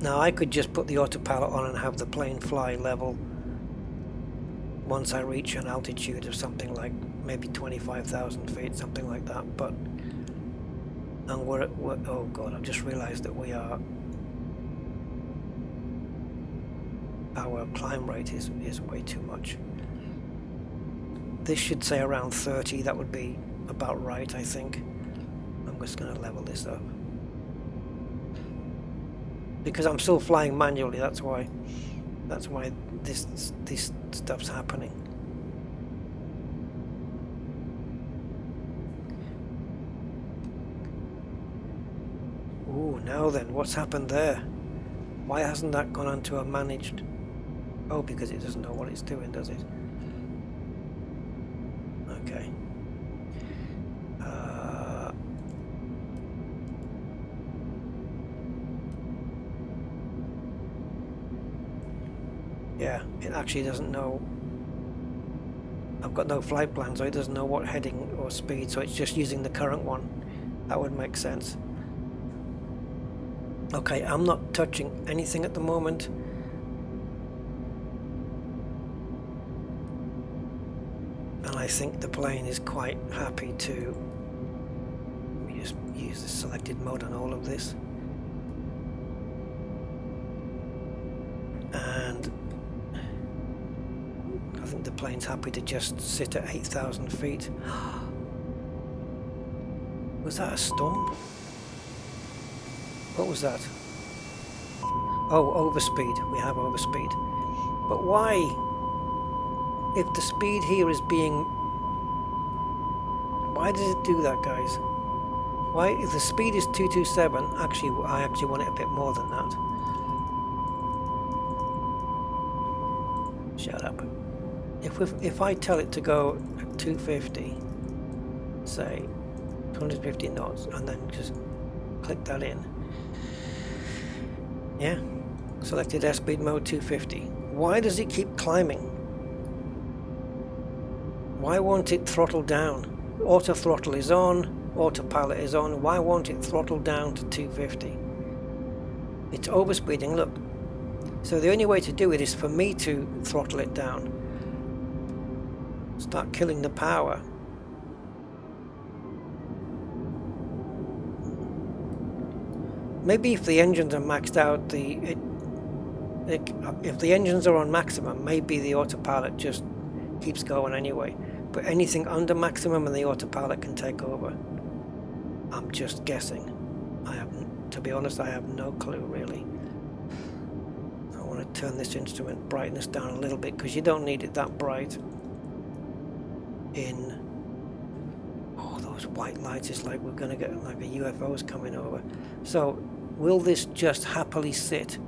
Now I could just put the autopilot on and have the plane fly level once I reach an altitude of something like maybe 25,000 feet, something like that, but and we're oh god, I've just realized that our climb rate is way too much. This should say around 30. That would be about right, I think. I'm just going to level this up because I'm still flying manually. That's why this stuff's happening. Ooh, now then, what's happened there? Why hasn't that gone onto a managed? Oh, because it doesn't know what it's doing, does it? Okay. Yeah, it actually doesn't know. I've got no flight plan, so it doesn't know what heading or speed, so it's just using the current one. That would make sense. Okay, I'm not touching anything at the moment. And I think the plane is quite happy to just use the selected mode on all of this. And I think the plane's happy to just sit at 8,000 feet. Was that a storm? What was that? Oh, overspeed. We have overspeed. But why? If the speed here is being... Why does it do that, guys? Why, if the speed is 227, actually, I actually want it a bit more than that. Shut up. If I tell it to go at 250, say 250 knots, and then just click that in. Yeah, selected airspeed mode 250. Why does it keep climbing? Why won't it throttle down? Auto throttle is on, autopilot is on. Why won't it throttle down to 250? It's overspeeding, look. So the only way to do it is for me to throttle it down. Start killing the power. Maybe if the engines are maxed out, if the engines are on maximum, maybe the autopilot just keeps going anyway. But anything under maximum and the autopilot can take over. I'm just guessing. To be honest, I have no clue really. I want to turn this instrument brightness down a little bit because you don't need it that bright. Oh, those white lights is like we're going to get like a UFO's coming over. So will this just happily sit?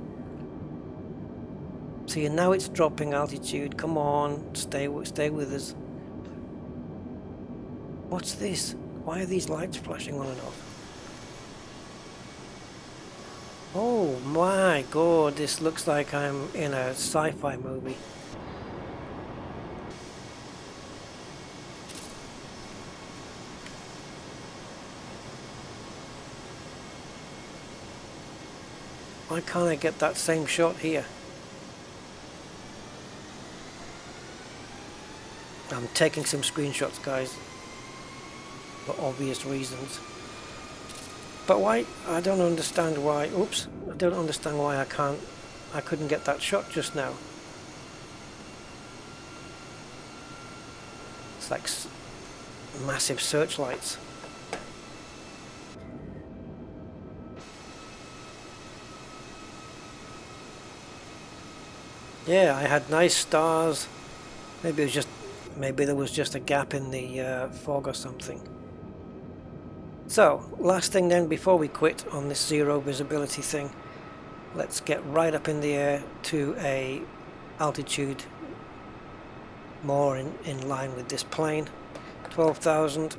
See, now it's dropping altitude. Come on, stay with us. What's this? Why are these lights flashing on and off? Oh my god, this looks like I'm in a sci-fi movie. Why can't I get that same shot here? I'm taking some screenshots, guys, for obvious reasons. But why? I don't understand why. Oops! I don't understand why I couldn't get that shot just now. It's like massive searchlights. Yeah, I had nice stars. Maybe it was just, maybe there was just a gap in the fog or something. So, last thing then before we quit on this zero visibility thing, let's get right up in the air to a altitude more in line with this plane. 12,000.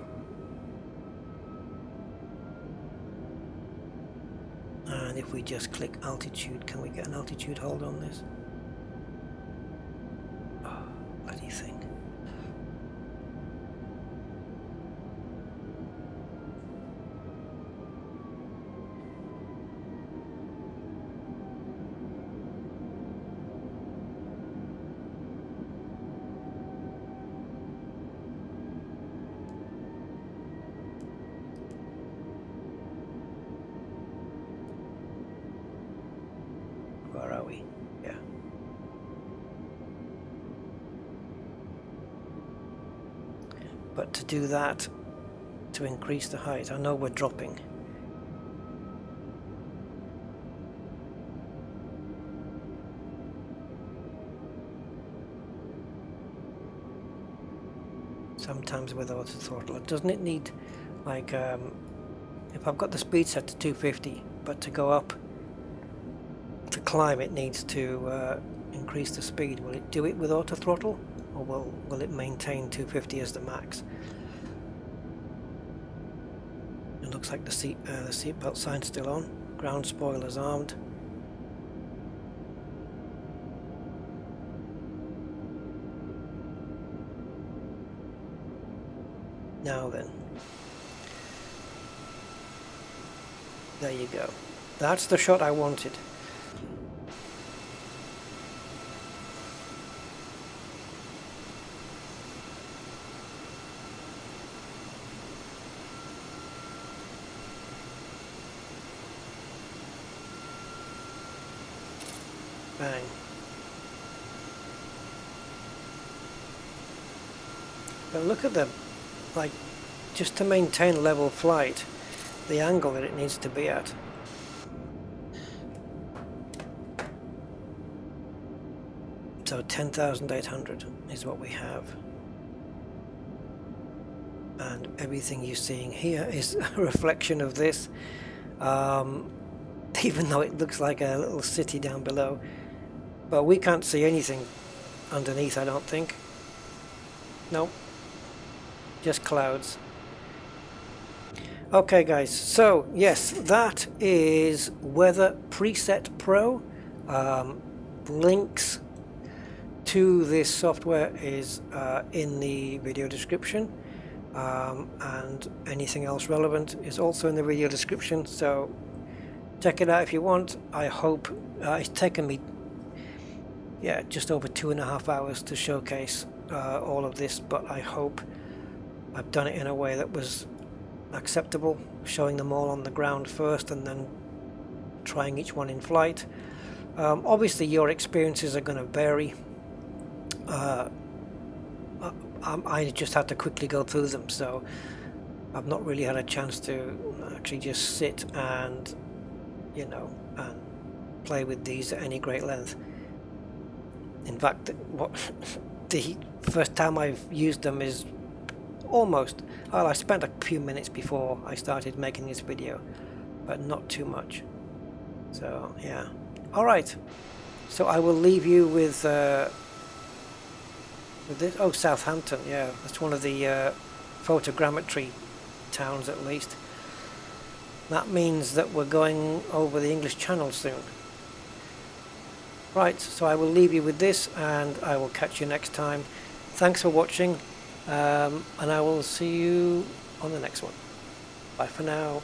And if we just click altitude, can we get an altitude hold on this? Oh, bloody thing. Where are we? Yeah. But to do that, to increase the height, I know we're dropping. Sometimes with auto throttle, doesn't it need, like, if I've got the speed set to 250, but to go up, to climb, it needs to increase the speed. Will it do it with auto throttle, or will it maintain 250 as the max? It looks like the seatbelt sign's still on. Ground spoilers armed. Now then, there you go. That's the shot I wanted. Bang. But look at them, like, just to maintain level flight, the angle that it needs to be at. So 10,800 is what we have. And everything you're seeing here is a reflection of this. Even though it looks like a little city down below. But we can't see anything underneath, I don't think. Nope. Just clouds. Okay guys, so yes, that is Weather Preset Pro. Links to this software is in the video description. And anything else relevant is also in the video description, so check it out if you want. I hope it's taken me just over 2.5 hours to showcase all of this, but I hope I've done it in a way that was acceptable, showing them all on the ground first and then trying each one in flight. Obviously your experiences are going to vary. I just had to quickly go through them, so I've not really had a chance to actually just sit and, you know, and play with these at any great length. In fact, the first time I've used them is almost, well, I spent a few minutes before I started making this video, but not too much. So yeah, alright, so I will leave you with this. Oh, Southampton, yeah, that's one of the photogrammetry towns at least. That means that we're going over the English Channel soon. Right, so I will leave you with this and I will catch you next time. Thanks for watching, and I will see you on the next one. Bye for now.